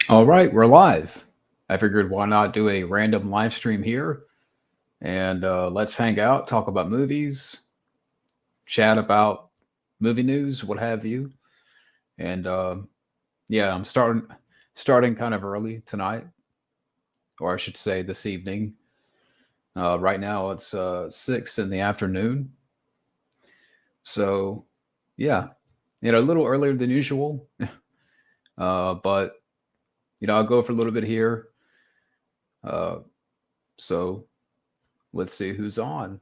All right, we're live. I figured why not do a random live stream here and let's hang out, talk about movies, chat about movie news, what have you. And yeah, I'm starting kind of early tonight, or I should say this evening. Right now it's 6 in the afternoon, so yeah, a little earlier than usual. But I'll go for a little bit here. Uh, so let's see who's on.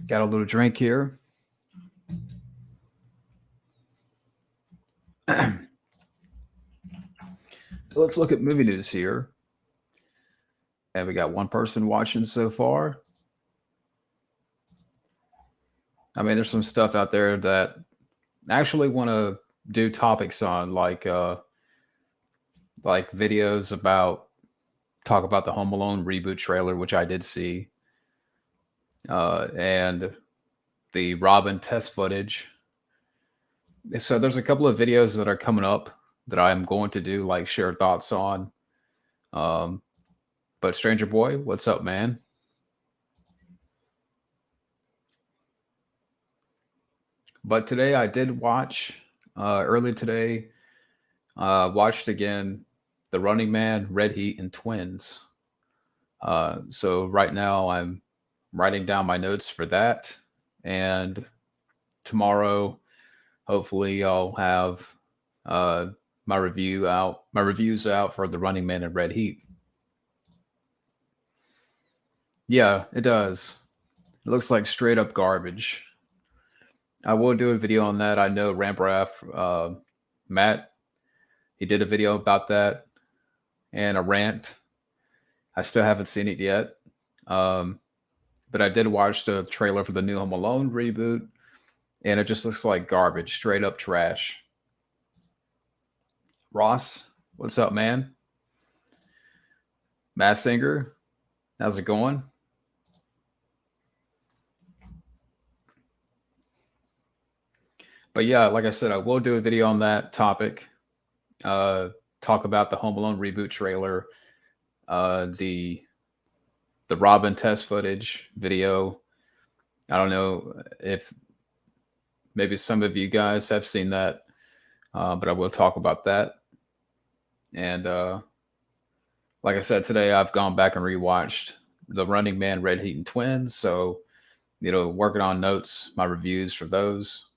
Got a little drink here. Let's look at movie news here. And we got one person watching so far. I mean, there's some stuff out there that I actually want to do topics on, like videos about talk about the Home Alone reboot trailer, which I did see, and the Robin test footage. So there's a couple of videos that are coming up that I'm going to do, like share thoughts on. Um, but Stranger Boy, what's up, man? But today I did watch early today. Watched again The Running Man, Red Heat, and Twins. So right now I'm writing down my notes for that, and tomorrow hopefully I'll have uh, my reviews out for The Running Man and Red Heat. Yeah, it does. It looks like straight up garbage. I will do a video on that. I know Rambraff, Matt, he did a video about that and a rant. I still haven't seen it yet. Um, but I did watch the trailer for the new Home Alone reboot, and it just looks like garbage, straight up trash. Ross, what's up, man? Matt Singer, how's it going? But yeah, like I said, I will do a video on that topic. Uh, talk about the Home Alone reboot trailer, the Robin test footage video. I don't know if maybe some of you guys have seen that, but I will talk about that. And like I said, today I've gone back and rewatched The Running Man, Red Heat, and Twins. So, working on notes, my reviews for those.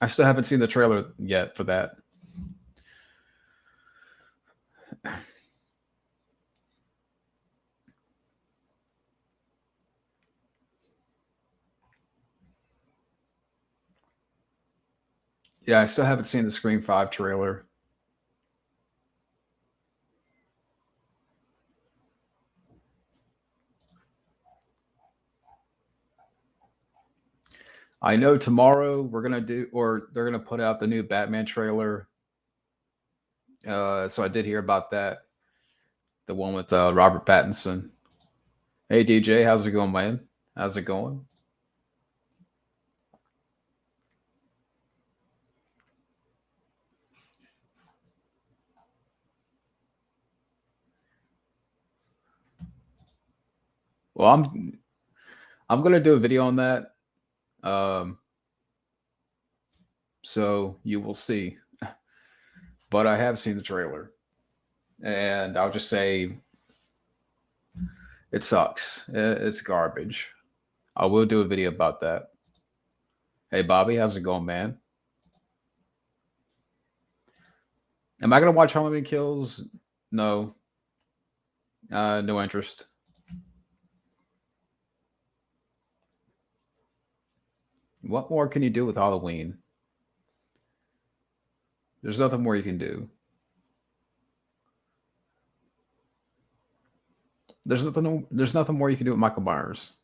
I still haven't seen the trailer yet for that. Yeah, I still haven't seen the Scream 5 trailer. I know tomorrow we're gonna do, or they're gonna put out the new Batman trailer. So I did hear about that, the one with Robert Pattinson. Hey DJ, how's it going, man? How's it going? Well, I'm gonna do a video on that. Um, so you will see. But I have seen the trailer, and I'll just say it sucks. It's garbage. I will do a video about that. Hey Bobby, how's it going, man? Am I gonna watch Halloween Kills? No. No interest. What more can you do with Halloween? There's nothing more you can do. There's nothing more you can do with Michael Myers.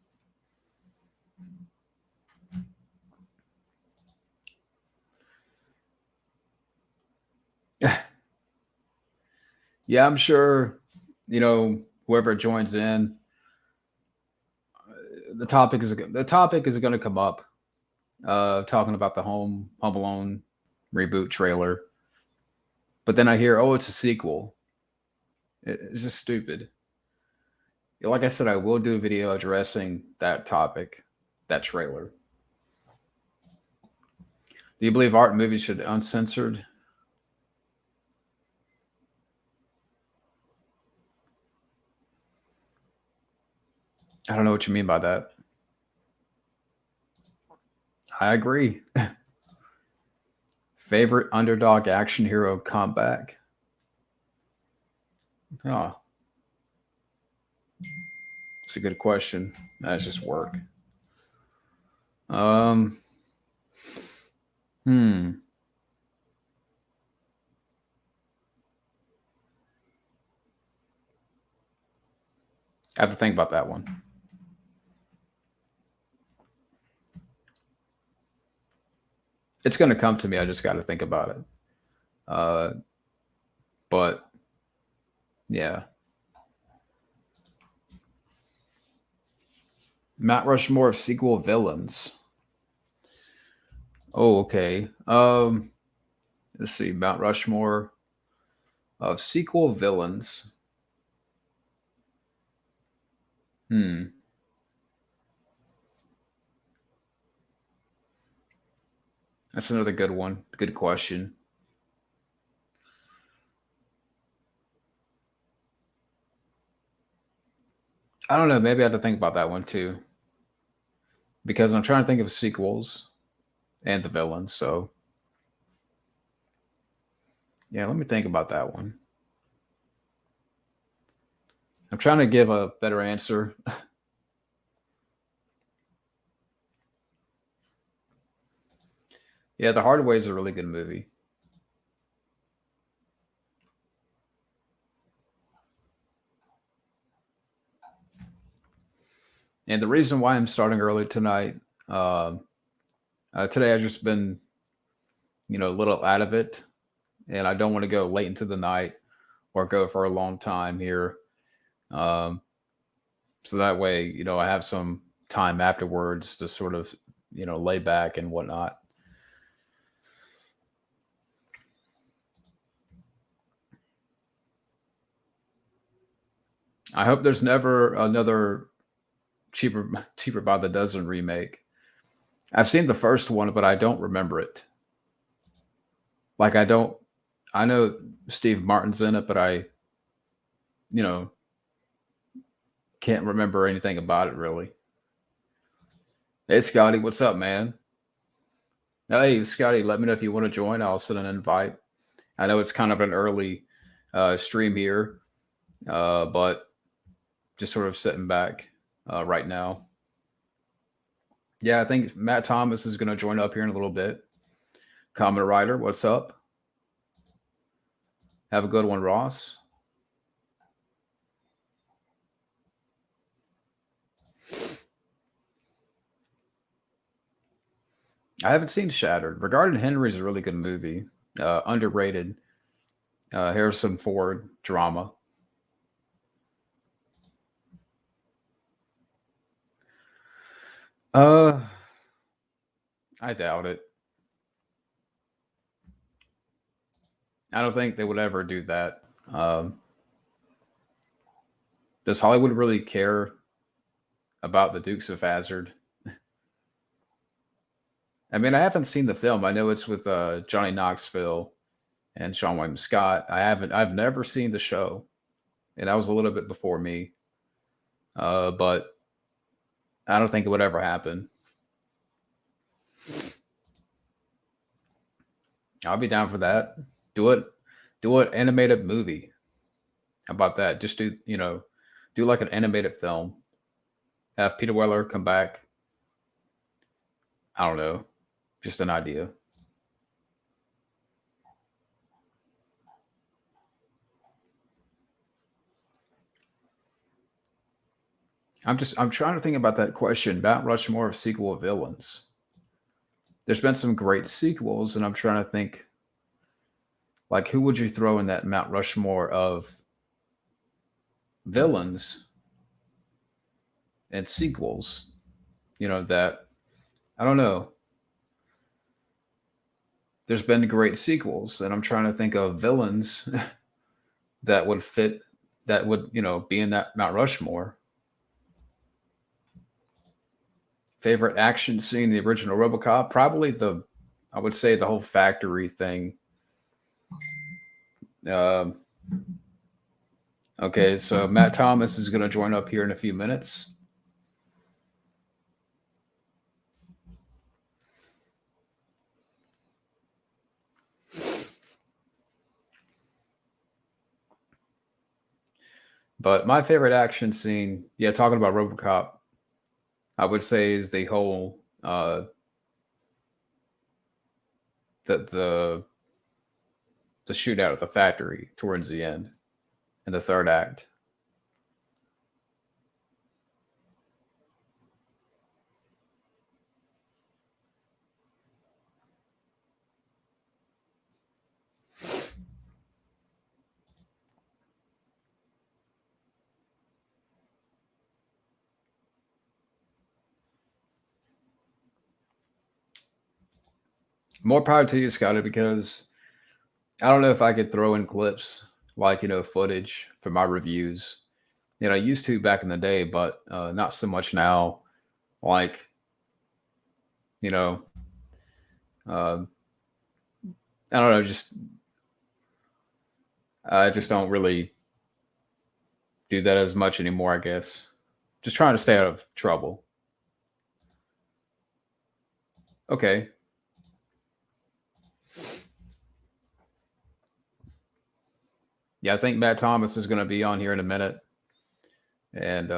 Yeah, I'm sure, whoever joins in, the topic is going to come up. talking about the Home Alone reboot trailer. But then I hear, oh, it's a sequel. It's just stupid. Like I said, I will do a video addressing that topic, that trailer. Do you believe art movies should be uncensored? I don't know what you mean by that. I agree. Favorite underdog action hero comeback? Oh, it's a good question. That's just work. Um, hmm. I have to think about that one. It's going to come to me. I just got to think about it. Uh, but yeah, Mount Rushmore of sequel villains. Oh, okay. Let's see. Mount Rushmore of sequel villains. Hmm. That's another good one. Good question. I don't know. Maybe I have to think about that one too, because I'm trying to think of sequels and the villains. So yeah, let me think about that one. I'm trying to give a better answer. Yeah, The Hard Way is a really good movie. And the reason why I'm starting early tonight, today I've just been, a little out of it, and I don't want to go late into the night or go for a long time here. Um, so that way, I have some time afterwards to sort of, lay back and whatnot. I hope there's never another cheaper by the dozen remake. I've seen the first one, but I don't remember it. Like I know Steve Martin's in it, but I, you know, can't remember anything about it really. Hey Scotty, what's up, man? Hey Scotty, let me know if you want to join. I'll send an invite. I know it's kind of an early stream here, but just sort of sitting back right now. Yeah, I think Matt Thomas is going to join up here in a little bit. Common Writer, what's up? Have a good one, Ross. I haven't seen Shattered. Regarding Henry is a really good movie, underrated. Harrison Ford drama. Uh, I doubt it. I don't think they would ever do that. Does Hollywood really care about the Dukes of Hazzard? I mean, I haven't seen the film. I know it's with Johnny Knoxville and Sean William Scott. I've never seen the show, and that was a little bit before me. But I don't think it would ever happen. I'll be down for that. Do it. Do an animated movie. How about that? Just do like an animated film. Have Peter Weller come back. I don't know. Just an idea. I'm trying to think about that question. Mount Rushmore of sequel villains. There's been some great sequels, and I'm trying to think like who would you throw in that Mount Rushmore of villains and sequels? That I don't know. there's been great sequels, and I'm trying to think of villains that would fit, that would, be in that Mount Rushmore. Favorite action scene, the original RoboCop, probably I would say the whole factory thing. Um, okay, so Matt Thomas is going to join up here in a few minutes. But my favorite action scene, yeah, talking about RoboCop, I would say is the whole the the shootout at the factory towards the end in the third act. More power to you, Scotty, because I don't know if I could throw in clips like footage for my reviews. I used to back in the day, but not so much now. Like you know, uh, I don't know, just I just don't really do that as much anymore. I guess just trying to stay out of trouble. Okay, yeah, I think Matt Thomas is going to be on here in a minute, and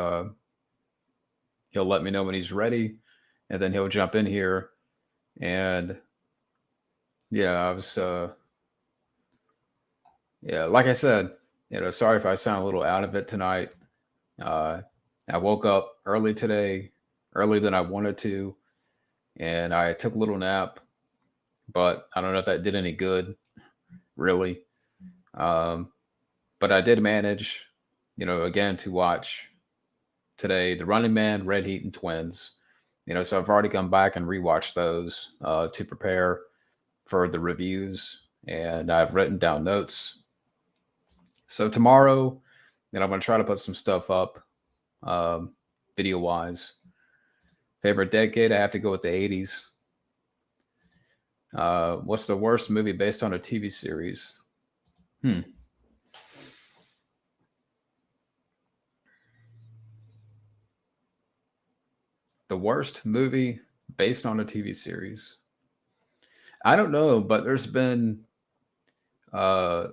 he'll let me know when he's ready, and then he'll jump in here. And yeah, I was yeah, like I said, sorry if I sound a little out of it tonight. Uh, I woke up early today, earlier than I wanted to, and I took a little nap, but I don't know if that did any good, really. Um, but I did manage, again to watch today The Running Man, Red Heat, and Twins. So I've already come back and rewatched those to prepare for the reviews, and I've written down notes. So tomorrow, I'm going to try to put some stuff up, video wise. Favorite decade, I have to go with the 80s. What's the worst movie based on a TV series? Hmm. The worst movie based on a TV series. I don't know, but there's been uh,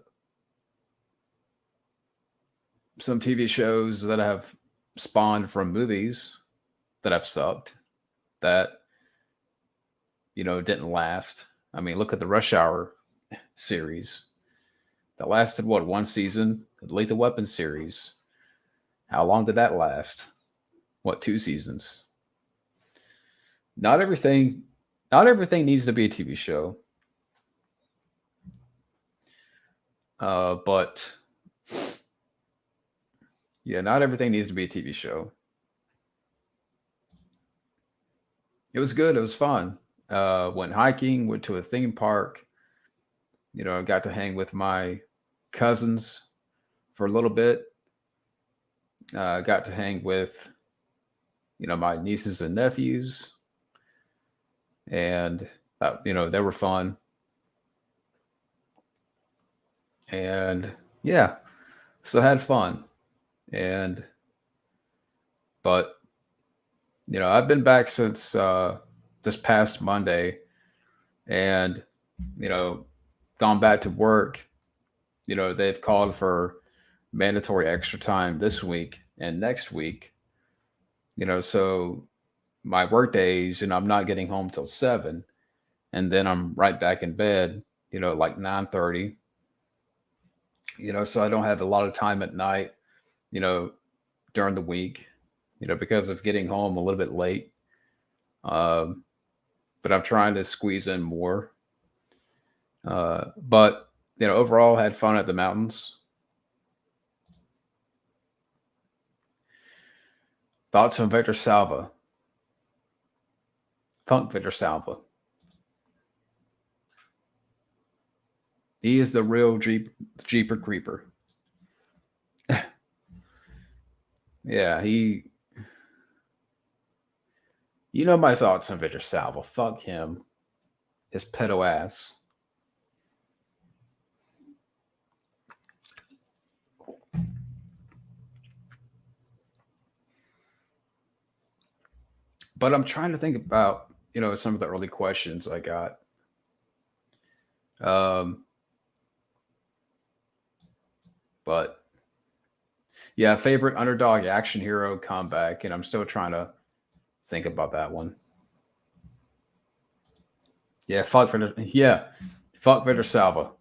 some TV shows that have spawned from movies that have sucked, that didn't last. I mean, look at the Rush Hour series that lasted what, one season? The Lethal Weapon series. How long did that last? What, two seasons? Not everything not everything needs to be a TV show. But yeah, not everything needs to be a TV show. It was good. It was fun. Went hiking, went to a theme park. I got to hang with my cousins for a little bit. Got to hang with, my nieces and nephews, and they were fun. And yeah, so I had fun. And but I've been back since this past Monday, and you know, gone back to work. They've called for mandatory extra time this week and next week. So my work days, I'm not getting home till 7, and then I'm right back in bed. Like 9:30. So I don't have a lot of time at night. You know, during the week. Because of getting home a little bit late. Um, but I'm trying to squeeze in more. But overall, had fun at the mountains. Thoughts on Victor Salva, Funk Victor Salva. He is the real Jeeper Creeper. Yeah, he. You know my thoughts on Victor Salva. Fuck him. His pedo ass. But I'm trying to think about, some of the early questions I got. Um, but yeah, favorite underdog action hero comeback, and I'm still trying to think about that one. Yeah, fuck Victor Salva.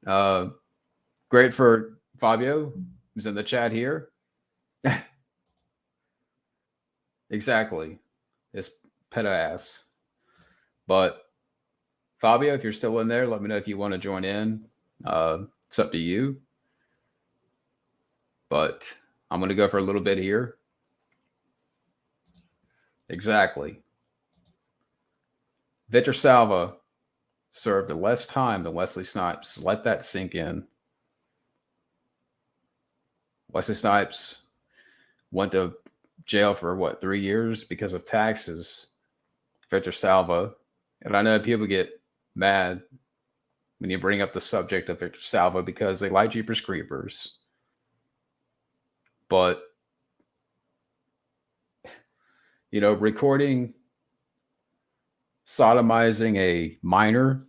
Uh, great for Fabio, who's in the chat here. Exactly, his pet ass. But Fabio, if you're still in there, let me know if you want to join in. It's up to you. But I'm going to go for a little bit here. Exactly. Victor Salva served less time than Wesley Snipes. Let that sink in. Wesley Snipes went to jail for 3 years because of taxes. Victor Salva, and I know people get mad when you bring up the subject of Victor Salva because they like Jeepers Creepers. But, recording sodomizing a minor,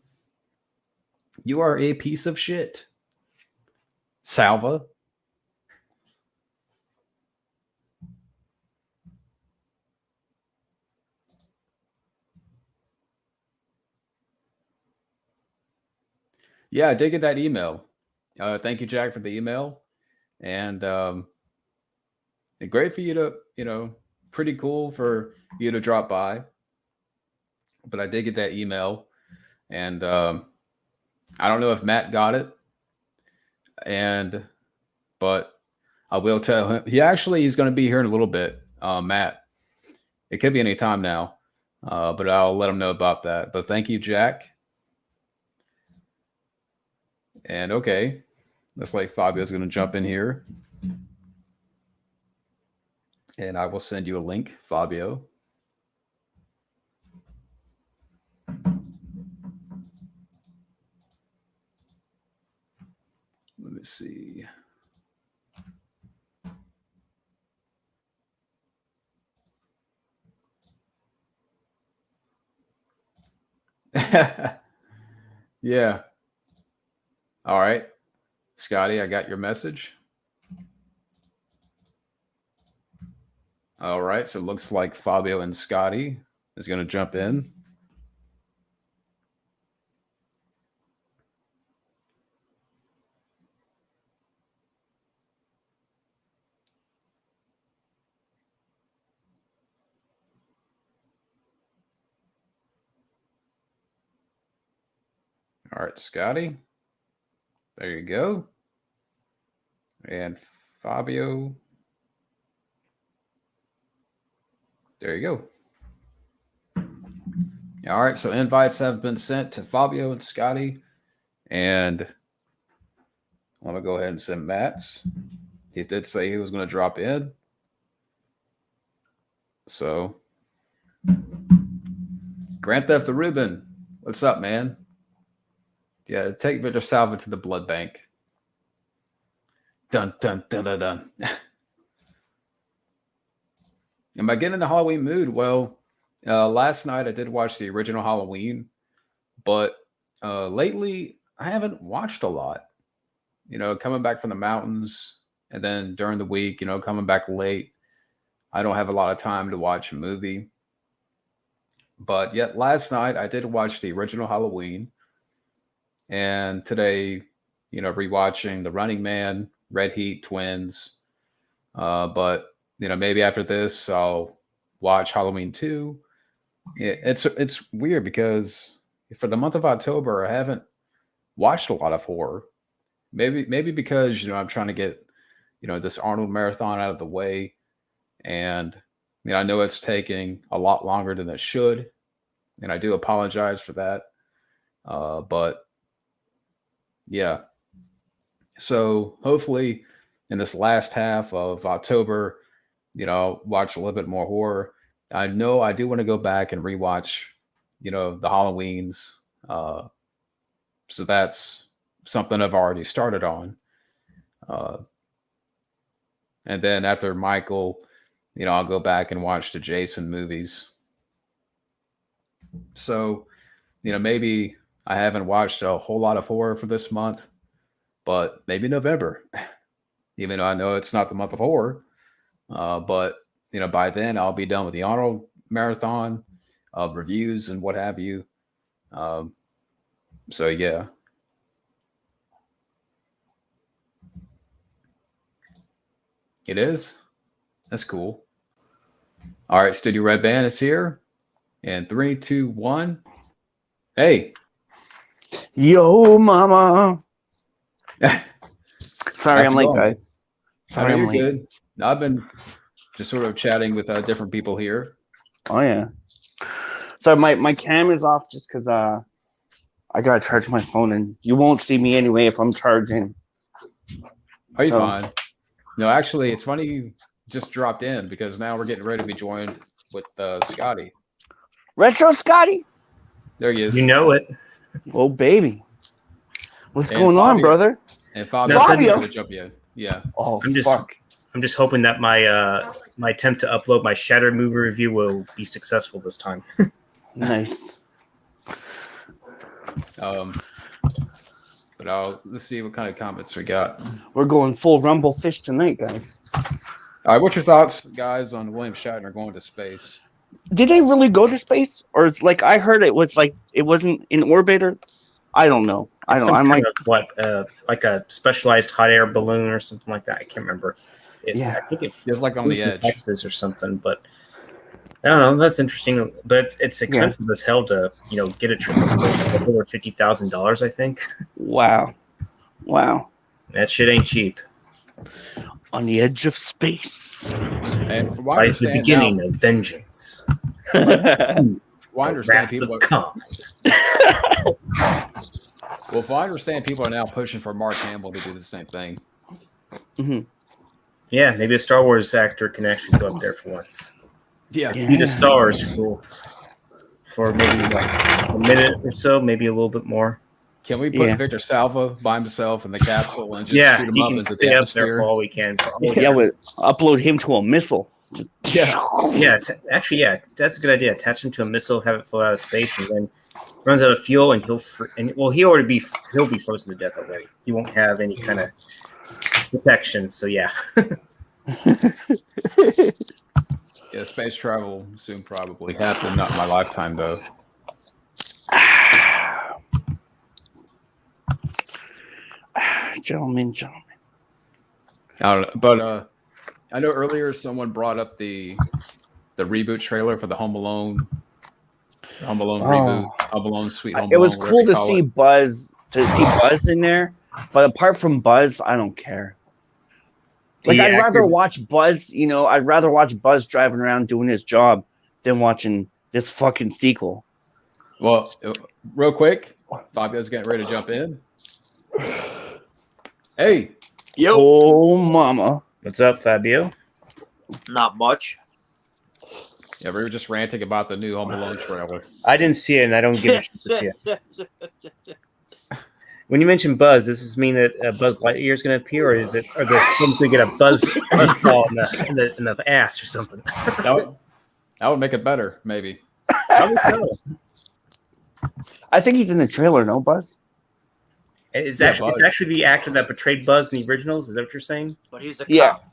you are a piece of shit. Salva. Yeah, I did get that email. Thank you, Jack, for the email. And great for you to, pretty cool for you to drop by. But I did get that email. And I don't know if Matt got it. But I will tell him. He's going to be here in a little bit, Matt. It could be any time now, but I'll let him know about that. But thank you, Jack. And okay, looks like Fabio's going to jump in here. And I will send you a link, Fabio. Let me see. Yeah. All right. Scotty, I got your message. All right. So it looks like Fabio and Scotty is going to jump in. All right, Scotty. There you go. And Fabio. There you go. All right, so invites have been sent to Fabio and Scotty. And I'm going to go ahead and send Matt's. He did say he was going to drop in. So, Grand Theft the Ruben, what's up, man? Yeah, take Victor Salva to the blood bank. Dun, dun, dun, dun, dun. Am I getting in the Halloween mood? Well, last night I did watch the original Halloween, but lately I haven't watched a lot. Coming back from the mountains and then during the week, coming back late, I don't have a lot of time to watch a movie. But yet last night I did watch the original Halloween. And today, rewatching The Running Man, Red Heat, Twins. But maybe after this, I'll watch Halloween 2. It's weird because for the month of October, I haven't watched a lot of horror. Maybe because I'm trying to get this Arnold marathon out of the way, and I know it's taking a lot longer than it should, and I do apologize for that. But Yeah. So hopefully in this last half of October, I'll watch a little bit more horror. I know I do want to go back and rewatch, the Halloweens. Uh, so that's something I've already started on. Uh, and then after Michael, I'll go back and watch the Jason movies. So, maybe I haven't watched a whole lot of horror for this month, but maybe November, even though I know it's not the month of horror. But by then I'll be done with the Arnold marathon of reviews and what have you. Um, so yeah, it is. That's cool. All right, Studio Red Band is here. And 3, 2, 1. Hey. Yo, mama. Sorry, I'm late, guys. Sorry, you're good. No, I've been just sort of chatting with different people here. Oh yeah. So my cam is off just because I gotta charge my phone, and you won't see me anyway if I'm charging. Are you fine? No, actually, it's funny you just dropped in because now we're getting ready to be joined with Scotty. Retro Scotty? There he is. You know it. Oh, baby. What's going on, brother? And Fabio to jump in. Yeah. Oh, I'm just hoping that my my attempt to upload my Shattered movie review will be successful this time. Nice. But let's see what kind of comments we got. We're going full Rumble Fish tonight, guys. All right, what's your thoughts, guys, on William Shatner going to space? Did they really go to space, or it's like I heard it was like it wasn't in orbit, or I don't know. I don't. I'm like what, like a specialized hot air balloon or something like that. I can't remember. Yeah, I think it feels like on the edge, Texas or something. But I don't know. That's interesting. But it's expensive as hell to get a trip over $50,000. I think. Wow. That shit ain't cheap. On the edge of space. And lies the beginning of vengeance. Well, I understand people if I understand people are now pushing for Mark Hamill to do the same thing. Mm-hmm. Yeah, maybe a Star Wars actor can actually go up there for once. Yeah. Be the stars for maybe like a minute or so, maybe a little bit more. Can we put Victor Salva by himself in the capsule and just shoot him up into the stay atmosphere? Up there for all we can. We'll upload him to a missile. Yeah. Actually, that's a good idea. Attach him to a missile, have it float out of space, and then runs out of fuel, and he'll be frozen to death already. He won't have any kind of protection. So yeah. Yeah, space travel soon probably happen. Not in my lifetime though. Gentlemen. I don't know, but I know earlier someone brought up the reboot trailer for the Home Alone reboot, Home Alone, Sweet Home Alone. It was cool to see Buzz in there, but apart from Buzz, I don't care. Like I'd rather watch Buzz. I'd rather watch Buzz driving around doing his job than watching this fucking sequel. Well, real quick, Fabio's getting ready to jump in. Hey. Yo. Oh, mama. What's up, Fabio? Not much. Yeah, we were just ranting about the new Home Alone trailer. I didn't see it, and I don't give a shit to see it. When you mention Buzz, does this mean that Buzz Lightyear is going to appear, or are they going to get a buzz ball in the ass or something? That would make it better, maybe. I think he's in the trailer, no, Buzz? It's actually the actor that portrayed Buzz in the originals. Is that what you're saying? But he's a cop.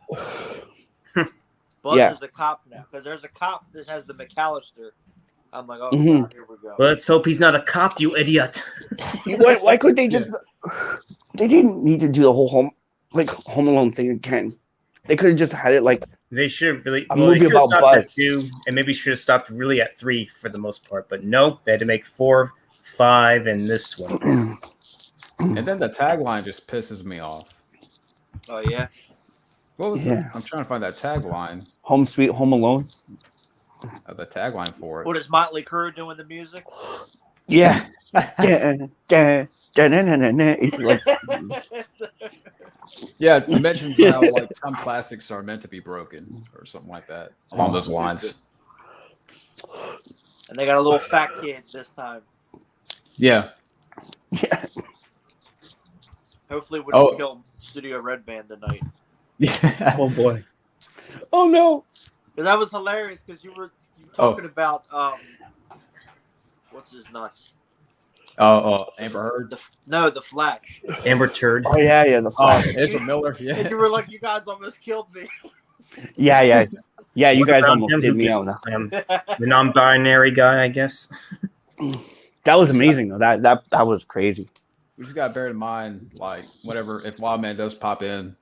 Buzz is a cop now because there's a cop that has the McAllister. I'm like, oh, God, here we go. Let's hope he's not a cop, you idiot. Why couldn't they just? They didn't need to do the whole Home Alone thing again. They could have just had it like they should have really a movie about Buzz. 2, and maybe should have stopped really at 3 for the most part. But nope, they had to make 4, 5, and this one. And then the tagline just pisses me off. Oh yeah. What was it? I'm trying to find that tagline. Home Sweet Home Alone. The tagline for it. What is Motley Crue doing the music? Yeah. It's like, Yeah, it mentions how like some classics are meant to be broken or something like that along those lines. And they got a little fat kid this time. Yeah. yeah. Hopefully, we don't kill Studio Red Band tonight. Yeah. Oh boy. Oh no. That was hilarious because you were talking about what's his nuts? Amber Heard. The Flash. Amber Turd. Oh yeah, the Flash. Ezra Miller. Yeah. And you were like, you guys almost killed me. Yeah. You What guys about almost him did who me did, out. The non-binary guy, I guess. That was amazing though. That was crazy. We just got to bear in mind, like, whatever, if Wildman does pop in,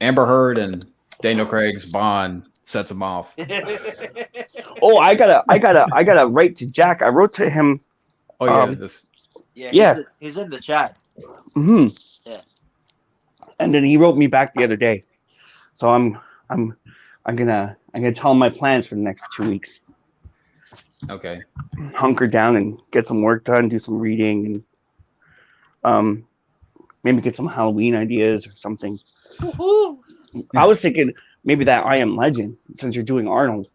Amber Heard and Daniel Craig's Bond sets him off. Oh, I gotta write to Jack. I wrote to him. Oh yeah, He's in the chat. Mm-hmm. Yeah. And then he wrote me back the other day. So I'm gonna tell him my plans for the next 2 weeks. Okay. Hunker down and get some work done, do some reading, and maybe get some Halloween ideas or something. Woo-hoo. I was thinking maybe that I Am Legend, since you're doing Arnold.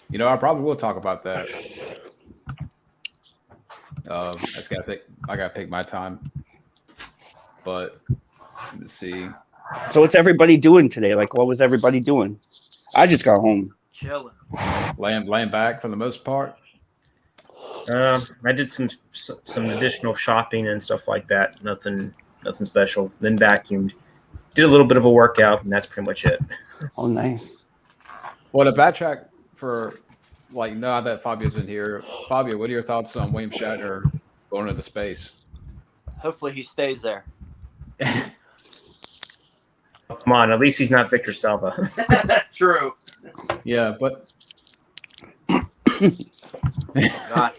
You know, I probably will talk about that. I gotta pick my time. But let's see. So what's everybody doing today? Like, what was everybody doing? I just got home. Chilling. Laying back for the most part. I did some additional shopping and stuff like that. Nothing special. Then vacuumed. Did a little bit of a workout, and that's pretty much it. Oh, nice. Well, to backtrack for, like, now that Fabio's in here, Fabio, what are your thoughts on William Shatner going into space? Hopefully he stays there. Come on, at least he's not Victor Salva. True. Yeah, but God.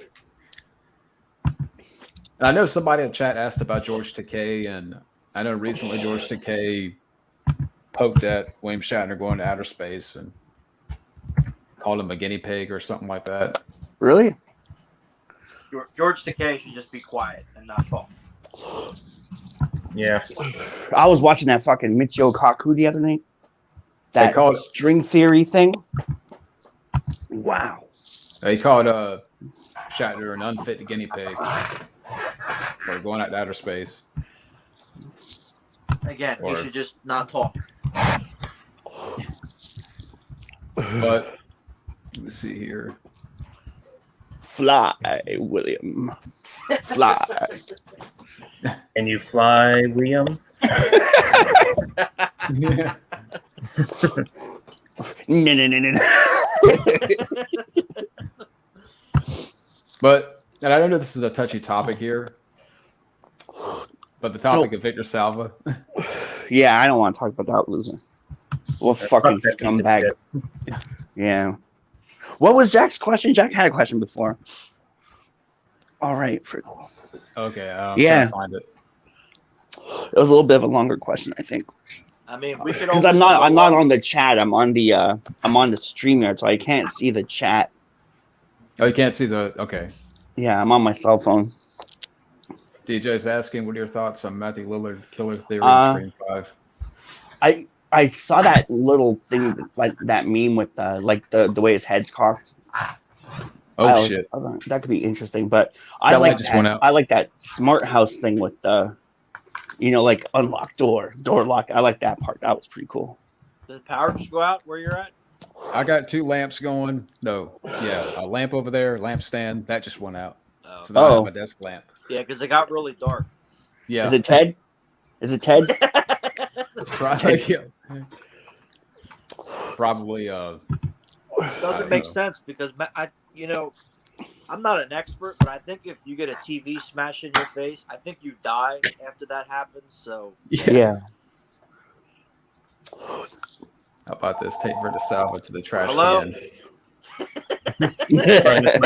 I know somebody in the chat asked about George Takei, and I know recently George Takei poked at William Shatner going to outer space and called him a guinea pig or something like that. Really? George Takei should just be quiet and not talk. Yeah. I was watching that fucking Michio Kaku the other night. That string theory thing. Wow. He called Shatner an unfit guinea pig for going out to outer space. Again, he should just not talk. But let's see here. Fly, William. Fly. Can you fly, William? Yeah. No. But, and I don't know if this is a touchy topic here, but the topic of Victor Salva. Yeah, I don't want to talk about that loser. What fucking scumbag. Yeah. What was Jack's question? Jack had a question before. All right. Okay. Yeah. Trying to find it. It was a little bit of a longer question, I think. I mean, we could. Because I'm not on the chat. I'm on the StreamYard, so I can't see the chat. Oh, you can't see the. Okay. Yeah, I'm on my cell phone. DJ's asking, what are your thoughts on Matthew Lillard killer theory in Scream 5? I saw that little thing, like that meme with the way his head's cocked. Shit. That could be interesting, but I like that smart house thing with the, like unlock door lock. I like that part. That was pretty cool. Did the power just go out where you're at? I got 2 lamps going. No, yeah, a lamp over there, lamp stand that just went out. Oh. So now I have my desk lamp. Yeah, because it got really dark. Yeah. Is it Ted? It's probably. Probably. Doesn't make sense because I'm not an expert, but I think if you get a TV smash in your face, I think you die after that happens. So yeah. How about this? Take Victor Salva to the trash Hello?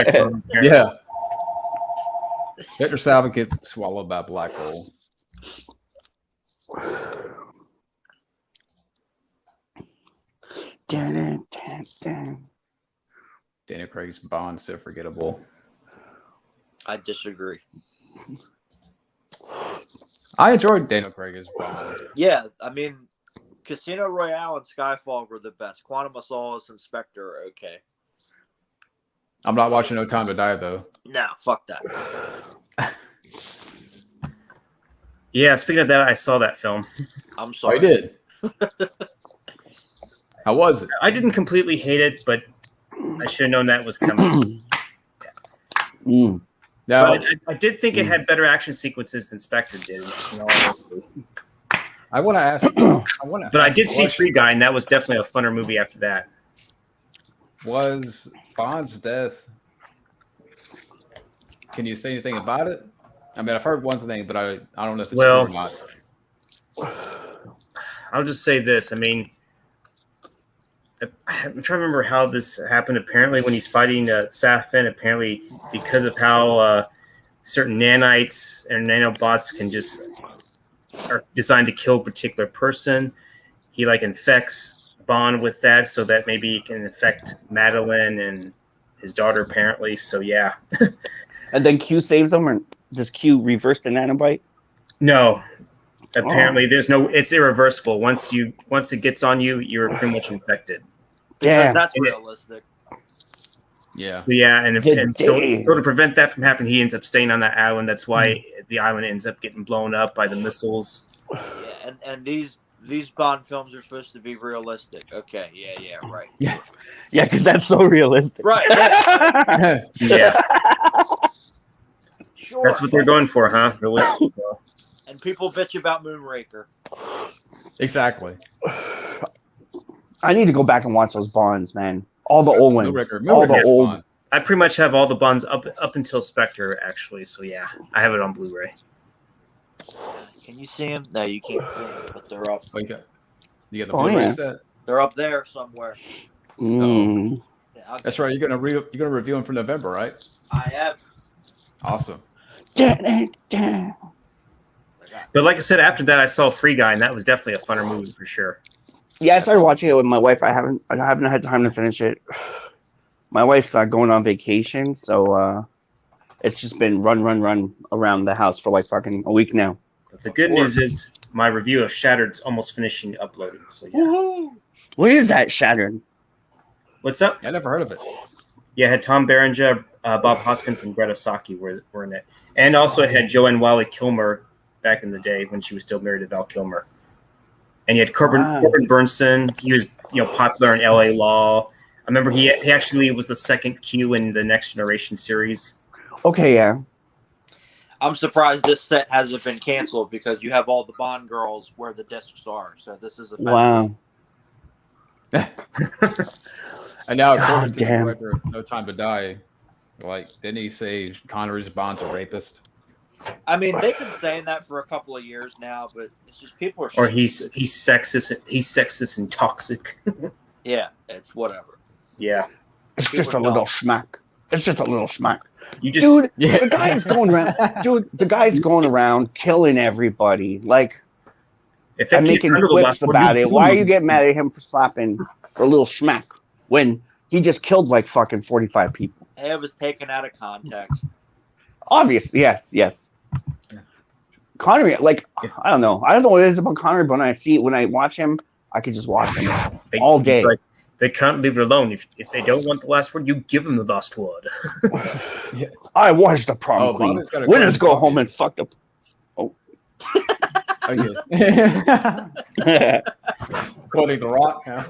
can. Yeah. Victor Salva gets swallowed by a black hole. Dun. Daniel Craig's Bond so forgettable. I disagree. I enjoyed Daniel Craig as Bond. Yeah, I mean, Casino Royale and Skyfall were the best. Quantum of Solace and Spectre are okay. I'm not watching No Time to Die though. No, fuck that. Yeah, speaking of that, I saw that film. I'm Oh, sorry. you did. How was it? I didn't completely hate it, but I should have known that was coming. Mm. Now, But I did think it had better action sequences than Spectre did. I want to ask. But I did see Free Guy, and that was definitely a funner movie after that. Was Bond's death? Can you say anything about it? I mean, I've heard one thing, but I don't know if it's true or not. I'll just say this. I mean, I'm trying to remember how this happened. Apparently, when he's fighting Safin, apparently because of how certain nanites and nanobots are designed to kill a particular person, he like infects Bond with that, so that maybe he can infect Madeline and his daughter. Apparently, so yeah. And then Q saves him, or does Q reverse the nanobite? No. Apparently, there's no. It's irreversible. Once it gets on you, you're pretty much infected. Damn. That's realistic. Yeah. So, yeah, and so to prevent that from happening, he ends up staying on that island. That's why the island ends up getting blown up by the missiles. Yeah, and these Bond films are supposed to be realistic. Okay, yeah, right. Yeah, because that's so realistic. Right. Yeah. Yeah, Sure. that's what they're going for, huh? Realistic. And people bitch about Moonraker. Exactly. I need to go back and watch those Bonds, man. All the old ones. All the old. Fun. I pretty much have all the Bonds up until Spectre, actually. So yeah, I have it on Blu-ray. Can you see them? No, you can't see them, but they're up. Oh, you got the Blu-ray set. They're up there somewhere. Mm. Yeah, That's right. You're gonna review them for November, right? I am. Awesome. But like I said, after that, I saw Free Guy, and that was definitely a funner movie for sure. Yeah, I started watching it with my wife. I haven't had time to finish it. My wife's going on vacation, so it's just been run around the house for like fucking a week now. But the good news is my review of Shattered's almost finishing uploading. So yeah. Woohoo! What is that, Shattered? What's up? I never heard of it. Yeah, it had Tom Berenger, Bob Hoskins, and Greta Saki were in it. And also it had Joanne Wiley Kilmer back in the day when she was still married to Val Kilmer. And you had Corbin Burnson. He was popular in LA Law. I remember he actually was the second Q in the Next Generation series. Okay, yeah. I'm surprised this set hasn't been canceled because you have all the Bond girls where the discs are. So this is offensive. Wow. And now, according to the director of No Time to Die, like, didn't he say Connery's Bond's a rapist? I mean, they've been saying that for a couple of years now, but it's just people are. Or he's sexist and toxic. Yeah, it's whatever. Yeah, it's just a little schmack. It's just a little schmack. Dude, the guy's going around. Dude, the guy's going around killing everybody. Like, I'm making clips about it. Why are you getting mad at him for slapping for a little schmack when he just killed like fucking 45 people? It was taken out of context. Obviously, yes. Connery, like, I don't know what it is about Connery, but when I watch him, I could just watch him all day. Like, they can't leave it alone. If they don't want the last word, you give them the last word. Yeah. I was the prom queen. Winners go home and fuck the. Oh. Quoting The Rock, huh?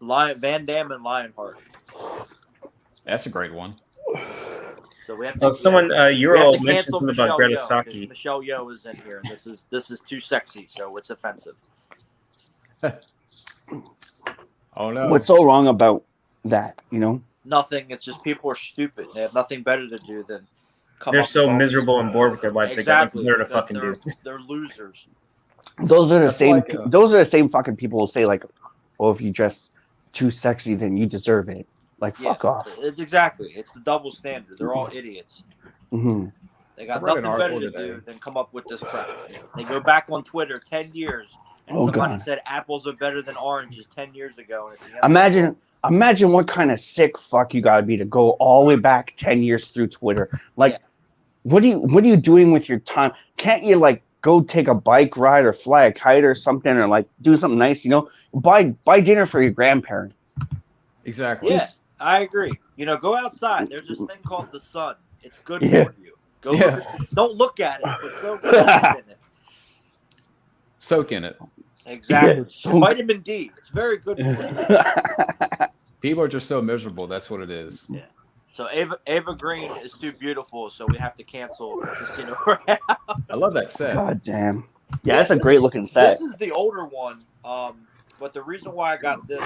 Van Damme and Lionheart. That's a great one. So we have to. You all mentioned something about Greta Saki. Michelle Yeoh is in here. This is too sexy, so it's offensive. Oh no! What's so wrong about that? Nothing. It's just people are stupid. They have nothing better to do than. They're so miserable and bored with their lives. Exactly. They got nothing better to fucking do. They're losers. Those are the same. Those are the same fucking people who say like, "Oh, if you dress too sexy, then you deserve it." Like, fuck off. Exactly. It's the double standard. They're all idiots. Mm-hmm. They got nothing better to do than come up with this crap. They go back on Twitter 10 years, and somebody said apples are better than oranges 10 years ago. And it's Imagine Imagine what kind of sick fuck you gotta be to go all the way back 10 years through Twitter. Like, Yeah. what are you doing with your time? Can't you like go take a bike ride or fly a kite or something, or like do something nice? You know, buy dinner for your grandparents. Exactly. Yeah, I agree. You know, go outside. There's this thing called the sun. It's good Yeah. for you. Go look don't look at it, but go stand in it. Soak in it. Exactly. Yeah, so- Vitamin D. It's very good for you. People are just so miserable. That's what it is. Yeah. So Ava Green is too beautiful, so we have to cancel Casino Royale. I love that set. God damn. Yeah, that's a great looking set. This is the older one. But the reason why I got this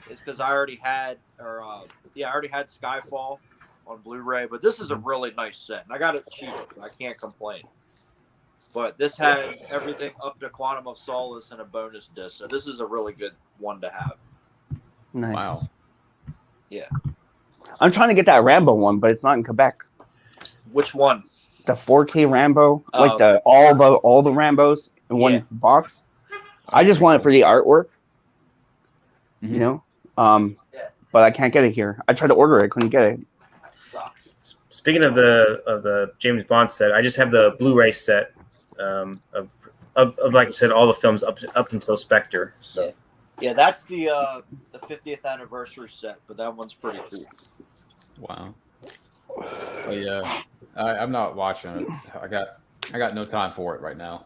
is because I already had, Skyfall on Blu-ray. But this is a really nice set, and I got it cheap, so I can't complain. But this has everything up to Quantum of Solace and a bonus disc, so this is a really good one to have. Nice. Wow. Yeah. I'm trying to get that Rambo one, but it's not in Quebec. Which one? The 4K Rambo, Oh. like all the Rambos in one Yeah. box. I just want it for the artwork, Mhm. you know. Yeah. But I can't get it here. I tried to order it, couldn't get it. That sucks. Speaking of the James Bond set, I just have the Blu-ray set of like I said, all the films up until Spectre. So Yeah, that's the 50th anniversary set, but that one's pretty cool. Wow. But yeah, I'm not watching it. I got no time for it right now.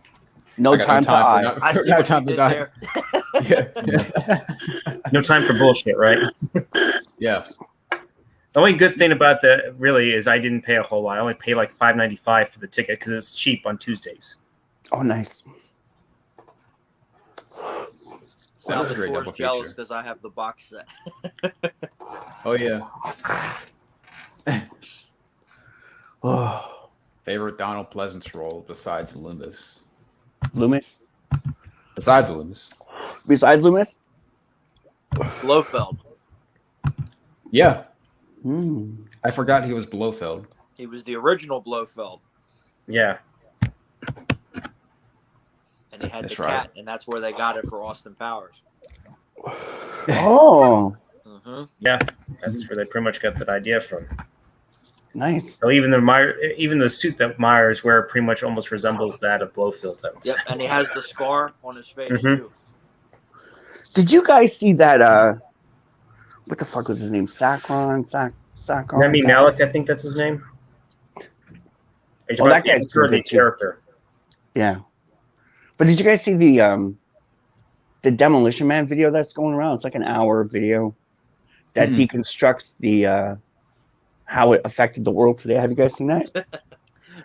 No I got time to eye. I see no what time you to did die. there. Yeah. no time for bullshit, right? Yeah. The only good thing about that really is I didn't pay a whole lot. I only paid like $5.95 for the ticket because it's cheap on Tuesdays. Oh, nice. That was a great Salvatore's double jealous feature. because I have the box set. Oh yeah. Oh, Favorite Donald Pleasance role besides Loomis? Loomis. Besides Loomis. Besides Loomis. Blofeld. Yeah. Mm. I forgot he was Blofeld. He was the original Blofeld, Yeah. and he had That's the right. cat, and that's where they got it for Austin Powers. Oh, Mm-hmm. Yeah. That's where they pretty much got that idea from. nice. So even the suit that Myers wear pretty much almost resembles that of Blofeld's. I would say. Yep, and he has the scar on his face Mhm. too. Did you guys see that? What the fuck was his name? Sacron. Remy Malek, I think that's his name. Oh, that guy's for the pretty good, too. character. Yeah. But did you guys see the Demolition Man video that's going around? It's like an hour video that deconstructs the how it affected the world today. Have you guys seen that?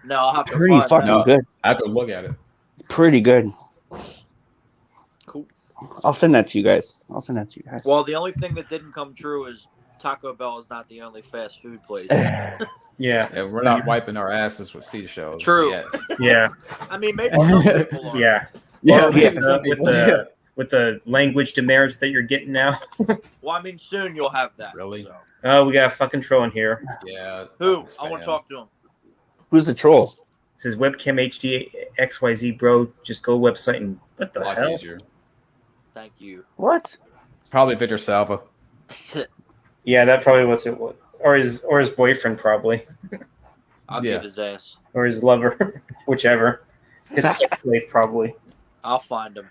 No, I'll have to Pretty find fucking No. good. I have to look at it. Pretty good. Cool. I'll send that to you guys. Well, the only thing that didn't come true is Taco Bell is not the only fast food place. Yeah. Yeah, we're not wiping our asses with seashells. True. Yet. Yeah. I mean, maybe some people are. Yeah. Yeah, Well, maybe with, some with people- the with the language demerits that you're getting now. Well, I mean, soon you'll have that. Really? So. Oh, we got a fucking troll in here. Yeah. Who? fucking I want spam. to talk to him. Who's the troll? It says webcam HD XYZ, bro. Just go website and what A the lot hell? easier. Thank you. What? Probably Victor Salva. Yeah, that probably was it. Or his boyfriend probably, I'll Yeah. get his ass. or his lover, whichever. His sex slave probably. I'll find him.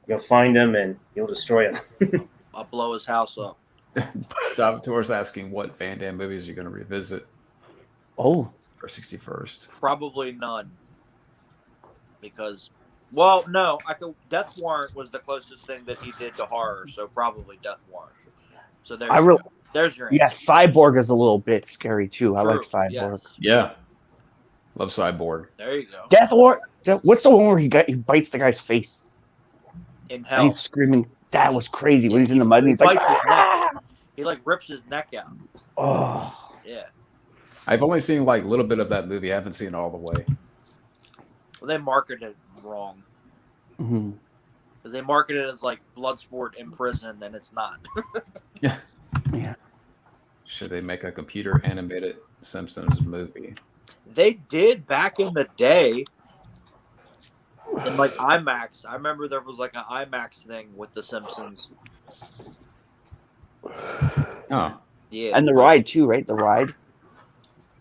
You'll find him and you'll destroy him. I'll blow his house up. Salvatore's asking what Van Damme movies you're going to revisit Oh, for 61st. Probably none. Because, well, no, Death Warrant was the closest thing that he did to horror, so probably Death Warrant. So there. You go. There's your answer. yeah. Cyborg is a little bit scary too. I True, like Cyborg. yes. Yeah. Love Cyborg. There you go. Death Warrant. What's the one where he bites the guy's face In and hell. he's screaming? That was crazy when he's in the mud and he's like, bites his "Ah!" neck. He like rips his neck out. Oh, Yeah. I've only seen like a little bit of that movie. I haven't seen it all the way. Well, they marketed it wrong. mhm. Because they market it as like Bloodsport in prison, and it's not. Yeah. Should they make a computer animated Simpsons movie? They did back in the day. In like IMAX. I remember there was like an IMAX thing with The Simpsons. Oh, Yeah, And the ride too, right? The ride.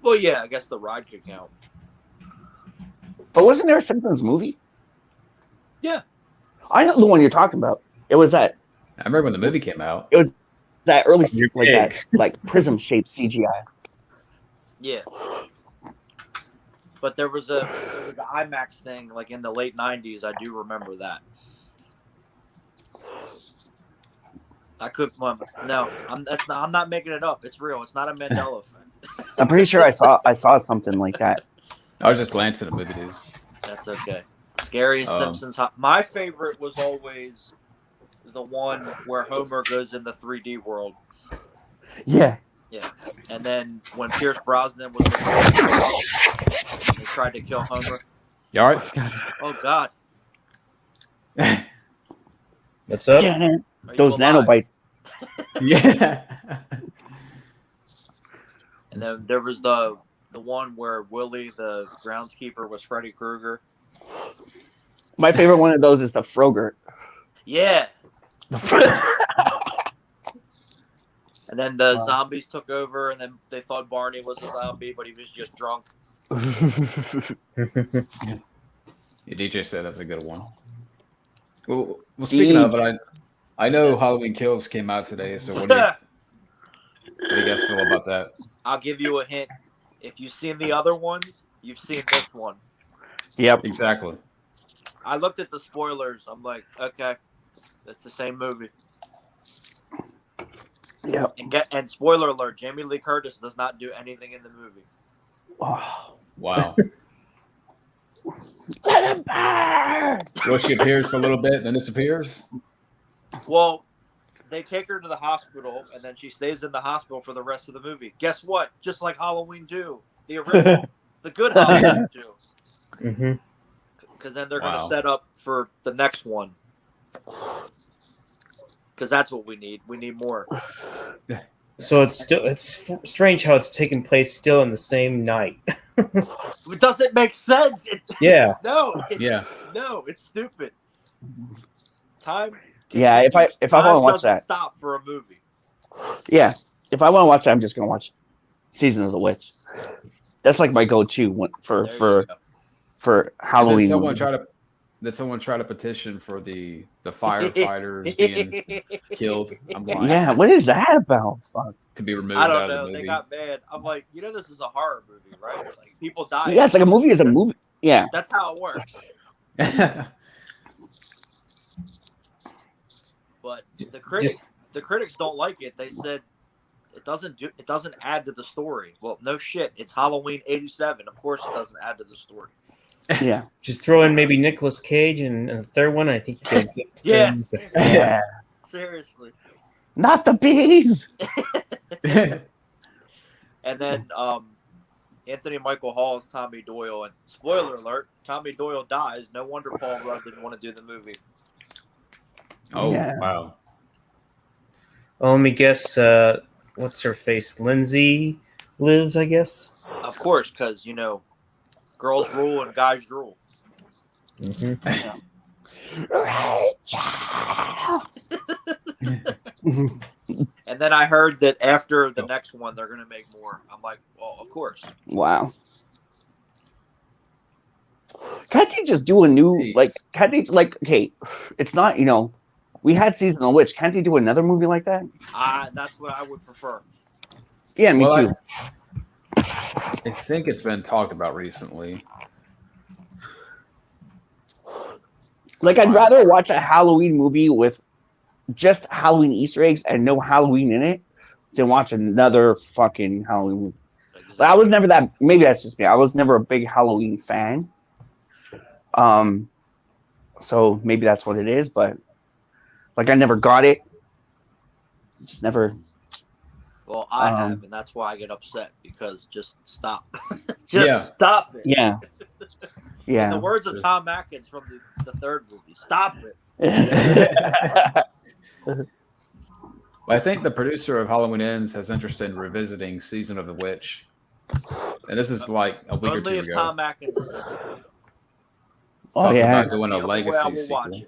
Well, yeah, I guess the ride could count. But wasn't there a Simpsons movie? Yeah. I know the one you're talking about. It was that. I remember when the movie came out. It was that early, You're like big. that, like prism shaped CGI. Yeah. But there was an IMAX thing like in the late '90s. I do remember that. I could. No, I'm not making it up. It's real. It's not a Mandela effect. I'm pretty sure I saw something like that. I was just glancing at movie news. That's okay. Scariest Simpsons. My favorite was always the one where Homer goes in the 3D world. Yeah. Yeah. And then when Pierce Brosnan was with they tried to kill Homer. You all right? Oh God. What's up? Those nanobites. Yeah. And then there was the one where Willie the groundskeeper was Freddy Krueger. My favorite one of those is the Frogurt. Yeah. And then the zombies took over, and then they thought Barney was a zombie, but he was just drunk. Yeah, DJ said that's a good one. Well, speaking of it, I know Halloween Kills came out today, so what do you guys feel about that? I'll give you a hint. If you've seen the other ones, you've seen this one. Yep. Exactly. I looked at the spoilers. I'm like, okay, that's the same movie. Yep. And spoiler alert: Jamie Lee Curtis does not do anything in the movie. Oh. Wow. Let him burn! Well, she appears for a little bit, then disappears. Well, they take her to the hospital, and then she stays in the hospital for the rest of the movie. Guess what? Just like Halloween 2, the original, the good Halloween 2. Mm-hmm. Because then they're going to set up for the next one. Because that's what we need. We need more. So it's strange how it's taking place still in the same night. It doesn't make sense. Yeah. No. No, it's stupid. Time. Yeah, if I want to watch that, stop for a movie. Yeah, if I want to watch that, I'm just gonna watch Season of the Witch. That's like my go-to for Halloween. Did someone try to petition for the firefighters being killed? I'm like, yeah, what is that about? Fuck. To be removed. I don't out know. of the movie. They got mad. I'm like, this is a horror movie, right? Like people die. Yeah, it's like a movie. It's a movie. Yeah, that's how it works. But the critics don't like it. They said it doesn't add to the story. Well, no shit. It's Halloween '87. Of course, it doesn't add to the story. Yeah. Just throw in maybe Nicolas Cage and the third one. I think you could get Yeah. Seriously. Not the bees. And then Anthony Michael Hall is Tommy Doyle. And spoiler alert, Tommy Doyle dies. No wonder Paul Rudd didn't want to do the movie. Oh, Yeah. wow. Well, let me guess. What's her face? Lindsay lives, I guess. Of course, because, girls rule and guys drool. Mm-hmm. And then I heard that after the next one, they're going to make more. I'm like, well, of course. Wow. Can't they just do a new, can't they, okay, it's not, we had Season of the Witch. Can't they do another movie like that? That's what I would prefer. Yeah, me too. I think it's been talked about recently. Like, I'd rather watch a Halloween movie with just Halloween Easter eggs and no Halloween in it than watch another fucking Halloween movie. Exactly. But I was never maybe that's just me. I was never a big Halloween fan. So maybe that's what it is, but I never got it. Just never. Well, I have, and that's why I get upset because just stop. Stop it. Yeah. Yeah. In the words of Tom Atkins from the third movie, stop it. I think the producer of Halloween Ends has interest in revisiting Season of the Witch. And this is like a week or two Only if ago. Tom Atkins is in it. Oh, yeah. About doing a legacy sequel.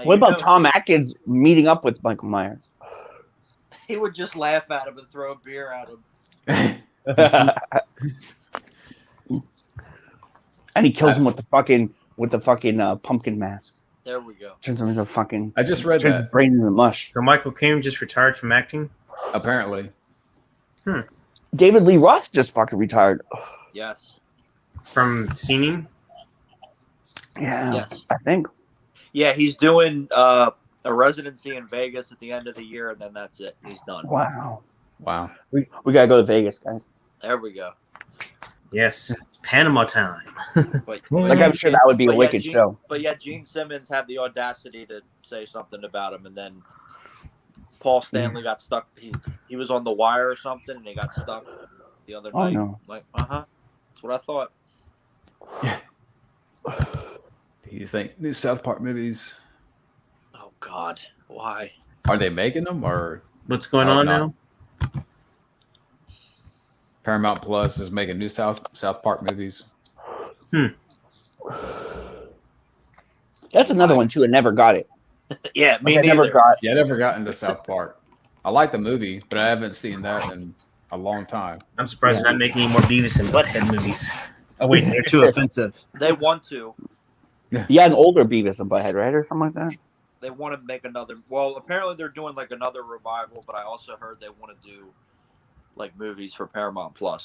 What about Tom Atkins meeting up with Michael Myers? He would just laugh at him and throw a beer at him. And he kills him with the fucking pumpkin mask. There we go. Turns him into a fucking. I just read turns his that. brain into mush. So Michael Caine just retired from acting. Apparently. David Lee Roth just fucking retired. Yes. From singing. Yeah. Yes. I think. Yeah, he's doing a residency in Vegas at the end of the year, and then that's it. He's done. Wow. We gotta go to Vegas, guys. There we go. Yes, it's Panama time. But Like I'm sure that would be a wicked show. But yeah, Gene Simmons had the audacity to say something about him, and then Paul Stanley got stuck. He was on The Wire or something, and he got stuck the other night. No. Like, that's what I thought. Do you think new South Park movies? Oh God, why? Are they making them or What's going on not. now? Paramount Plus is making new South Park movies? That's another one too. I never got it. Yeah, me I neither. never got. Yeah, I never got into South Park. I like the movie, but I haven't seen that in a long time. I'm surprised they're not making any more Beavis and Butthead movies. Oh wait, they're too offensive. They want to. Yeah, an older Beavis and Butthead, right, or something like that. They want to make another. Well, apparently they're doing like another revival, but I also heard they want to do like movies for Paramount Plus.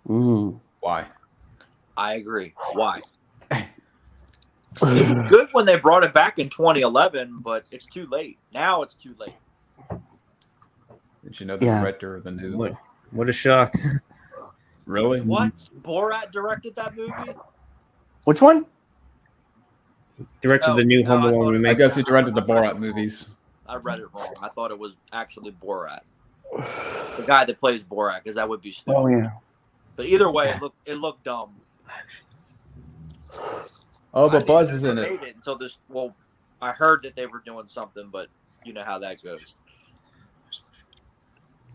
Why? I agree. Why? It was good when they brought it back in 2011, but it's too late. Now it's too late. Did you know the director of the new? What a shock! Really? What? Borat directed that movie? Which one? Directed the new Home Alone I remake. guess he directed the Borat movies. I read it wrong. I thought it was actually Borat. The guy that plays Borat, because that would be stupid. Oh yeah. But either way, it looked dumb. Oh, but Buzz is in Made it. it until this. Well, I heard that they were doing something, but you know how that goes.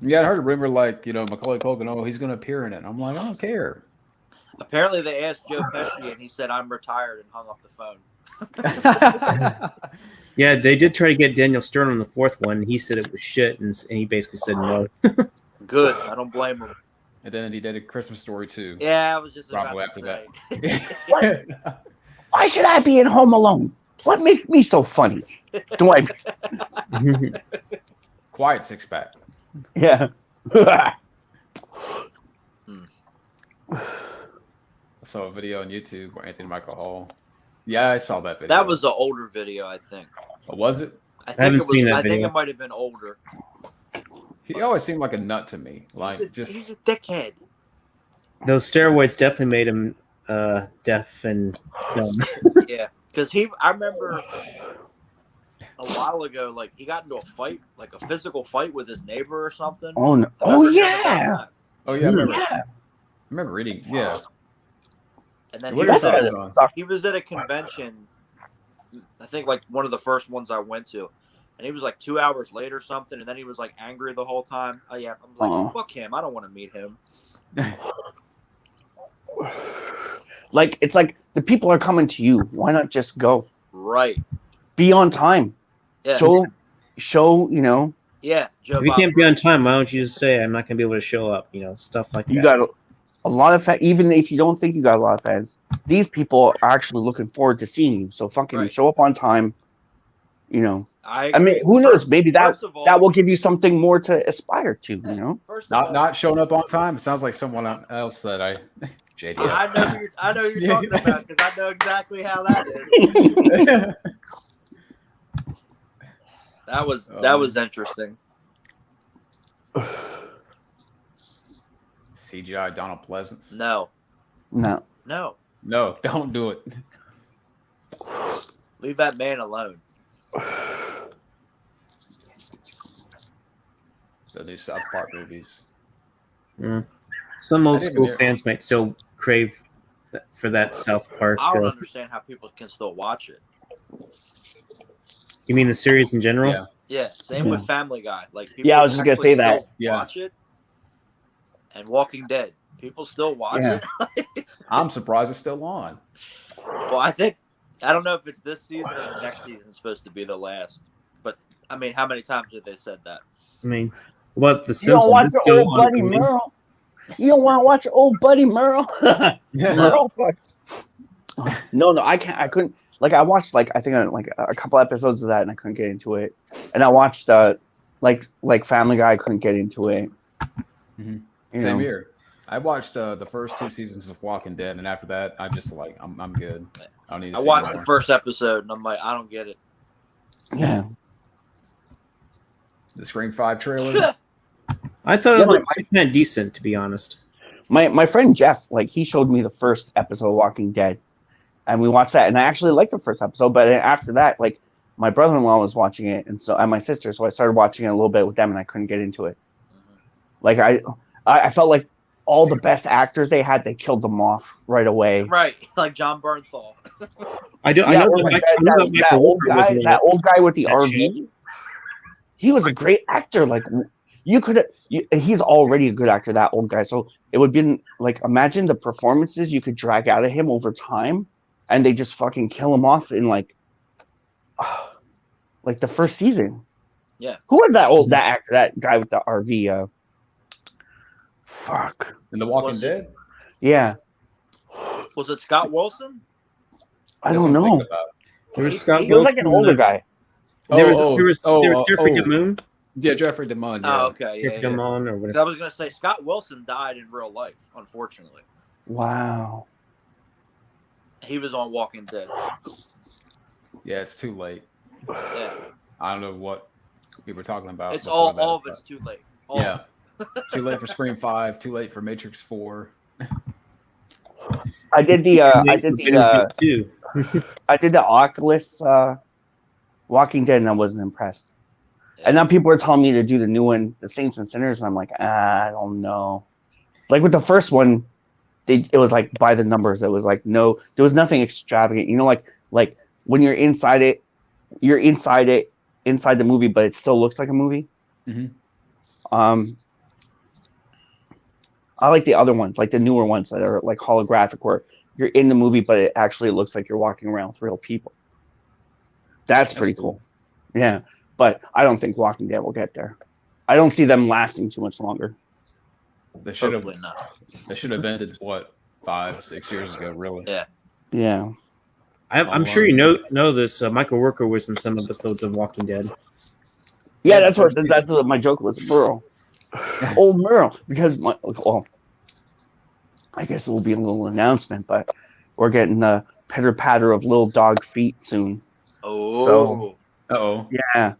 Yeah, I heard a rumor like, Macaulay Culkin, oh, he's going to appear in it. I'm like, I don't care. Apparently, they asked Joe Pesci, and he said, "I'm retired," and hung up the phone. Yeah, they did try to get Daniel Stern on the fourth one. And he said it was shit, and he basically said no. Good. I don't blame him. And then he did a Christmas Story too. Yeah, I was just about Probably to after say. that. Why should I be in Home Alone? What makes me so funny? Do I? Quiet six pack. Yeah. I saw a video on YouTube where Anthony Michael Hall. Yeah, I saw that video. That was an older video, I think. Oh, was it? I haven't seen that I think video. it might have been older. He always seemed like a nut to me. Like He's a dickhead. Those steroids definitely made him deaf and dumb. Yeah, because I remember a while ago, like he got into a fight, like a physical fight with his neighbor or something. Oh no. Oh yeah. Oh yeah, I remember. Yeah. I remember reading. Yeah. And then What That's are your gotta thoughts suck. he was at a convention, I think like one of the first ones I went to, and he was like 2 hours late or something, and then he was like angry the whole time. Oh yeah, I was like, fuck him, I don't want to meet him. Like it's like the people are coming to you. Why not just go? Right. Be on time. Yeah. Show. Yeah. Joe If you Bob can't be on time, why don't you just say I'm not going to be able to show up? Stuff like that. You got a lot of fans. Even if you don't think you got a lot of fans, these people are actually looking forward to seeing you. So fucking show up on time. I mean, who knows? Maybe that will give you something more to aspire to. Not showing up on time. It sounds like someone else that JDF. I know you're talking about, because I know exactly how that is. That was interesting. CGI Donald Pleasance. No, don't do it. leave that man alone. The new South Park movies. Some old school fans might still crave for that South Park. I don't understand how people can still watch it. You mean the series in general? Yeah. Same with Family Guy. Like people I was just gonna say that. Watch it. And Walking Dead, people still watch it. I'm surprised it's still on. Well, I don't know if it's this season or the next season supposed to be the last. But I mean, how many times have they said that? I mean, what the You don't Simpsons? watch It's your still old buddy ongoing. Merle. You don't want to watch your old buddy Merle. Merle, fuck. No, I can't. I couldn't. Like, I watched like I think like a couple episodes of that, and I couldn't get into it. And I watched like Family Guy. I couldn't get into it. Mm-hmm. You Same know. here. I watched the first 2 seasons of Walking Dead, and after that, I'm just like, I'm good. I don't need to I see watched more. the first episode, and I'm like, I don't get it. Yeah. The Scream 5 trailer. I thought Yeah, it looked kind of decent, to be honest. My friend Jeff, like, he showed me the first episode of Walking Dead, and we watched that, and I actually liked the first episode. But then after that, like, my brother-in-law was watching it, and my sister, so I started watching it a little bit with them, and I couldn't get into it. Like, I felt like all the best actors they had, they killed them off right away. Right, like John Bernthal. I know that old guy with the RV. Shit. He was a great actor. Like, you could, he's already a good actor, that old guy. So it would be like, imagine the performances you could drag out of him over time, and they just fucking kill him off in like the first season. Yeah. Who was that actor, that guy with the RV? Fuck. In The Walking Dead? Yeah. Was it Scott Wilson? I don't know. There was Scott He was like an older guy. There was Jeffrey DeMoon. Yeah, Jeffrey DeMoon. Yeah. Oh, okay. Jeffrey DeMoon or whatever. I was going to say, Scott Wilson died in real life, unfortunately. Wow. He was on Walking Dead. Yeah, it's too late. Yeah. I don't know what we were talking about. It's all of it's too late. Yeah. Too late for Scream 5, too late for Matrix 4. I did the Oculus Walking Dead, and I wasn't impressed. And now people are telling me to do the new one, the Saints and Sinners, and I'm like, I don't know. Like with the first one, it was like by the numbers. It was like there was nothing extravagant. You know, like when you're inside it, inside the movie, but it still looks like a movie. Mm-hmm. I like the other ones, like the newer ones that are like holographic, where you're in the movie, but it actually looks like you're walking around with real people. That's pretty cool. Yeah, but I don't think Walking Dead will get there. I don't see them lasting too much longer. They should have. not. They should have ended 5-6 years ago. Really. Yeah. Yeah. I'm sure you know this. Michael Rooker was in some episodes of Walking Dead. Yeah, that's what my joke was. Merle. Old Merle, because I guess it will be a little announcement, but we're getting the pitter patter of little dog feet soon. Oh. So, yeah,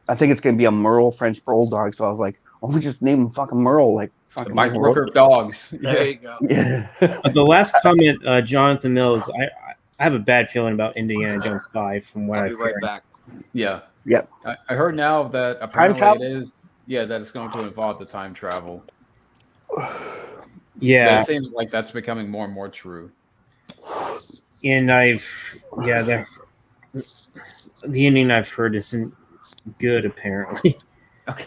I think it's gonna be a Merle French bulldog. So I was like, we just name him fucking Merle, like fucking Mike Rooker of dogs. There you go. Yeah. The last comment, Jonathan Mills. I have a bad feeling about Indiana Jones 5 from what I'll I've be right heard. back. Yeah. I heard now that apparently it is. Yeah, that it's going to involve the time travel. Yeah, but it seems like that's becoming more and more true. And the ending I've heard isn't good, apparently. Okay.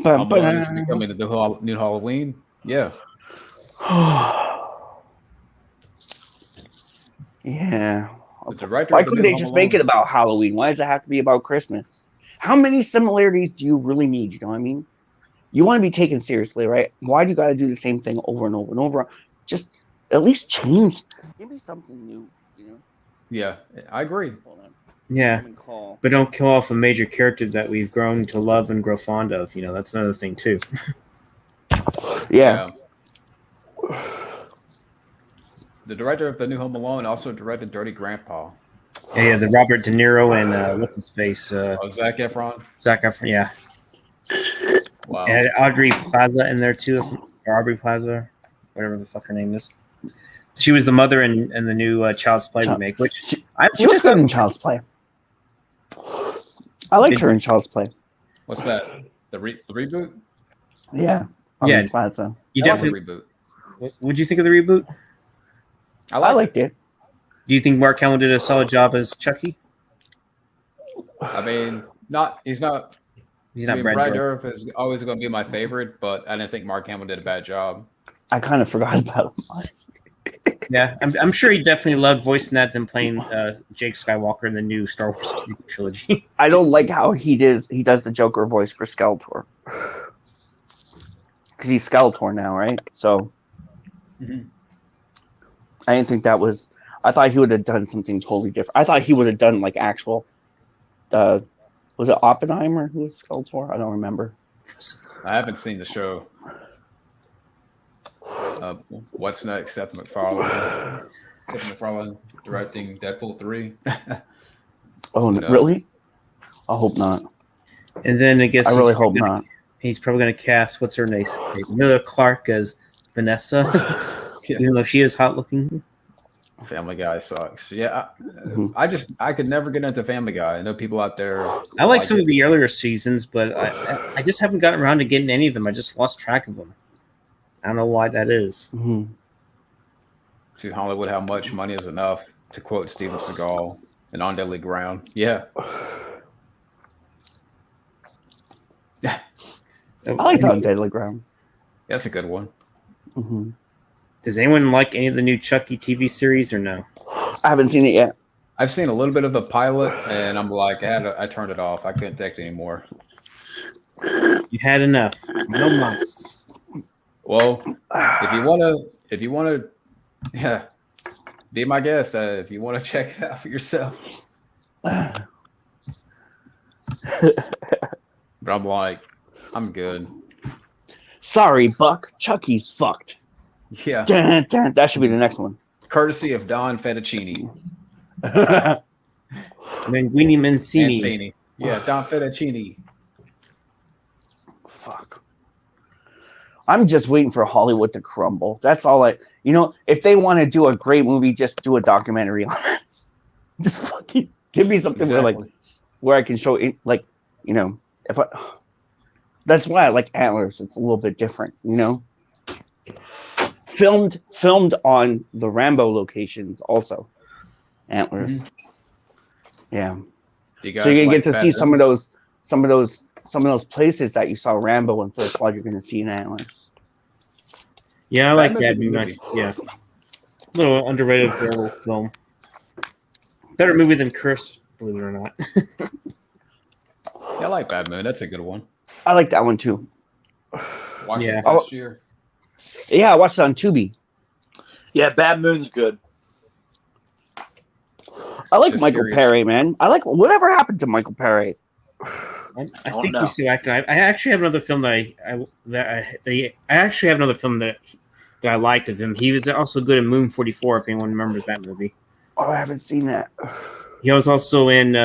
But is becoming the new Halloween. Yeah. Yeah. The director Why of the couldn't new they just Home make it Alone- about Halloween? Why does it have to be about Christmas? How many similarities do you really need? You know what I mean? You want to be taken seriously, right? Why do you got to do the same thing over and over and over? Just at least change. Give me something new, you know? Yeah, I agree. Hold on. Yeah, but don't kill off a major character that we've grown to love and grow fond of. You know, that's another thing too. Yeah. The director of the new Home Alone also directed Dirty Grandpa. Yeah, the Robert De Niro and what's his face? Zac Efron. Zac Efron, yeah. Wow. And Audrey Plaza in there too, or Aubrey Plaza, whatever the fuck her name is. She was the mother in the new Child's Play remake, which she was good in Child's Play. I liked her in Child's Play. What's that? The reboot? Yeah. Yeah. Plaza. You definitely reboot. What'd you think of the reboot? I liked it. Do you think Mark Hamill did a solid job as Chucky? I mean, he's not. Brad Dourif is always going to be my favorite, but I didn't think Mark Hamill did a bad job. I kind of forgot about him. Yeah, I'm sure he definitely loved voicing that than playing Jake Skywalker in the new Star Wars trilogy. I don't like how he does the Joker voice for Skeletor. Because he's Skeletor now, right? So I didn't think that was. I thought he would have done something totally different. I thought he would have done like actual. Was it Oppenheimer who was Skeletor? I don't remember. I haven't seen the show. What's next? Seth MacFarlane directing Deadpool 3. Oh, really? I hope not. And then I guess I really hope not. He's probably going to cast what's her name, Emilia Clarke as Vanessa, even though she is hot looking. Family Guy sucks. Yeah, I could never get into Family Guy. I know people out there. I like some of the earlier seasons, but I just haven't gotten around to getting any of them. I just lost track of them. I don't know why that is. To Hollywood, how much money is enough? To quote Steven Seagal in On Deadly Ground. Yeah. I like On Deadly Ground. That's a good one. Does anyone like any of the new Chucky TV series or no? I haven't seen it yet. I've seen a little bit of the pilot, and I'm like, I turned it off. I couldn't take it anymore. You had enough. No months. Well, if you want to, yeah, be my guest. If you want to check it out for yourself. But I'm like, I'm good. Sorry, Buck. Chucky's fucked. Yeah. That should be the next one. Courtesy of Don Fettuccine. Linguini Mancini. Yeah, Don Fettuccine. Fuck. I'm just waiting for Hollywood to crumble. That's all if they want to do a great movie, just do a documentary on it. Just fucking give me something where I can show it, that's why I like Antlers. It's a little bit different, Filmed on the Rambo locations also. Antlers. Yeah. So you're gonna get to see some of those places that you saw Rambo in First Blood, you're gonna see in Antlers. Yeah, I like that movie. Yeah. A little underrated film. Better movie than Cursed, believe it or not. Yeah, I like Bad Moon. That's a good one. I like that one too. Watched it last year. Yeah, I watched it on Tubi. Yeah, Bad Moon's good. I like Michael Perry, man. I like whatever happened to Michael Perry. I think he's still acting. I actually have another film that I liked of him. He was also good in Moon 44. If anyone remembers that movie. Oh, I haven't seen that. He was also in.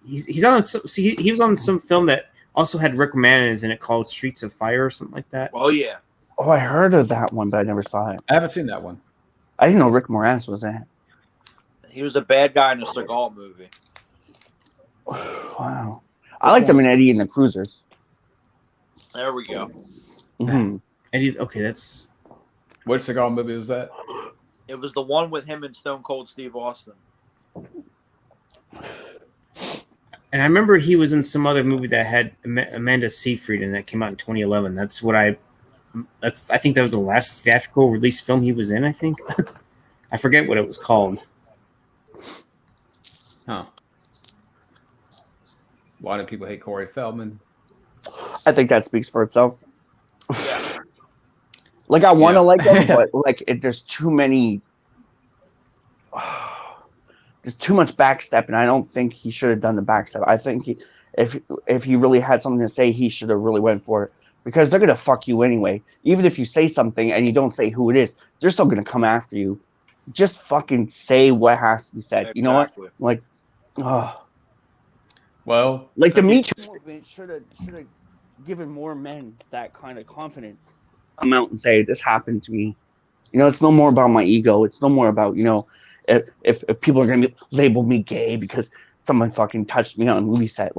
He was on some film that also had Rick Moranis in it called Streets of Fire or something like that. Oh yeah. Oh, I heard of that one, but I never saw it. I haven't seen that one. I didn't know Rick Moranis was in it. He was a bad guy in a Seagal movie. Wow. I liked him in Eddie and the Cruisers. There we go. Eddie, okay, that's... What Seagal movie was that? It was the one with him and Stone Cold Steve Austin. And I remember he was in some other movie that had Amanda Seyfried in that came out in 2011. I think that was the last theatrical release film he was in, I think. I forget what it was called. Huh. Why do people hate Corey Feldman? I think that speaks for itself. I want to like him, but there's too many. There's too much backstep, and I don't think he should have done the backstep. I think if he really had something to say, he should have really went for it, because they're gonna fuck you anyway. Even if you say something and you don't say who it is, they're still gonna come after you. Just fucking say what has to be said. Exactly. You know what? Well, the Me Too movement should have given more men that kind of confidence. Come out and say, this happened to me. It's no more about my ego. It's no more about, if people are going to label me gay because someone fucking touched me on a movie set.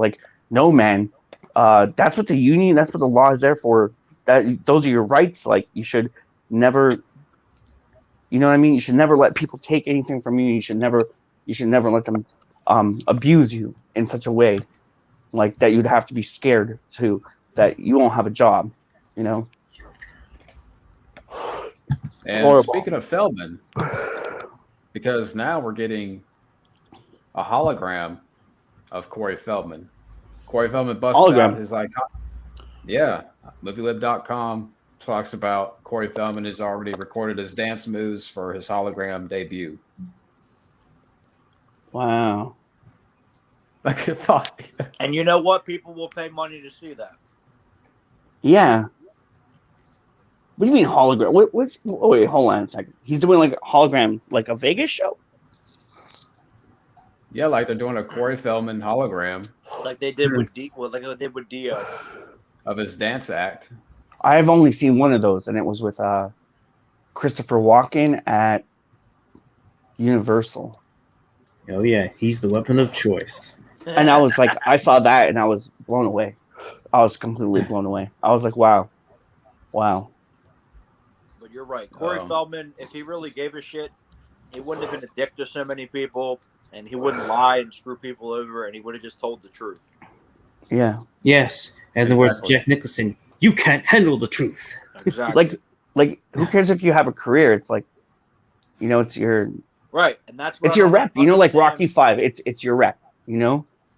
No, man. That's what that's what the law is there for. Those are your rights. You should never, you know what I mean? You should never let people take anything from you. You should never let them abuse you in such a way that you'd have to be scared that you won't have a job, And Horrible. Speaking of Feldman, because now we're getting a hologram of Corey Feldman. Corey Feldman busts out his icon. Yeah, movielib.com talks about Corey Feldman has already recorded his dance moves for his hologram debut. Wow. Like, fuck. And you know what? People will pay money to see that. Yeah. What do you mean hologram? Wait, hold on a second. He's doing like a hologram, like a Vegas show? Yeah, like they're doing a Corey Feldman hologram. Like they did with Dio. Of his dance act. I've only seen one of those, and it was with Christopher Walken at Universal. Oh yeah, he's the weapon of choice. And I was like, I saw that, and I was blown away. I was completely blown away. I was like, wow. But you're right. Corey Feldman, if he really gave a shit, he wouldn't have been a dick to so many people, and he wouldn't lie and screw people over, and he would have just told the truth. Yeah. Yes. In the words of Jack Nicholson, you can't handle the truth. Exactly. Like who cares if you have a career? It's like, it's your right, and that's it's your rep. Like Rocky V. It's your rep.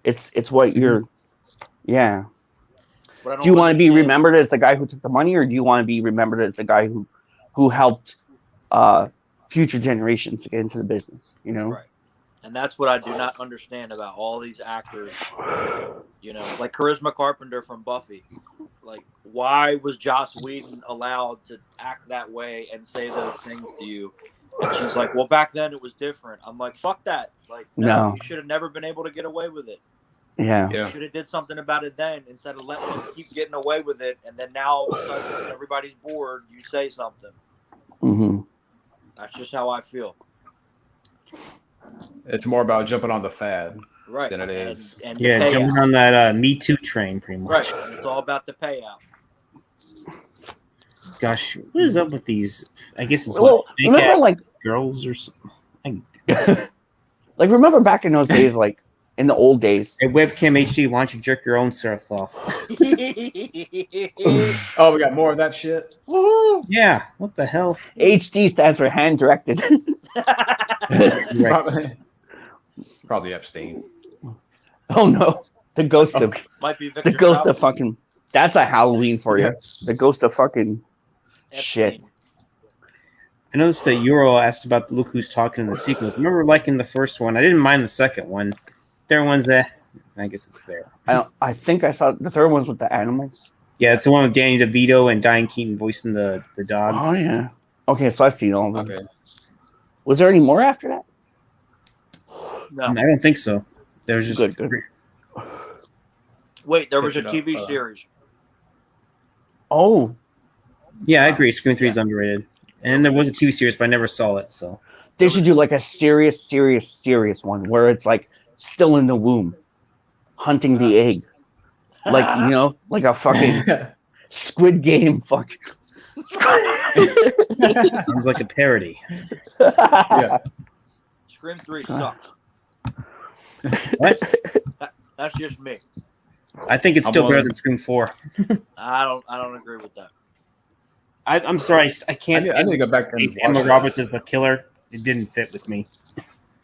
It's what you're. Yeah. Do you want to be remembered as the guy who took the money, or do you want to be remembered as the guy who helped future generations to get into the business? Right. And that's what I do not understand about all these actors, like Charisma Carpenter from Buffy. Like, why was Joss Whedon allowed to act that way and say those things to you? And she's like, well, back then it was different. I'm like, fuck that. Like, no. You should have never been able to get away with it. Yeah. You should have did something about it then instead of letting them keep getting away with it. And then now all of a sudden, when everybody's bored, you say something. Mm-hmm. That's just how I feel. It's more about jumping on the fad than it is. And jumping on that Me Too train, pretty much. Right. And it's all about the payout. Gosh, what is up with these? I guess it's remember, like girls or something. Like, remember back in those days, like in the old days. Hey, Webcam HD, why don't you jerk your own surf off? Oh, we got more of that shit? Woo! Yeah, what the hell? HD stands for hand directed. Probably Epstein. Oh no, the ghost of might be Victor the ghost Salvi. of fucking. That's a Halloween for you. The ghost of fucking Epstein. shit. I noticed that Euro asked about the Look Who's Talking in the sequels. I remember liking the first one. I didn't mind the second one. Third one's I guess it's there. I think I saw the third one's with the animals. Yeah, it's the one with Danny DeVito and Diane Keaton voicing the dogs. Oh yeah. Okay, so I've seen all of them. Okay. Was there any more after that? No. I don't think so. There was just Good. Wait, there was a TV series. Oh. Yeah, I agree. Scream 3 is underrated. And there was a TV series, but I never saw it. So They should do like a serious one where it's like still in the womb, hunting the egg, like like a fucking Squid Game. Fuck. sounds like a parody. Yeah. Scream 3 sucks. What? That's just me. I think it's still better than Scream 4. I don't agree with that. I'm sorry, I can't. I need to go back and watch Emma this. Roberts as the killer. It didn't fit with me.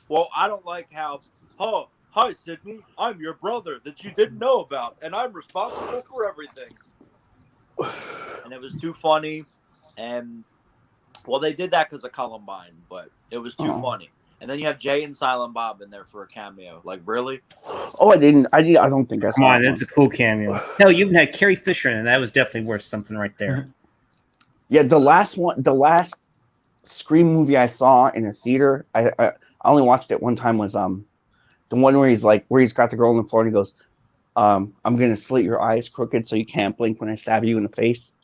Well, I don't like how, oh, hi, Sydney, I'm your brother that you didn't know about, and I'm responsible for everything. And it was too funny, and, well, they did that because of Columbine, but it was too funny. And then you have Jay and Silent Bob in there for a cameo. Like, really? Oh, I don't think I saw Come on, that that's a cool cameo. Hell, you even had Carrie Fisher in it. That was definitely worth something right there. Yeah, the last Scream movie I saw in a theater, I only watched it one time, was the one where he's got the girl on the floor and he goes, I'm gonna slit your eyes crooked so you can't blink when I stab you in the face.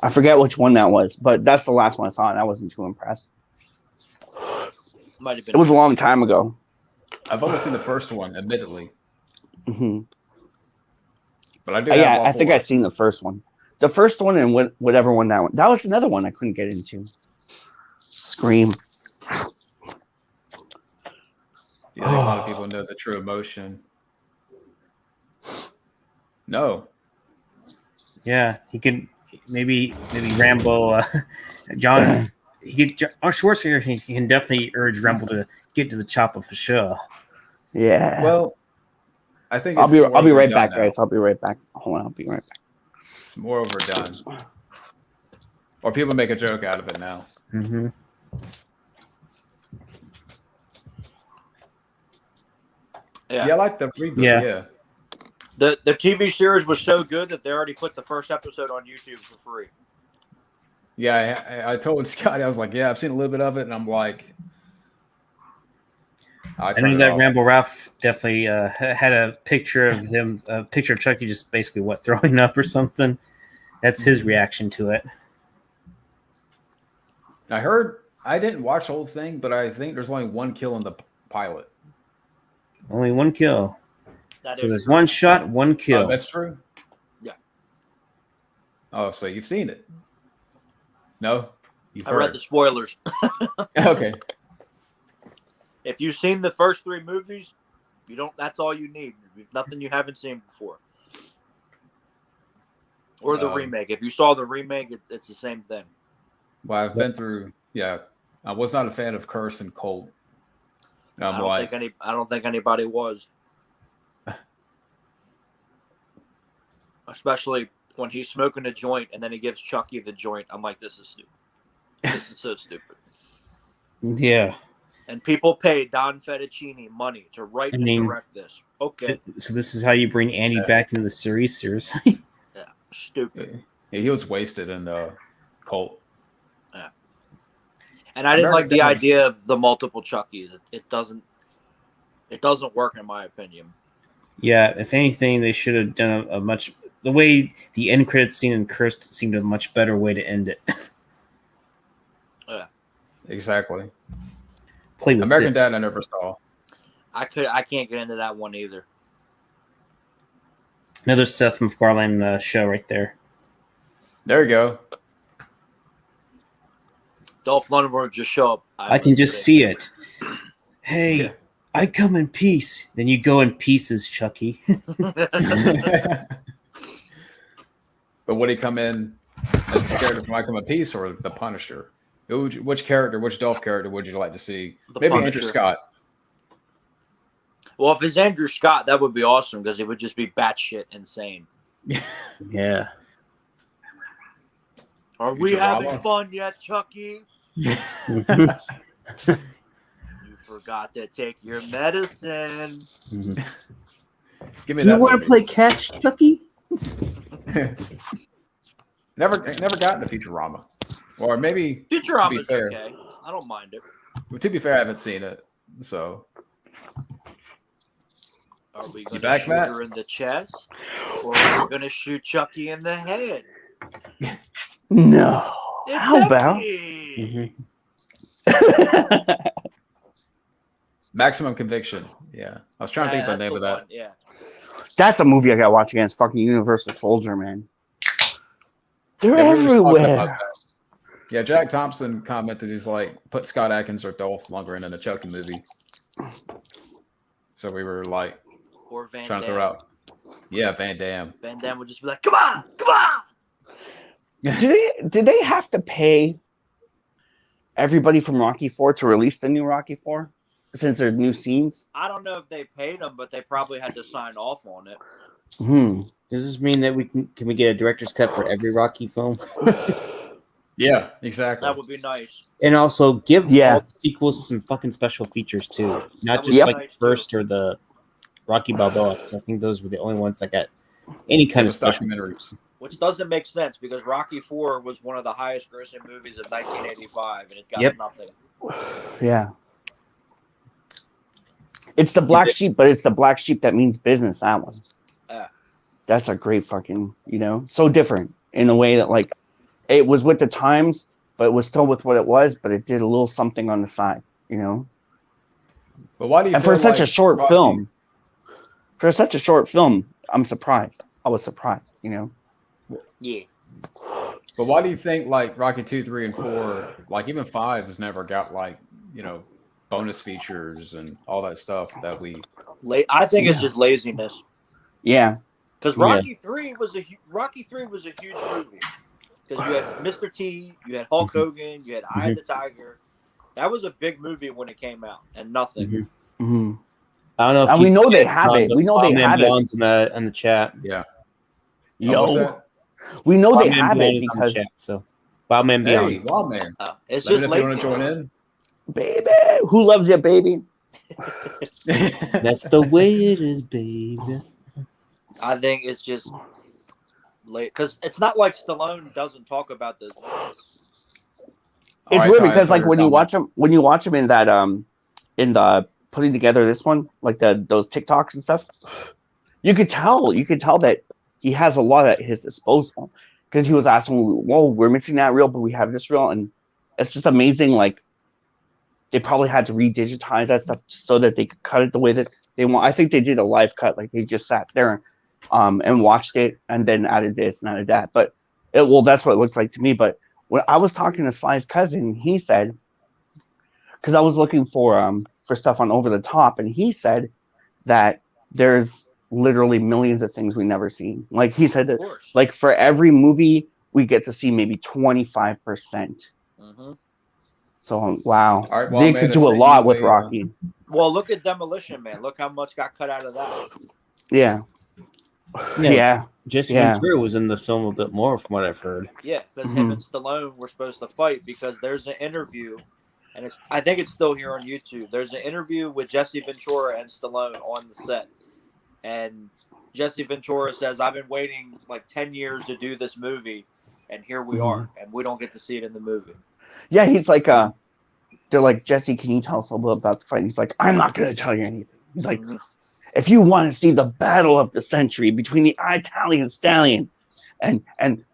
I forget which one that was, but that's the last one I saw and I wasn't too impressed. Might have been. It was a long time ago. I've only seen the first one, admittedly. Mm-hmm. But I do I think I've seen the first one. The first one and whatever one that one. That was another one I couldn't get into. Scream. Yeah, I think a lot of people know the true emotion. No. Yeah, he could maybe Rambo. John Schwarzenegger, he can definitely urge Rumble to get to the chopper for sure. Yeah. Well, I think I'll be right overdone back, now. guys. I'll be right back. Hold on, I'll be right back. It's more overdone. Or people make a joke out of it now. Mm-hmm. Yeah. Yeah, I like the reboot. Yeah. The TV series was so good that they already put the first episode on YouTube for free. Yeah, I told Scotty, I was like, yeah, I've seen a little bit of it, and I'm like, I know that Rambo Ralph definitely had a picture of him, a picture of Chucky just basically throwing up or something. That's his reaction to it. I didn't watch the whole thing, but I think there's only one kill in the pilot. Only one kill. So there's true. one shot, one kill. Oh, that's true? Yeah. Oh, so you've seen it? No? I read the spoilers. Okay. If you've seen the first 3 movies, that's all you need. Nothing you haven't seen before. Or the remake. If you saw the remake, it's the same thing. Well, I've been through, I was not a fan of Curse and Colt. I don't think anybody was. Especially when he's smoking a joint and then he gives Chucky the joint. I'm like, this is stupid. This is so stupid. Yeah. And people pay Don Fettuccine money to write and direct this. Okay. So this is how you bring Andy back into the series? Seriously? Yeah. Stupid. Yeah, he was wasted in Colt. Yeah. And I didn't like the idea of the multiple Chuckies. It doesn't work in my opinion. Yeah. If anything, they should have done a much... The way the end credits scene in Cursed seemed a much better way to end it. Yeah. Exactly. Play with American Dad I never saw. I can't get into that one either. Another Seth MacFarlane show right there. There you go. Dolph Lundgren just show up. I can just see it. Hey, I come in peace. Then you go in pieces, Chucky. But would he come in as a character from I Come in Peace or the Punisher? Which Dolph character would you like to see? Maybe Punisher. Andrew Scott. Well, if it's Andrew Scott, that would be awesome because it would just be batshit insane. Yeah. Are we having fun yet, Chucky? You forgot to take your medicine. Give me Do that. you want to play catch, Chucky? Never gotten to Futurama. Or maybe Futurama's okay. I don't mind it. Well, to be fair, I haven't seen it. So are we going to shoot her in the chest? Or are we going to shoot Chucky in the head? No. It's How about? Maximum Conviction. Yeah. I was trying to think of the name of that. Yeah. That's a movie I got to watch again. It's fucking Universal Soldier, man. They're everywhere. Yeah, Jack Thompson commented, he's like, put Scott Adkins or Dolph Lundgren in a Chucky movie. So we were like, or Van trying Damme. to throw out. Yeah, Van Damme. Van Damme would just be like, come on, come on. Did they have to pay everybody from Rocky IV to release the new Rocky IV? Since there's new scenes? I don't know if they paid them, but they probably had to sign off on it. Does this mean that can we get a director's cut for every Rocky film? Yeah, exactly. That would be nice. And also give all the sequels some fucking special features too. Not just like the first or the Rocky Balboa, because I think those were the only ones that got any kind of special documentaries. Which doesn't make sense because Rocky IV was one of the highest grossing movies of 1985 and it got nothing. Yeah. It's the black sheep, but it's the black sheep that means business, that one. That's a great fucking, so different in a way that, like, it was with the times, but it was still with what it was, but it did a little something on the side, But why do you? And for such a short film, I'm surprised. I was surprised, Yeah. But why do you think like Rocky 2, 3, and 4, like even 5 has never got like, bonus features and all that stuff that we. I think it's just laziness. Yeah. Because Rocky 3 was a huge movie. because you had Mr. T, you had Hulk Hogan, you had Eye of the Tiger. That was a big movie when it came out, and nothing. Mm-hmm. I don't know if and we know they have it. We know they have it in the chat. Yeah. Yo, we know they have it because chat, so Wildman Beyond. Hey, Wildman. It's Let me just know if you want late. to join in. Baby, who loves you, baby? That's the way it is, baby. I think it's just late because it's not like Stallone doesn't talk about those movies. It's weird because like when you watch him in that in the putting together this one, like those TikToks and stuff, you could tell that he has a lot at his disposal because he was asking, "Whoa, we're missing that reel, but we have this reel," and it's just amazing. Like they probably had to redigitize that stuff so that they could cut it the way that they want. I think they did a live cut, like they just sat there and watched it and then added this and added that. But that's what it looks like to me. But when I was talking to Sly's cousin, he said, because I was looking for stuff on Over the Top, and he said that there's literally millions of things we never seen. Like he said that, like for every movie we get to see maybe 25%. Mm-hmm. So wow, right, well, they man, could do a lot with Rocky. Well, look at Demolition Man. Look how much got cut out of that. Yeah. Jesse Ventura was in the film a bit more, from what I've heard. Yeah, because him and Stallone were supposed to fight because there's an interview, and I think it's still here on YouTube. There's an interview with Jesse Ventura and Stallone on the set, and Jesse Ventura says, "I've been waiting like 10 years to do this movie, and here we are, and we don't get to see it in the movie." Yeah, he's like, they're like, "Jesse, can you tell us a little bit about the fight?" He's like, "I'm not going to tell you anything." He's like, "If you want to see the battle of the century between the Italian Stallion and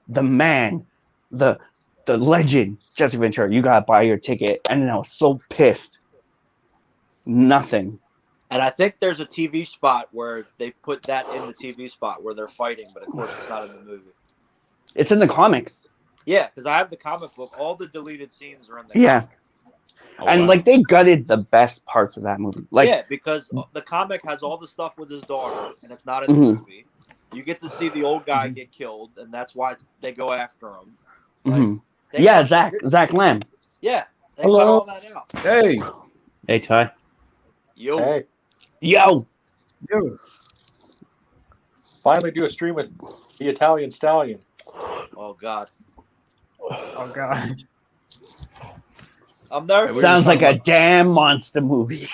the man, the legend, Jesse Ventura, you got to buy your ticket." And I was so pissed. Nothing. And I think there's a TV spot where they put that in the TV spot where they're fighting, but of course it's not in the movie. It's in the comics. Yeah, because I have the comic book. All the deleted scenes are in the comic. Oh, and wow. like they gutted the best parts of that movie. Like, yeah, because the comic has all the stuff with his daughter, and it's not in the movie. You get to see the old guy get killed, and that's why they go after him. Like, Zach Lamb. Yeah, they cut all that out. Hey, Ty. Yo. Hey. Yo. Finally do a stream with the Italian Stallion. Oh God. Oh God. I'm nervous. Sounds like a damn monster movie.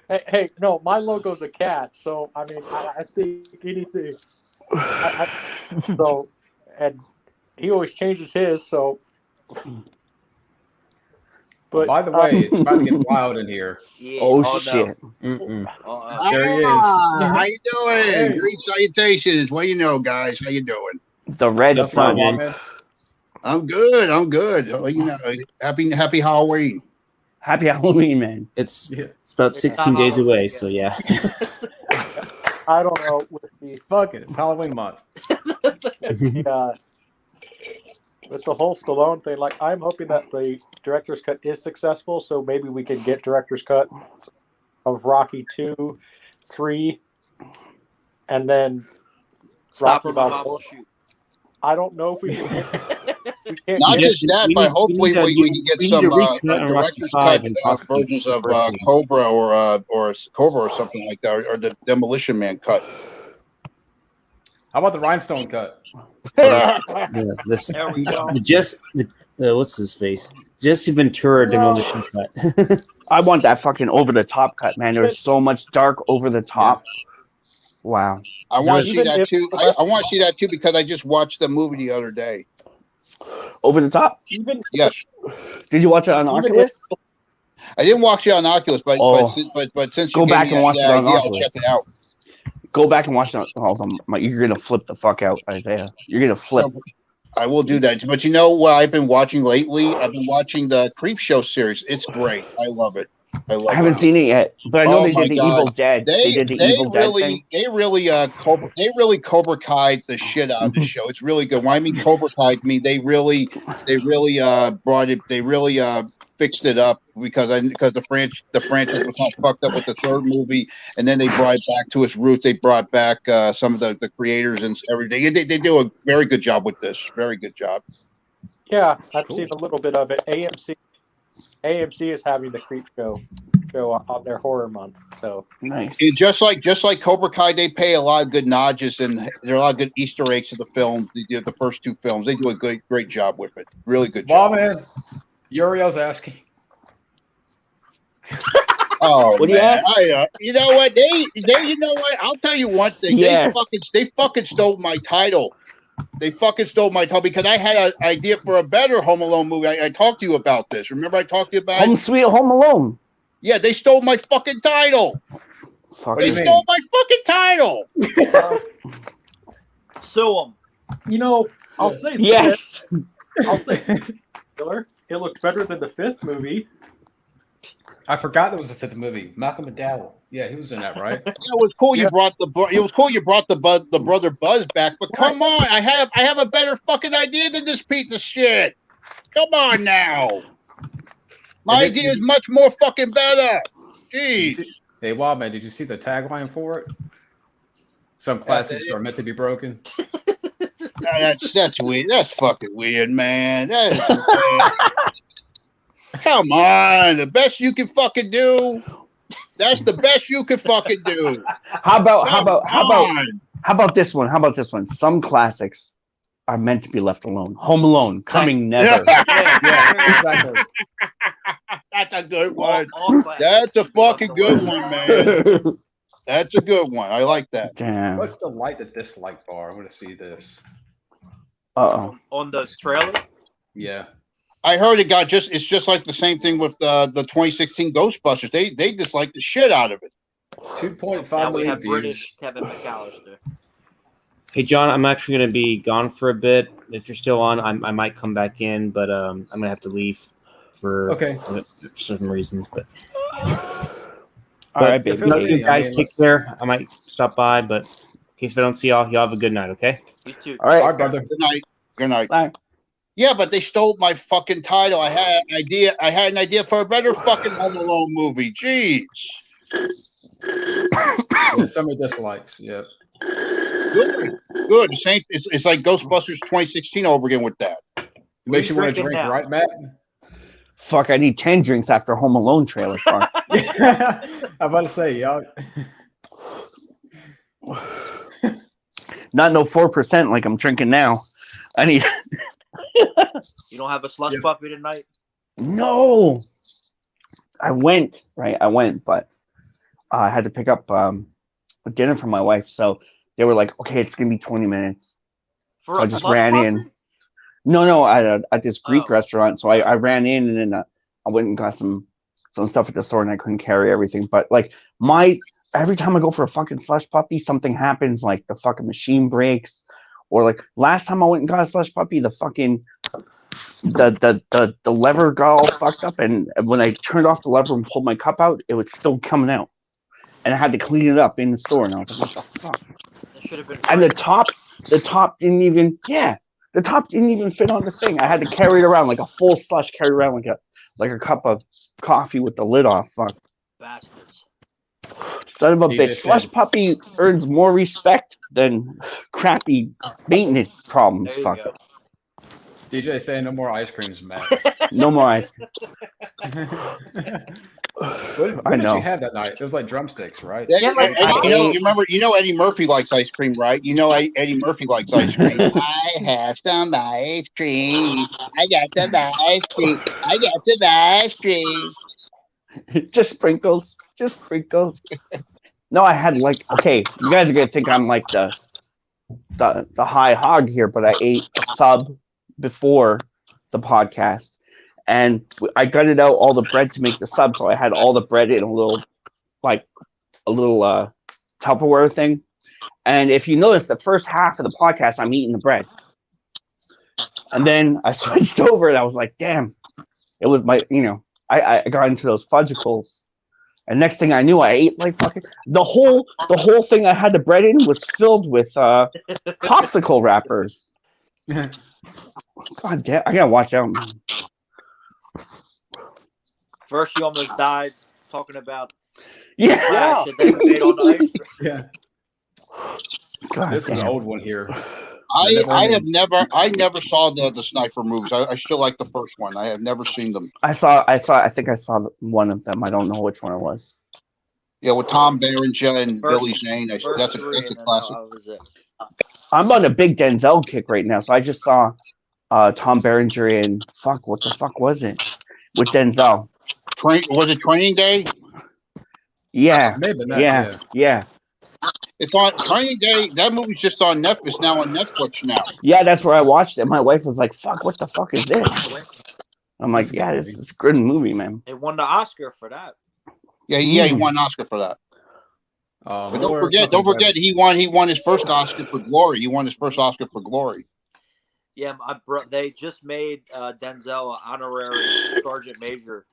Hey, no, my logo's a cat, so I mean, I think anything. So, and he always changes his. So, but by the way, it's about to get wild in here. Yeah, oh shit! There he is. How you doing? Hey. Great salutations. What do you know, guys? How you doing? The Red That's Sun. right, man. I'm good. Oh, you know, happy Halloween. Happy Halloween, man. It's about 16 days away, so yeah. I don't know with the Fuck it, it's Halloween month. with the whole Stallone thing. Like, I'm hoping that the director's cut is successful, so maybe we can get director's cut of Rocky 2, 3, and then Stop Rocky or my mom Balboa. will shoot. I don't know if we can get. We can't Not get just that, but hopefully we can get some director's cut versions of Cobra or Cobra or something like that, or the Demolition Man cut. How about the rhinestone cut? There we go. What's his face? Jesse Ventura Demolition cut. I want that fucking over the top cut, man. There's so much dark over the top. Wow. I want to see that too. I want to see that too because I just watched the movie the other day. Over the top? Yes. Did you watch it on Oculus? I didn't watch it on Oculus, but since go back and watch it on Oculus, Oculus. I'll check it out. Go back and watch it. You're gonna flip the fuck out, Isaiah. You're gonna flip. I will do that. But you know what I've been watching lately? I've been watching the Creep Show series. It's great. I love it. I haven't seen it yet, but I know they did the Evil Dead. They did the Evil Dead thing. They really Cobra Kai'd the shit out of the show. It's really good. When I mean Cobra Kai'd me, they really brought it. They really fixed it up because the franchise was all fucked up with the third movie, and then they brought it back to its roots. They brought back some of the creators and everything. They do a very good job with this. Very good job. Yeah, I've seen a little bit of it. AMC is having the Creep Show on their horror month. So nice. And just like Cobra Kai, they pay a lot of good nods and there are a lot of good Easter eggs to the films. The first two films, they do a great job with it. Really good job. Wow, man. Uriel's asking. Oh, what do you ask? you know what? You know what? I'll tell you one thing. Yes. They fucking stole my title. They fucking stole my title because I had an idea for a better Home Alone movie. I talked to you about this. Remember I talked to you about Home Sweet Home Alone. Yeah, they stole my fucking title. Fuck What do you They mean? stole my fucking title. Sue 'em. you know, I'll say Yes. I'll say it looked better than the fifth movie. I forgot there was a fifth movie. Malcolm McDowell. Yeah, he was in that, right? It was cool. You brought the brother Buzz back, but come on, I have a better fucking idea than this piece of shit. Come on now, my idea is much more fucking better. Jeez. Hey, Wild Man, did you see the tagline for it? Some classics are meant to be broken. That's weird. That's fucking weird, man. That is weird. Come on, the best you can fucking do. That's the best you can fucking do. How about this one? How about this one? Some classics are meant to be left alone. Home Alone, Coming Never. Yeah, exactly. That's a good one. That's a fucking good one, man. That's a good one. I like that. Damn. What's the like to dislike bar? I'm going to see this. Uh-oh. On the trailer? Yeah. I heard it's just like the same thing with the 2016 Ghostbusters. They dislike the shit out of it. 2.5 Now we million have views. British Kevin McAllister. Hey, John, I'm actually going to be gone for a bit. If you're still on, I might come back in, but I'm going to have to leave for certain reasons. But All right, baby. You guys take care. I might stop by, but in case if I don't see y'all have a good night, okay? You too. All right. All right, brother. Good night. Good night. Bye. Yeah, but they stole my fucking title. I had an idea for a better fucking Home Alone movie. Jeez. Yeah, some are dislikes. Yeah. Good. It's like Ghostbusters 2016 over again with that. It makes you want to drink, now? right, Matt? Fuck, I need 10 drinks after Home Alone trailer park. I'm about to say, y'all. Not no 4% like I'm drinking now. I need. You don't have a slush puppy tonight? No. I went, but I had to pick up dinner for my wife. So they were like, okay, it's going to be 20 minutes. For so a I just slush ran puppy? in. No, at this Greek restaurant. So I ran in and then I went and got some stuff at the store and I couldn't carry everything. But like every time I go for a fucking slush puppy, something happens, like the fucking machine breaks. Or like last time I went and got a slush puppy, the fucking the lever got all fucked up, and when I turned off the lever and pulled my cup out, it was still coming out, and I had to clean it up in the store. And I was like, "What the fuck?" That should have been. And the top didn't even fit on the thing. I had to carry it around like a full slush, carry around like a cup of coffee with the lid off. Fuck, Bastards. son of a He bitch! just Slush said- puppy earns more respect than crappy maintenance problems. There you Fuck. go. DJ saying no more ice creams, Matt. No more ice. What I did know. you have that night? It was like drumsticks, right? Yeah, like- You know Eddie Murphy likes ice cream, right? You know Eddie Murphy likes ice cream. I have some ice cream. I got some ice cream. I got some ice cream. Just sprinkles. No, I had okay, you guys are gonna think I'm like the high hog here, but I ate a sub before the podcast, and I gutted out all the bread to make the sub, so I had all the bread in a little Tupperware thing. And if you notice, the first half of the podcast, I'm eating the bread, and then I switched over, and I was like, damn, it was my, I got into those fudgicles. And next thing I knew, I ate like fucking the whole thing I had the bread in was filled with popsicle wrappers. God damn, I gotta watch out, man. First, you almost died talking about Yeah. Flash, and then made on the ice. Yeah. God This is an damn. old one here. I never saw the sniper movies. I still like the first one. I have never seen them. I think I saw one of them. I don't know which one it was. Yeah, with Tom Berenger and First- Billy Zane. First That's three, a and then classic. that was it. I'm on a big Denzel kick right now, so I just saw Tom Berenger in what the fuck was it? With Denzel. Was it Training Day? Yeah. Maybe not. Yeah. Yeah. It's on Training Day. That movie's just on Netflix. It's now on Netflix now. Yeah, that's where I watched it. My wife was like, "Fuck, what the fuck is this?" I'm like, That's a good "Yeah, movie. this is a good movie, man." They won the Oscar for that. Yeah, he won an Oscar for that. But don't forget, he won his first Oscar for Glory. He won his first Oscar for Glory. Yeah, they just made Denzel an honorary sergeant major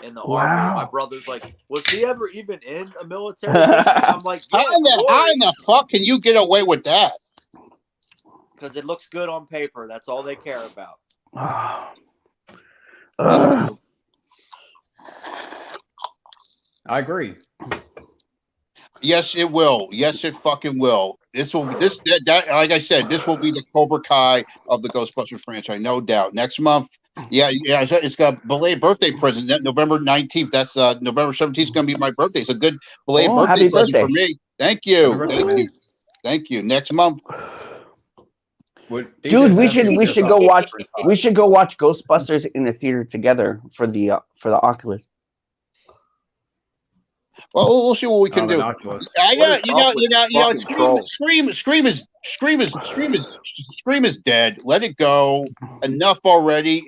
in the army. My brother's like, was he ever even in a military mission? I'm like, yeah, how in the fuck can you get away with that? Because it looks good on paper. That's all they care about. I agree. Yes, it will. Yes, it fucking will. Like I said, this will be the Cobra Kai of the Ghostbusters franchise, no doubt. Next month, it's got belated birthday present. November 19th. That's November 17th is going to be my birthday. It's a good belated birthday present for me. Thank you. Thank you. Next month. Dude, we should go watch Ghostbusters in the theater together for the Oculus. Well, we'll see what we can do. Scream is dead. Let it go. Enough already.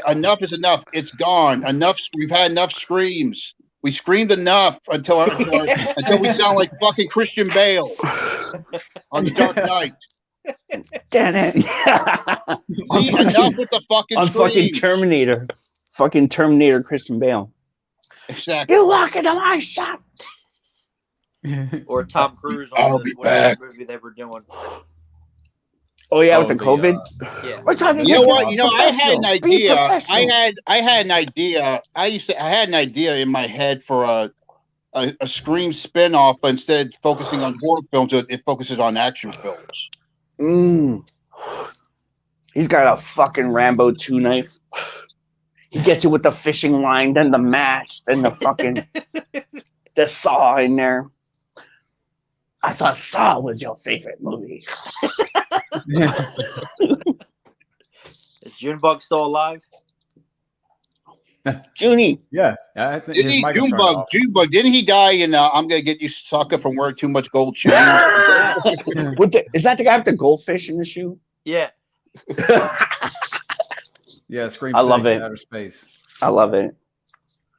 Enough is enough. It's gone. Enough. We've had enough screams. We screamed enough until we sound like fucking Christian Bale on The Dark Knight. Damn it! Enough with the fucking fucking Terminator. Fucking Terminator, Christian Bale. Exactly. You walk into my shop. Or Tom Cruise on whatever movie they were doing. Oh yeah, with the COVID. Yeah. We're talking. You know what? I had an idea. I had an idea. I had an idea in my head for a Scream spin-off, but instead focusing on horror films, it focuses on action films. He's got a fucking Rambo 2 knife. He gets you with the fishing line, then the match, then the fucking the Saw in there. I thought Saw was your favorite movie. Is Junebug still alive? Junie. Yeah, I think Junebug. Didn't he die in I'm gonna get you sucker from wearing too much gold chain? Is that the guy with the goldfish in the shoe? Yeah. Yeah, Scream. I love it. Outer Space. I love it.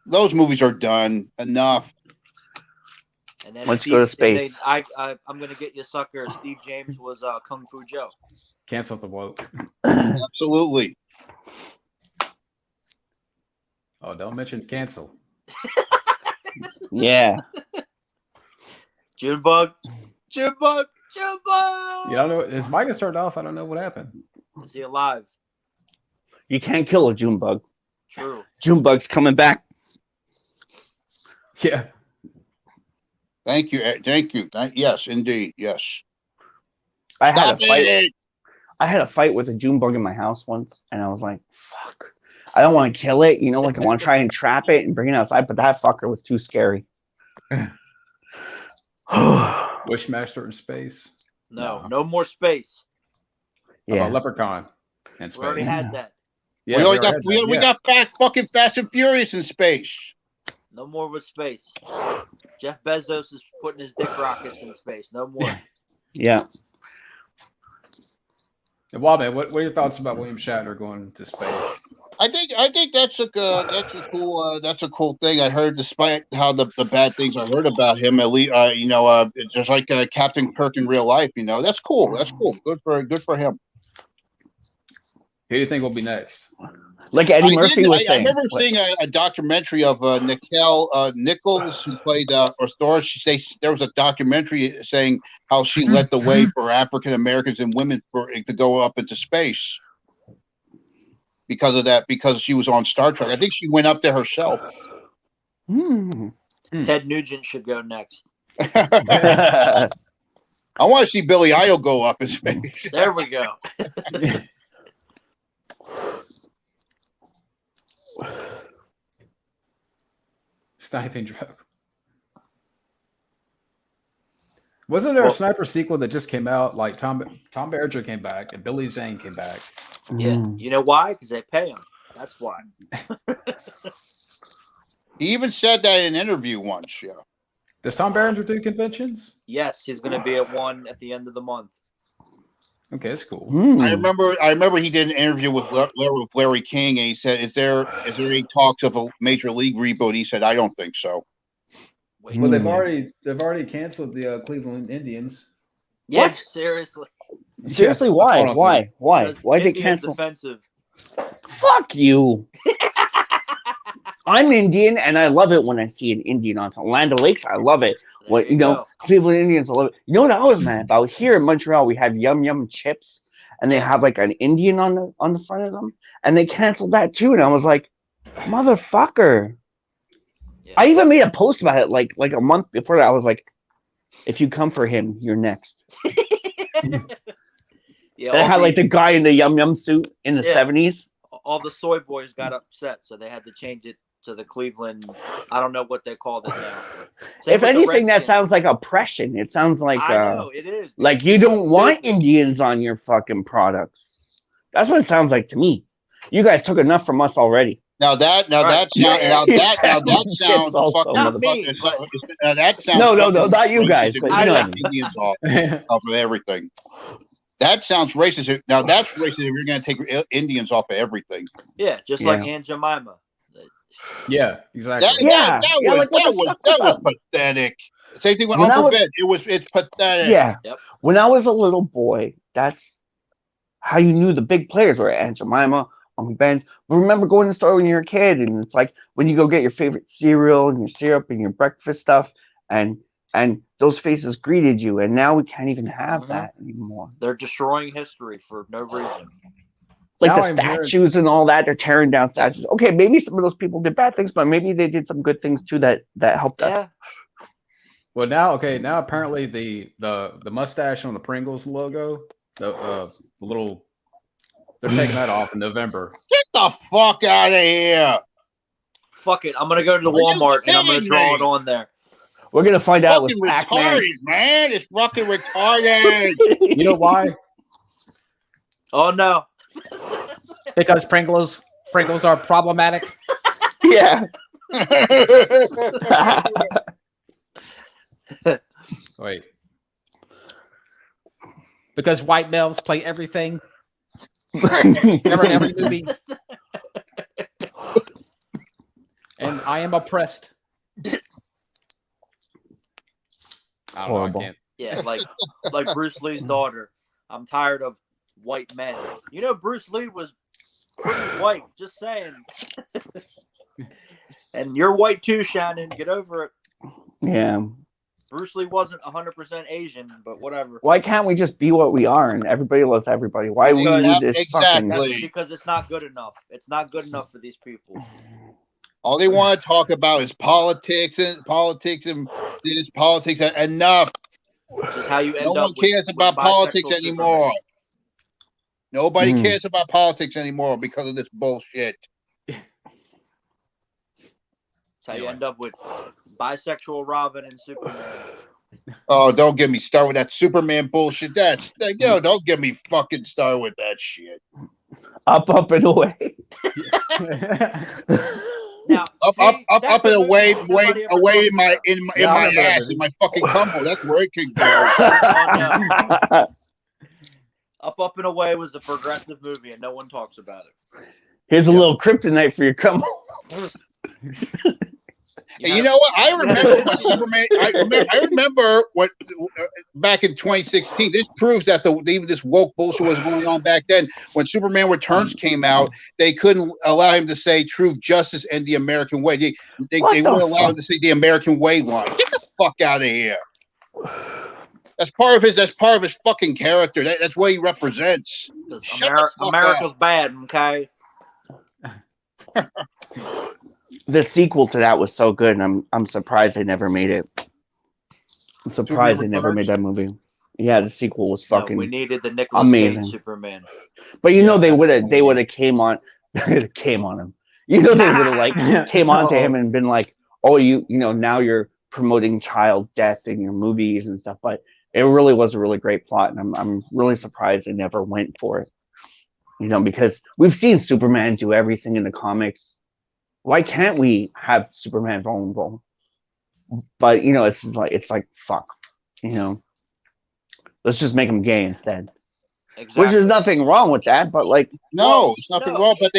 Those movies are done. Enough. And then Let's go to space. I'm gonna get you, sucker. Steve James was Kung Fu Joe. Cancel the woke. Absolutely. Oh, don't mention cancel. Yeah. Junebug. You don't know. His mic is turned off. I don't know what happened. Is he alive? You can't kill a Junebug. True. Junebug's coming back. Yeah. Thank you. Yes, indeed. Yes. I had a fight with a Junebug in my house once, and I was like, fuck. I don't want to kill it, I want to try and trap it and bring it outside, but that fucker was too scary. Wishmaster in space. No more space. Yeah. Leprechaun in space. We already had that. Yeah, we got Fast and Furious in space. No more with space. Jeff Bezos is putting his dick rockets in space. No more. Yeah. Well, man, what are your thoughts about William Shatner going to space? I think that's a cool thing. I heard, despite how the bad things I heard about him, at least just like Captain Kirk in real life. That's cool. That's cool. Good for him. Who do you think will be next? Like Eddie Murphy was saying. I remember seeing a documentary of Nichols, who played Thor. There was a documentary saying how she led the way for African Americans and women to go up into space. because of that, because she was on Star Trek. I think she went up there herself. Ted Nugent should go next. I want to see Billy Idol go up his face. There we go. Sniping drug. Wasn't there a Sniper sequel that just came out? Like Tom Berenger came back and Billy Zane came back. Yeah, you know why? Because they pay him. That's why. He even said that in an interview once. Yeah. Does Tom Berenger do conventions? Yes, he's going to be at one at the end of the month. Okay, that's cool. I remember he did an interview with Larry King, and he said, "Is there any talks of a major league reboot?" He said, "I don't think so." Well, they've already canceled the Cleveland Indians. Yeah, What? seriously. Seriously, why? Why? Why? Why they cancel? Defensive. Fuck you. I'm Indian, and I love it when I see an Indian on some Land O'Lakes. I love it. There you go. Cleveland Indians, I love it. You know what I was mad about? Here in Montreal, we have Yum Yum chips, and they have like an Indian on the front of them, and they canceled that too. And I was like, motherfucker. Yeah. I even made a post about it like a month before that. I was like, if you come for him, you're next. Yeah, And I had like the guy in the Yum Yum suit in the 70s. All the soy boys got upset, so they had to change it to the Cleveland. I don't know what they called it now. If anything, that sounds like oppression. It sounds like I know it is. Like you don't want Indians on your fucking products. That's what it sounds like to me. You guys took enough from us already. That sounds no, not you guys, but you know Indians off of everything. That sounds racist. Now that's racist if you're going to take Indians off of everything. Yeah, just like Aunt Jemima. Yeah, exactly. That was pathetic. Same thing with Uncle Ben. It's pathetic. Yeah. Yep. When I was a little boy, that's how you knew the big players were Aunt Jemima, Uncle Ben. But remember going to the store when you were a kid, and it's like when you go get your favorite cereal and your syrup and your breakfast stuff, and those faces greeted you, and now we can't even have that anymore. They're destroying history for no reason. Like now the statues and all that, they're tearing down statues. Okay, maybe some of those people did bad things, but maybe they did some good things too that helped us. Well, now apparently the mustache on the Pringles logo, the little, they're taking that off in November. Get the fuck out of here! Fuck it, I'm gonna go to the Walmart and I'm gonna draw it on there. We're gonna find out with Pac-Man. Man, it's fucking retarded. You know why? Oh no. Because Pringles are problematic. Yeah. Wait. Because white males play everything. Every movie. And I am oppressed. I don't know, I can't. Yeah, like Bruce Lee's daughter. I'm tired of white men. You know, Bruce Lee was pretty white. Just saying. And you're white too, Shannon. Get over it. Yeah. Bruce Lee wasn't 100% Asian, but whatever. Why can't we just be what we are and everybody loves everybody? Why we need this fucking? That's because it's not good enough. It's not good enough for these people. All they want to talk about is politics and politics. Enough. Which is how you end no up one cares about politics anymore. Superman. Nobody cares about politics anymore because of this bullshit. That's how you end up with bisexual Robin and Superman. Oh, don't get me started with that Superman bullshit. Don't get me fucking started with that shit. Up and away. Now, up and away in my ass, in my fucking combo. That's where it could go. Up and Away was a progressive movie, and no one talks about it. Here's a little kryptonite for your combo. You know what? I remember what back in 2016. This proves that even this woke bullshit was going on back then. When Superman Returns came out, they couldn't allow him to say "truth, justice, and the American way." They wouldn't allow him to say the American way line. Get the fuck out of here. That's part of his fucking character. That's what he represents. America's bad, okay? The sequel to that was so good, and I'm surprised they never made it. I'm surprised they never made that movie. Yeah, the sequel was No, fucking we needed the Nicolas amazing. Cage Superman. But you know they that's would have came on him. You know they would have like came on to him and been like, oh, you know, now you're promoting child death in your movies and stuff. But it really was a really great plot, and I'm really surprised they never went for it. You know, because we've seen Superman do everything in the comics. Why can't we have Superman vulnerable? But you know, it's like fuck. You know, let's just make him gay instead. Exactly. Which is nothing wrong with that, but like no, it's nothing wrong. But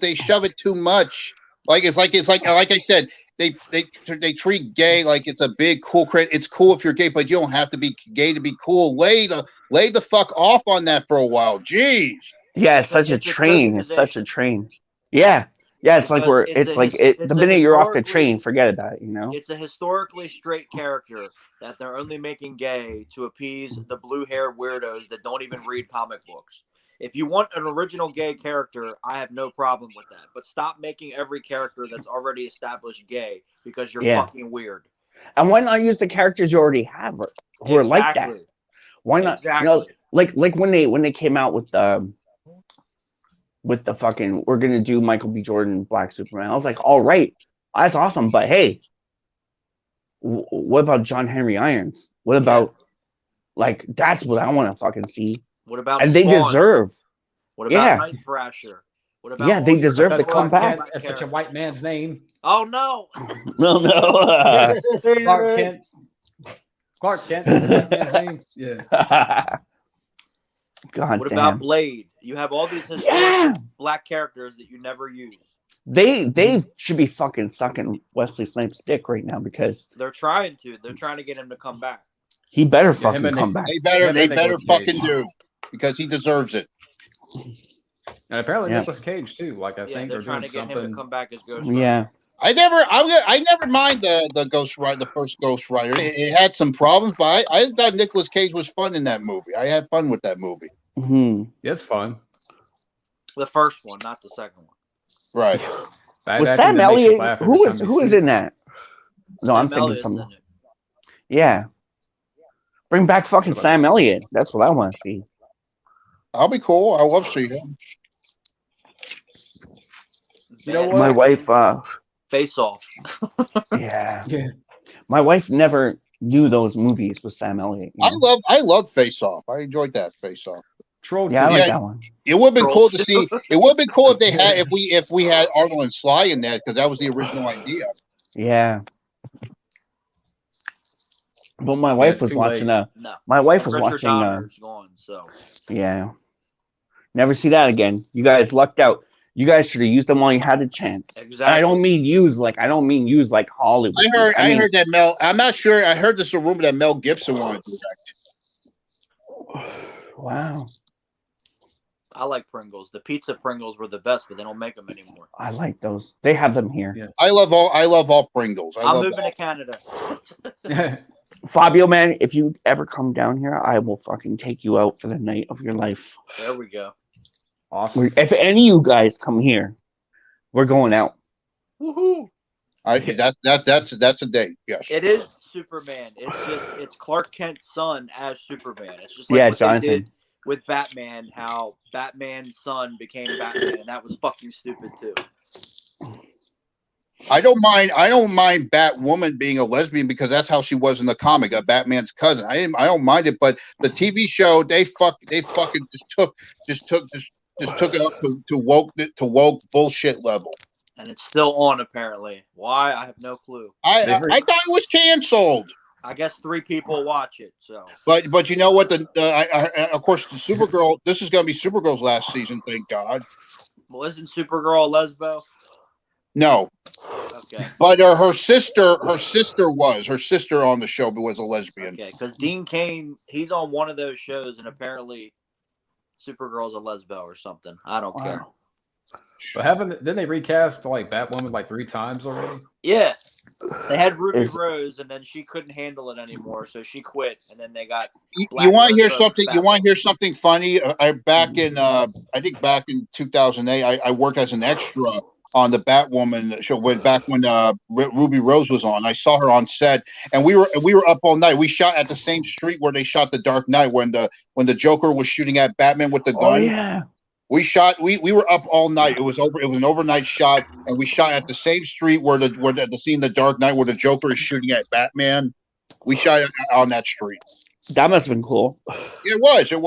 they shove it too much. Like I said, they treat gay like it's a big cool credit. It's cool if you're gay, but you don't have to be gay to be cool. Lay the fuck off on that for a while. Jeez. Yeah, it's such a train. It's such a train. Yeah. Yeah, it's the minute you're off the train, forget about it, you know? It's a historically straight character that they're only making gay to appease the blue-haired weirdos that don't even read comic books. If you want an original gay character, I have no problem with that. But stop making every character that's already established gay because you're fucking weird. And why not use the characters you already have who are like that? Why not? Exactly. You know, like when they came out with the fucking, we're gonna do Michael B. Jordan Black Superman. I was like, all right, that's awesome, but hey, what about John Henry Irons? What about like that's what I want to fucking see. What about and Spawn? They deserve? What about Night Thrasher? What about they deserve to come back. That's such a white man's name. Oh no! no. Clark Kent is a white man's name. Yeah. God what damn. about Blade? You have all these historic black characters that you never use. They should be fucking sucking Wesley Snipes' dick right now because they're trying to. They're trying to get him to come back. He better fucking come back. They better fucking do because he deserves it. And apparently Nicolas Cage too. Like I think they're trying to get him to come back as Ghost Rider. Yeah. I never mind the Ghost Rider, the first Ghost Rider. It had some problems, but I thought Nicolas Cage was fun in that movie. I had fun with that movie. Mm-hmm. Yeah, it's fun. The first one, not the second one. Right. Was Sam Elliott? Who was in that? No, I'm thinking something. Yeah. Bring back fucking Sam Elliott. That's what I want to see. I'll be cool. I love seeing him. You know what? My wife. Face Off. Yeah. My wife never knew those movies with Sam Elliott. I love Face Off. I enjoyed that Face Off. Troll I like that one. It would have been cool to see. It would have been cool if they had if we had Arnold and Sly in that because that was the original idea. Yeah. But my wife was watching my wife was watching gone, so. Yeah. Never see that again. You guys lucked out. You guys should have used them while you had the chance. Exactly. And I don't mean use like Hollywood. I heard that Mel. I'm not sure. I heard this rumor that Mel Gibson wanted to direct. Wow. I like Pringles. The pizza Pringles were the best, but they don't make them anymore. I like those. They have them here. Yeah. I love all Pringles. I'm moving to Canada. Fabio, man, if you ever come down here, I will fucking take you out for the night of your life. There we go. Awesome. If any of you guys come here, we're going out. Woohoo! That's a date. Yes. It is Superman. It's Clark Kent's son as Superman. It's just like what Jonathan. they did with Batman, how Batman's son became Batman, and that was fucking stupid too. I don't mind Batwoman being a lesbian because that's how she was in the comic, Batman's cousin. I don't mind it, but the TV show they fucking just took it up to woke bullshit level. And it's still on apparently. Why? I have no clue. I thought it was canceled. I guess 3 people watch it. So, but you know what? Of course, the Supergirl. This is going to be Supergirl's last season. Thank God. Well, isn't Supergirl a lesbo? No. Okay. But her sister on the show was a lesbian. Okay, because Dean Cain, he's on one of those shows, and apparently Supergirl's a lesbo or something. I don't care. But didn't they recast like Batwoman like 3 times already? Yeah. They had Ruby Is- Rose, and then she couldn't handle it anymore, so she quit. And then they got. You Black want to hear Bertha something? You back. want to hear something funny? I think back in 2008, I worked as an extra on the Batwoman show. Back when Ruby Rose was on, I saw her on set, and we were up all night. We shot at the same street where they shot The Dark Knight when the Joker was shooting at Batman with the gun. Oh yeah. We shot. We were up all night. It was an overnight shot, and we shot at the same street where the scene The Dark Knight where the Joker is shooting at Batman. We shot it on that street. That must have been cool. It was. It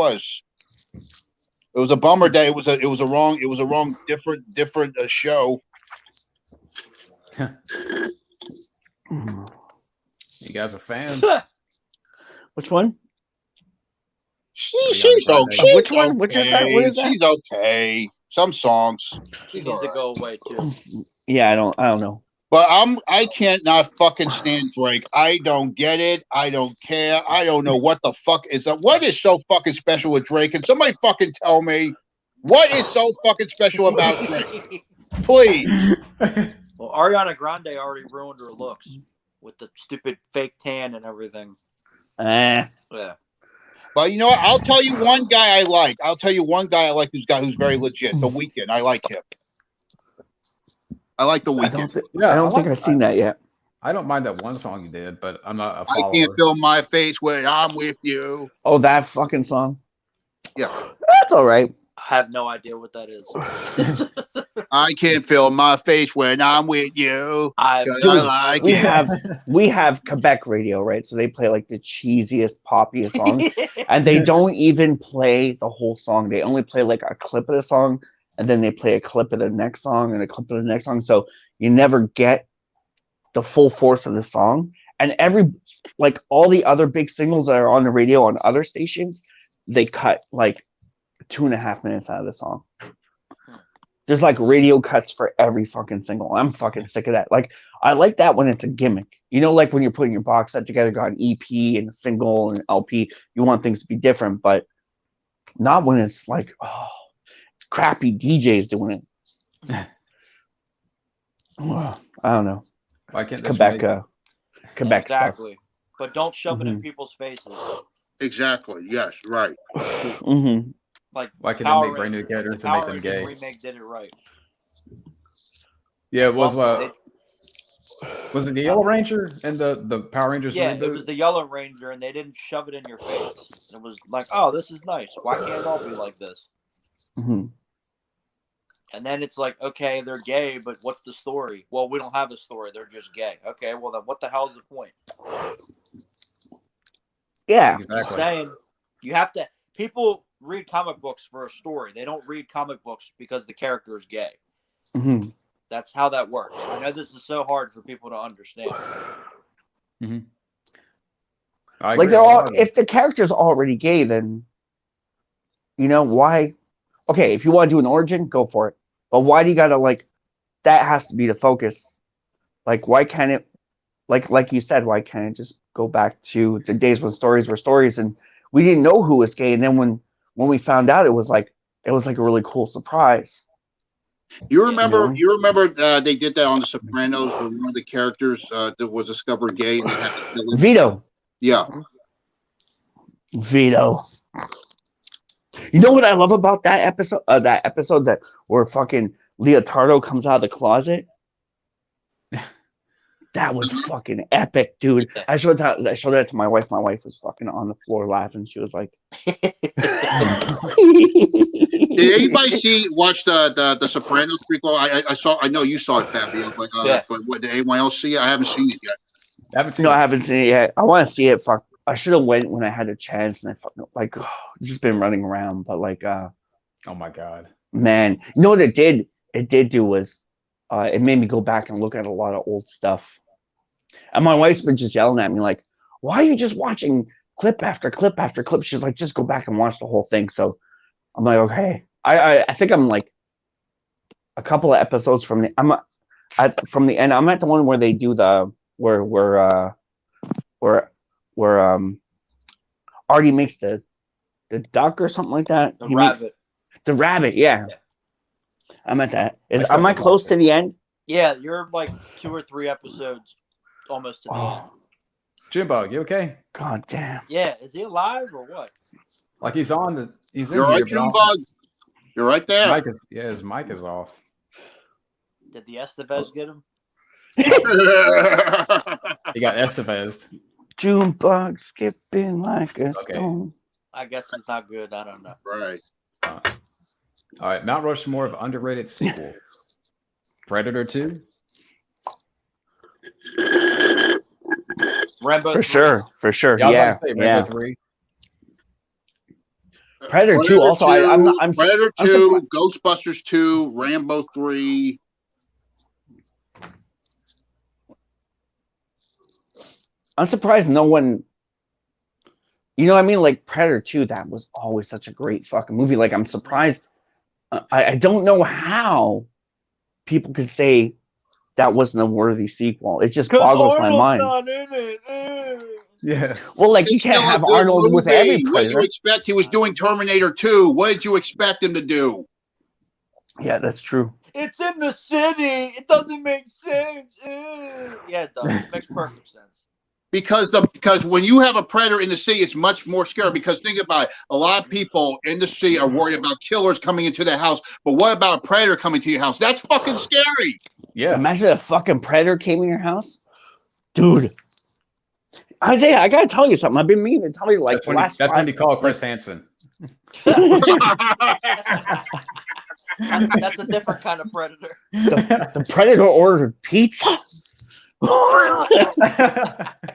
was a bummer day. It was a wrong different show. You guys are fans. Which one? She's okay. Which one? Which is that? What is that? She's okay. Some songs. She needs to go away too. Yeah, I don't know. But I can't not fucking stand Drake. I don't get it. I don't care. I don't know what the fuck is that. What is so fucking special with Drake? Can somebody fucking tell me what is so fucking special about Drake? Please. Well, Ariana Grande already ruined her looks with the stupid fake tan and everything. Yeah. But you know what? I'll tell you one guy I like. Who's very legit. The Weeknd. I like him. I like The Weeknd. I don't think I've seen that yet. I don't mind that one song you did, but I'm not a follower. I can't feel my face when I'm with you. Oh, that fucking song. Yeah. That's all right. I have no idea what that is. I can't feel my face when I'm with you. We have Quebec radio, right? So they play like the cheesiest, poppiest songs, and they don't even play the whole song. They only play like a clip of the song, and then they play a clip of the next song and a clip of the next song. So you never get the full force of the song. And all the other big singles that are on the radio on other stations, they cut like 2.5 minutes out of the song. There's like radio cuts for every fucking single. I'm fucking sick of that. Like, I like that when it's a gimmick. You know, like when you're putting your box set together, got an EP and a single and an LP, you want things to be different, but not when it's like, oh, crappy DJs doing it. I don't know. Why can't Quebec exactly. stuff. But don't shove it in people's faces. Exactly. Yes. Right. Mm-hmm. Like, why can't they make brand new characters and make them gay? Remake did it right. Yeah, it was it the Yellow Ranger and the Power Rangers? Yeah, reboot? it was the Yellow Ranger, and they didn't shove it in your face. It was like, oh, this is nice. Why can't it all be like this? Mm-hmm. And then it's like, okay, they're gay, but what's the story? Well, we don't have a story. They're just gay. Okay, well then, what the hell is the point? Yeah, Just saying, you have to. People read comic books for a story. They don't read comic books because the character is gay. Mm-hmm. That's how that works. I know this is so hard for people to understand. Mm-hmm. Like they're all. If the character's already gay, then you know why? Okay, if you want to do an origin, go for it. But why do you gotta like? That has to be the focus. Like, why can't it? Like you said, why can't it just go back to the days when stories were stories and we didn't know who was gay, and then when we found out, it was like a really cool surprise. You remember they did that on The Sopranos where one of the characters that was discovered gay and they had to kill him? Vito. Yeah. Vito. You know what I love about that episode? That episode that where fucking Leotardo comes out of the closet. That was fucking epic, dude. I showed that to my wife. My wife was fucking on the floor laughing. She was like, Did anybody watch the Sopranos prequel? I know you saw it, Fabio, but did anyone else see it? I haven't seen it yet. I haven't seen it yet. I want to see it. Fuck, I should have went when I had a chance, and I fucking just been running around. But oh my god, man, you know what it did? It did do was, it made me go back and look at a lot of old stuff. And my wife's been just yelling at me like, "Why are you just watching clip after clip after clip?" She's like, "Just go back and watch the whole thing." So I'm like, okay. I think I'm like a couple of episodes from the end. I'm at the one where they do the where Artie makes the duck or something like that. The rabbit. The rabbit, yeah. I'm at that. Am I close to the end? Yeah, you're like 2 or 3 episodes almost to the end. Jimbo, you okay? God damn. Yeah, is he alive or what? Like he's on the. He's in You're here. right, Junebug. You're right there. His mic is off. Did the Estevez get him? He got Estevez. Junebug skipping like a stone. I guess he's not good. I don't know. Right. All right, Mount Rushmore of underrated sequels. Predator 2. Rambo For 3. sure. Yeah, I was Yeah. about to say Rambo 3. Predator 2 also. 2, I'm Predator 2, Ghostbusters 2, Rambo 3. I'm surprised no one. You know what I mean? Like Predator 2, that was always such a great fucking movie. Like I'm surprised. I don't know how people could say that wasn't a worthy sequel. It just boggles my mind. Not in it. Yeah. Well, like you can't have Arnold with every Predator. What did you expect? He was doing Terminator 2. What did you expect him to do? Yeah, that's true. It's in the city. It doesn't make sense. Yeah, it does. It makes perfect sense. Because when you have a predator in the sea, it's much more scary. Because think about it, a lot of people in the sea are worried about killers coming into their house. But what about a predator coming to your house? That's fucking scary. Yeah. Imagine a fucking predator came in your house, dude. Isaiah, I gotta tell you something. I've been meaning to tell you like That's when you call Chris Hansen. That's a different kind of predator. The predator ordered pizza.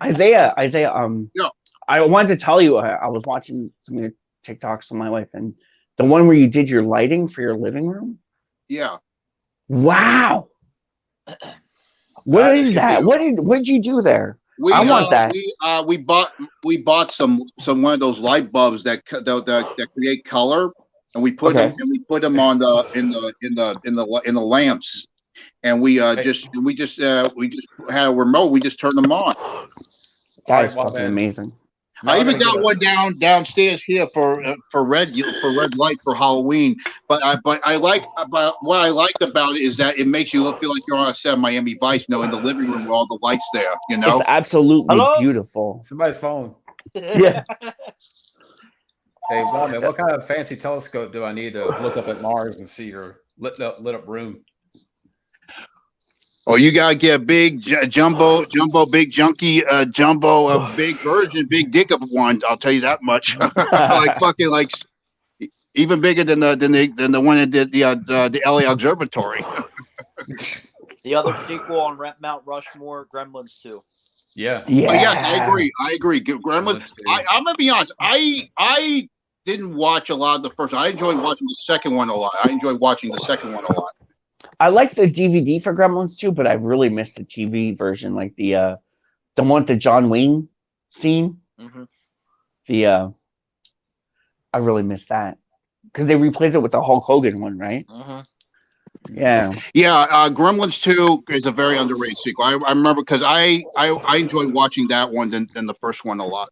Isaiah, Yeah. I wanted to tell you, I was watching some of your TikToks with my wife, and the one where you did your lighting for your living room. Yeah. Wow. What is that? What did you do there? I want that. We bought some one of those light bulbs that create color, and we put them on in the lamps. And we just had a remote. We just turned them on. That is fucking amazing. I even got one downstairs here for red light for Halloween. But what I liked about it is that it makes you feel like you're on a set of Miami Vice, in the living room with all the lights there. You know, it's absolutely beautiful. Somebody's phone. Yeah. Hey, man, what kind of fancy telescope do I need to look up at Mars and see your lit up room? Oh, you gotta get a big jumbo, big junky, big version, big dick of one. I'll tell you that much. like even bigger than the one that did the LA Observatory. The other sequel on Mount Rushmore, Gremlins 2. Yeah. Yeah. Oh, yeah, I agree. Gremlins. I'm gonna be honest. I didn't watch a lot of the first. I enjoyed watching the second one a lot. I like the DVD for Gremlins too, but I really missed the TV version, like the one with the John Wayne scene. Mm-hmm. I really missed that because they replaced it with the Hulk Hogan one, right? Mm-hmm. Yeah. Gremlins 2 is a very underrated sequel. I remember because I enjoyed watching that one than the first one a lot.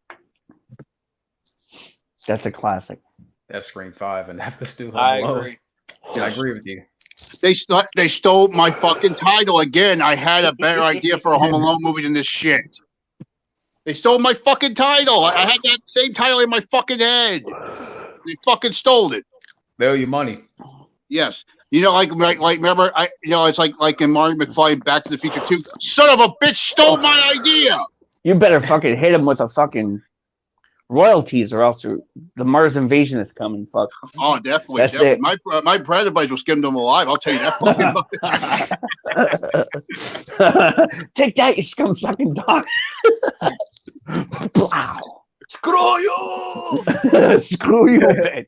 That's a classic. F Scream 5 and F the Stu. I agree. Yeah, I agree with you. They stole my fucking title again. I had a better idea for a Home Alone movie than this shit. They stole my fucking title. I had that same title in my fucking head. They fucking stole it. They owe you money. Yes. Like remember, it's like in Marty McFly Back to the Future 2. Son of a bitch stole my idea. You better fucking hit him with a fucking royalties, or else the Mars invasion is coming. Fuck. Oh, definitely. That's it. My predator buddies will skim them alive. I'll tell you that. Take that, you scum sucking dog. Wow. Screw you! Screw you, man.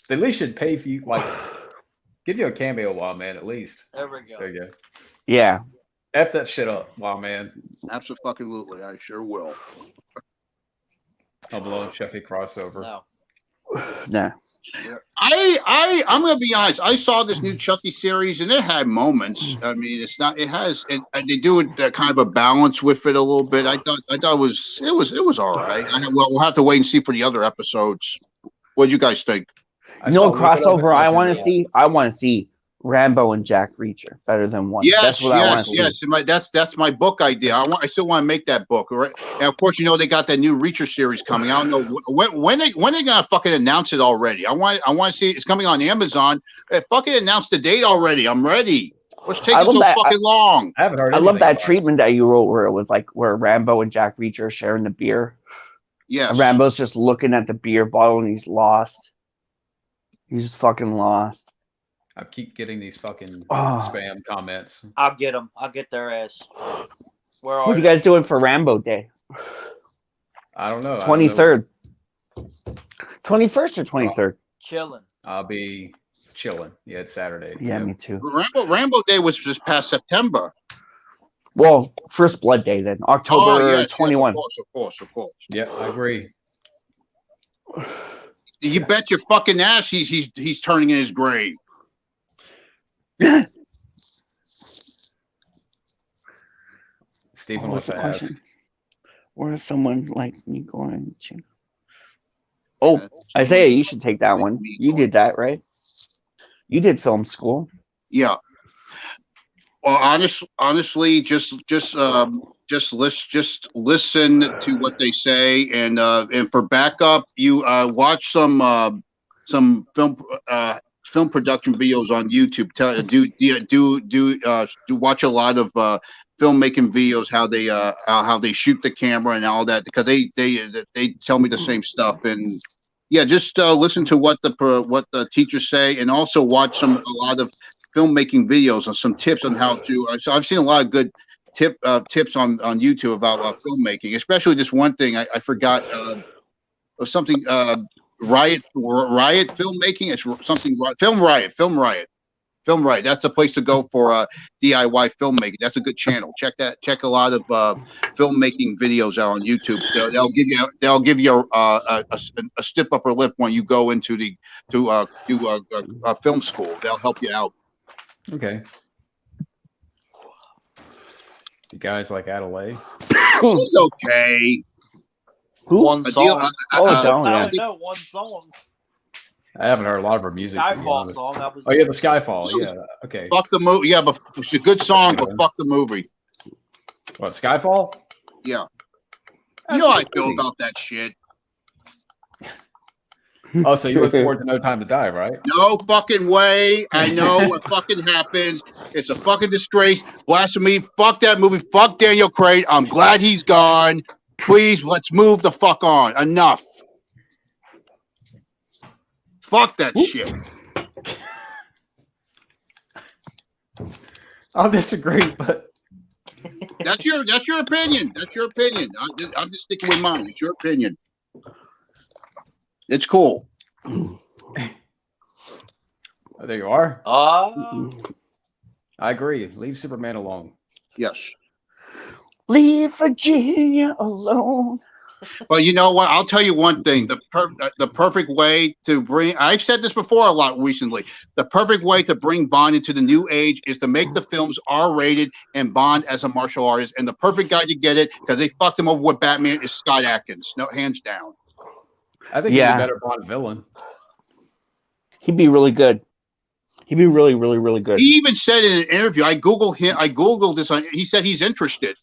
They at least should pay for you, give you a cameo, Wild Man, at least. There we go. There you go. Yeah. F that shit up, Wild Man. Absolutely, I sure will. Home Alone Chucky crossover. No. Nah. I'm gonna be honest. I saw this new Chucky series and it had moments. I mean, they do kind of a balance with it a little bit. I thought it was all right. We'll have to wait and see for the other episodes. What do you guys think? No crossover I want to see. I want to see Rambo and Jack Reacher better than one. Yes, That's what I want to see. Yes, that's my book idea. I still want to make that book, right? And of course, they got that new Reacher series coming. I don't know when they gonna fucking announce it already. I want to see it's coming on Amazon. Fucking announce the date already. I'm ready. What's taking so fucking long? I haven't heard. I love that treatment that you wrote where it was like where Rambo and Jack Reacher are sharing the beer. Yes. And Rambo's just looking at the beer bottle and he's lost. He's fucking lost. I keep getting these fucking spam comments. I'll get them. I'll get their ass. Where are What are you guys doing for Rambo Day? I don't know. 23rd. 21st or 23rd? Chilling. I'll be chilling. Yeah, it's Saturday. Yeah, me too. Rambo Day was just past September. Well, First Blood Day then. October 21. Of course. Yeah, I agree. You bet your fucking ass he's turning in his grave. Stephen wants to ask. Where is someone like me going to? Oh, Isaiah, you should take that one. You did that, right? You did film school. Yeah. Well, honestly, just listen to what they say, and for backup, you watch some film production videos on YouTube. Do watch a lot of filmmaking videos, how they shoot the camera and all that, because they tell me the same stuff. And yeah, just listen to what the teachers say, and also watch a lot of filmmaking videos and some tips on how to. So I've seen a lot of good tips on YouTube about filmmaking, especially this one thing I forgot. Something Riot filmmaking. It's something Film Riot. That's the place to go for DIY filmmaking. That's a good channel. Check a lot of filmmaking videos out on YouTube. They'll give you a stiff upper lip when you go into film school. They'll help you out. Okay. You guys like Adelaide? It's okay. One song. I don't know. One song. I haven't heard a lot of her music. Skyfall song. Oh yeah, the Skyfall. Yeah. Okay. Fuck the movie. Yeah, but it's a good song, but fuck the movie. What, Skyfall? Yeah. You know how I feel about that shit. Oh, so you look forward to No Time to Die, right? No fucking way. I know what fucking happens. It's a fucking disgrace. Blasphemy. Fuck that movie. Fuck Daniel Craig. I'm glad he's gone. Please, let's move the fuck on. Enough. Fuck that shit. I'll disagree, but that's your opinion. That's your opinion. I'm just sticking with mine. It's your opinion. It's cool. Oh, there you are. I agree. Leave Superman alone. Yes. Leave Virginia alone. Well, you know what? I'll tell you one thing. The perfect way to bring, I've said this before a lot recently, the perfect way to bring Bond into the new age is to make the films R-rated and Bond as a martial artist. And the perfect guy to get it, because they fucked him over with Batman, is Scott Adkins. No, hands down. I think he's a better Bond villain. He'd be really good. He'd be really, really, really good. He even said in an interview, I Googled this, he said he's interested.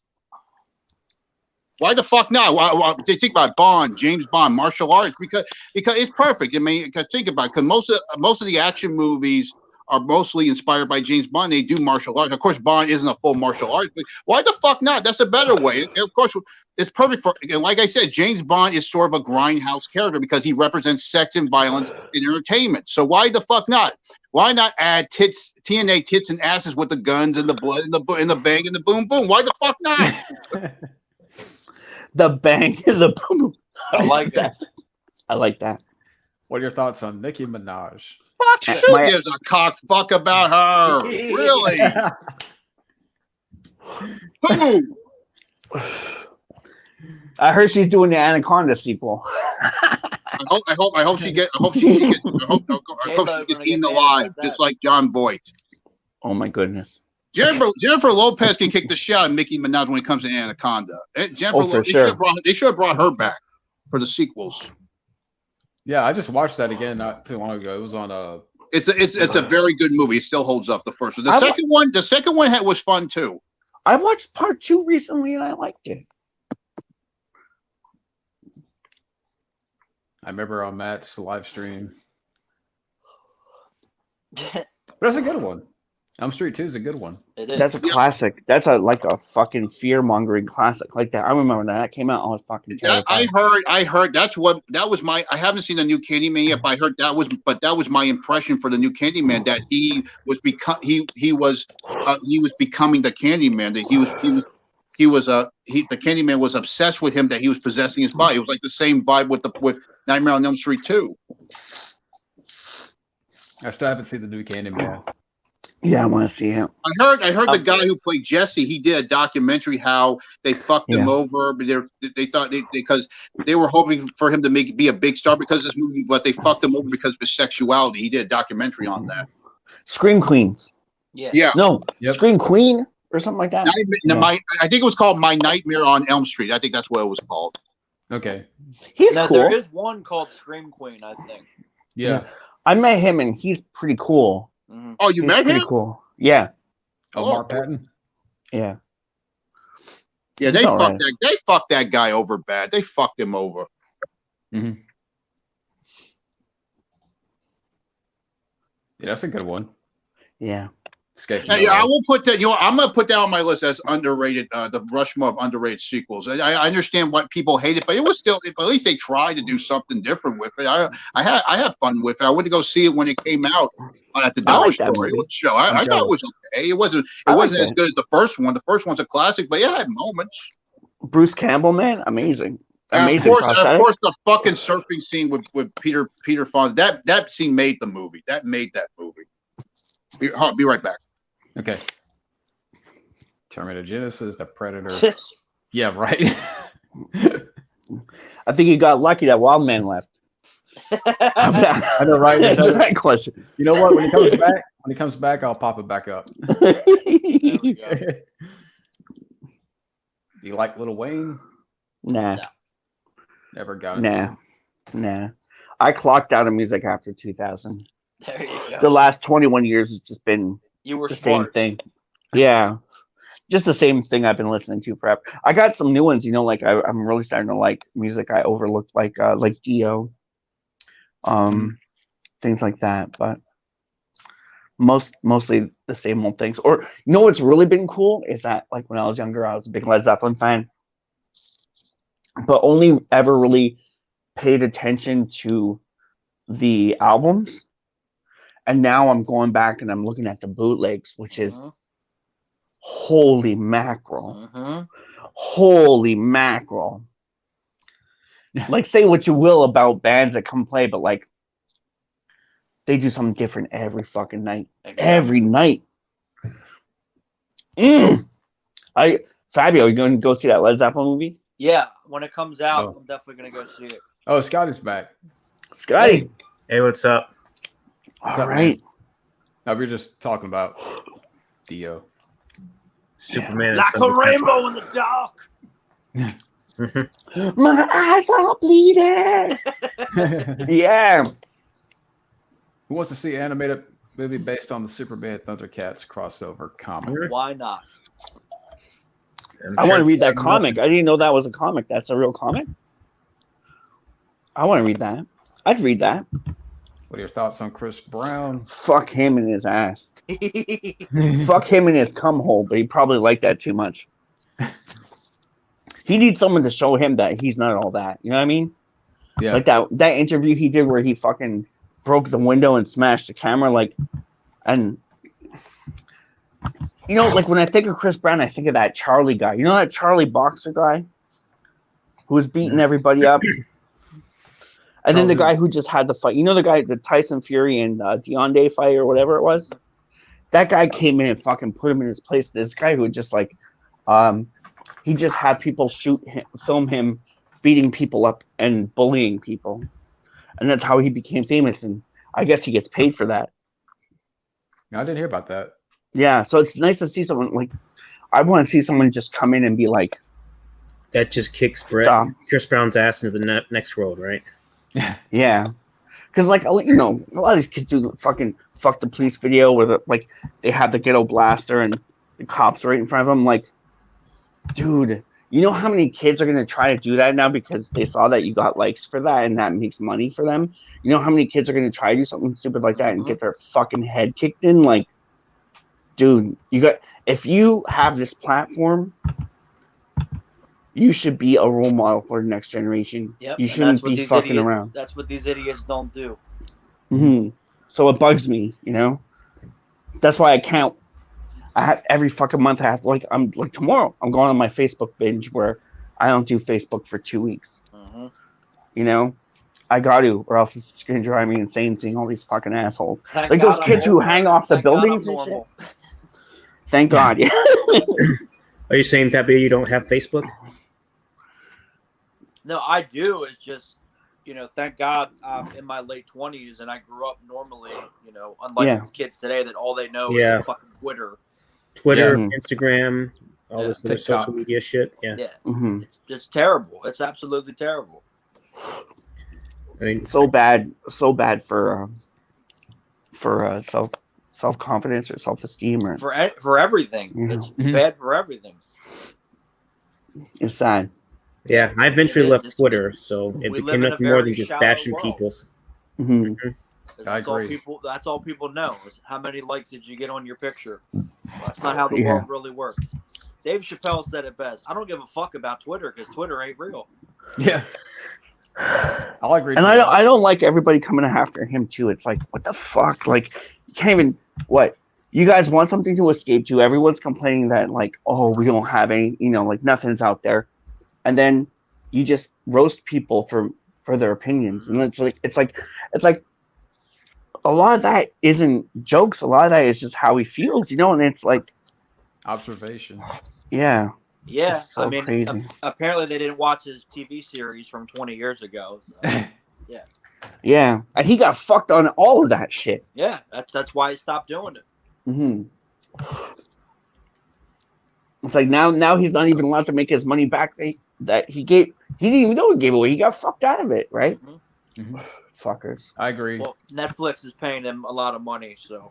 Why the fuck not? Why they think about Bond, James Bond, martial arts? Because it's perfect. I mean, think about it. Because most of the action movies are mostly inspired by James Bond. They do martial arts. Of course, Bond isn't a full martial artist, but why the fuck not? That's a better way. And of course, it's perfect for. And like I said, James Bond is sort of a grindhouse character because he represents sex and violence in entertainment. So why the fuck not? Why not add TNA tits and asses with the guns and the blood and the bang and the boom boom? Why the fuck not? The bang and the boom. I like that. I like that. What are your thoughts on Nicki Minaj? Fuck, who gives a cock fuck about her? Really? Who? I heard she's doing the Anaconda sequel. I hope she gets eaten alive, just like John Boyd. Oh my goodness. Jennifer Lopez can kick the shit out of Nicki Minaj when it comes to Anaconda. For sure. They should have brought her back for the sequels. Yeah, I just watched that again not too long ago. It was on It's a very good movie. It still holds up. The first one. The second one was fun too. I watched part 2 recently and I liked it. I remember on Matt's live stream. But that's a good one. Elm Street 2 is a good one. It is. That's a classic. That's like a fucking fear-mongering classic like that. I remember that came out. I was fucking terrified. I heard that was my. I haven't seen the new Candyman yet, but I heard that was my impression for the new Candyman, that he was becoming the Candyman. That the Candyman was obsessed with him. That he was possessing his body. It was like the same vibe with Nightmare on Elm Street 2. I still haven't seen the new Candyman. Yeah, I want to see him. I heard the guy who played Jesse. He did a documentary how they fucked him over. But they thought because they were hoping for him to be a big star because of this movie, but they fucked him over because of his sexuality. He did a documentary on that. Scream Queens. Yeah. No, Scream Queen or something like that. I think it was called My Nightmare on Elm Street. I think that's what it was called. Okay. He's cool. There is one called Scream Queen, I think. Yeah. I met him and he's pretty cool. Mm-hmm. Oh, you met him? Pretty cool. Yeah. Oh, Mark Patton? Yeah. Yeah, they fucked that guy over bad. They fucked him over. Mm-hmm. Yeah, that's a good one. Yeah. Yeah, I will put that. I'm gonna put that on my list as underrated. The Rushmore of underrated sequels. I understand what people hate it, but it was still. At least they tried to do something different with it. I had fun with it. I went to go see it when it came out at the Dollar Store show. I thought it was okay. It wasn't as good as the first one. The first one's a classic, but it had moments. Bruce Campbell, man, amazing. Amazing. Of course, the fucking surfing scene with Peter Fonda. That scene made the movie. That made that movie. Be right back. Okay. Terminator Genesis, The Predator. Yeah, right. I think you got lucky that Wildman left. I know, right? That's the right question. You know what? When he comes back, I'll pop it back up. There we go. Do you like Lil Wayne? Nah. No. Never got it. Nah. I clocked out of music after 2000. There you go. The last 21 years has just been You were the smart. same thing. Yeah. Just the same thing I've been listening to forever. I got some new ones, like I'm really starting to like music I overlooked, like Dio. Things like that. But mostly the same old things. Or what's really been cool is that like when I was younger, I was a big Led Zeppelin fan. But only ever really paid attention to the albums. And now I'm going back and I'm looking at the bootlegs, which is holy mackerel. Holy mackerel. Like, say what you will about bands that come play, but like they do something different every fucking night. Exactly. Every night. Fabio, are you going to go see that Led Zeppelin movie? Yeah, when it comes out, I'm definitely going to go see it. Oh, Scotty's back. Scotty. Hey, what's up? All right. Now we're just talking about Dio. Superman. Like a rainbow in the dark. My eyes are bleeding. Yeah. Who wants to see an animated movie based on the Superman Thundercats crossover comic? Why not? I want to read that comic. I didn't know that was a comic. That's a real comic? I want to read that. I'd read that. What are your thoughts on Chris Brown? Fuck him in his ass. Fuck him in his cum hole, but he probably liked that too much. He needs someone to show him that he's not all that. You know what I mean? Yeah. Like that interview he did where he fucking broke the window and smashed the camera. Like when I think of Chris Brown, I think of that Charlie guy. You know that Charlie boxer guy who was beating everybody up? And then the guy who just had the fight, the guy, the Tyson Fury and Deontay fight or whatever it was, that guy came in and fucking put him in his place. This guy who just like, he just had people film him beating people up and bullying people. And that's how he became famous. And I guess he gets paid for that. I didn't hear about that. Yeah. So it's nice to see someone like, I want to see someone just come in and be like. That just kicks Chris Brown's ass into the next world, right? Yeah, because like a lot of these kids do the fucking fuck the police video where they have the ghetto blaster and the cops right in front of them. Like, dude, you know how many kids are gonna try to do that now because they saw that you got likes for that and that makes money for them? You know how many kids are gonna try to do something stupid like that and get their fucking head kicked in? Like, dude, if you have this platform, you should be a role model for the next generation. Yep, you shouldn't be fucking around. That's what these idiots don't do. Mm-hmm. So it bugs me, That's why I count. I have every fucking month. I have tomorrow. I'm going on my Facebook binge where I don't do Facebook for 2 weeks. I got to, or else it's just gonna drive me insane seeing all these fucking assholes. Like those kids who hang off the buildings and shit. Thank God. Yeah. Are you saying, Fabio, you don't have Facebook? No, I do. It's just, thank God I'm in my late 20s and I grew up normally, unlike these kids today that all they know is fucking Twitter. Instagram, all this other social media shit. Yeah. Mm-hmm. It's terrible. It's absolutely terrible. I mean, so bad for self-confidence or self-esteem or for everything. It's bad for everything. It's sad. Yeah, I eventually left Twitter, so it became nothing more than just bashing people. Mm-hmm. I agree. That's all people know is how many likes did you get on your picture. That's not how the world really works. Dave Chappelle said it best. I don't give a fuck about Twitter because Twitter ain't real. Yeah. I'll agree. And I don't like everybody coming after him too. It's like, what the fuck? Like, you can't even you guys want something to escape to. Everyone's complaining that we don't have any, nothing's out there. And then you just roast people for their opinions. And it's like a lot of that isn't jokes. A lot of that is just how he feels, and it's like observation. Yeah. Yeah. So I mean, crazy. Apparently they didn't watch his TV series from 20 years ago. So, yeah. Yeah. And he got fucked on all of that shit. Yeah. That's why he stopped doing it. Mm-hmm. It's like now he's not even allowed to make his money back that he gave. He didn't even know he gave away. He got fucked out of it, right? Mm-hmm. Mm-hmm. Fuckers. I agree. Well, Netflix is paying him a lot of money, so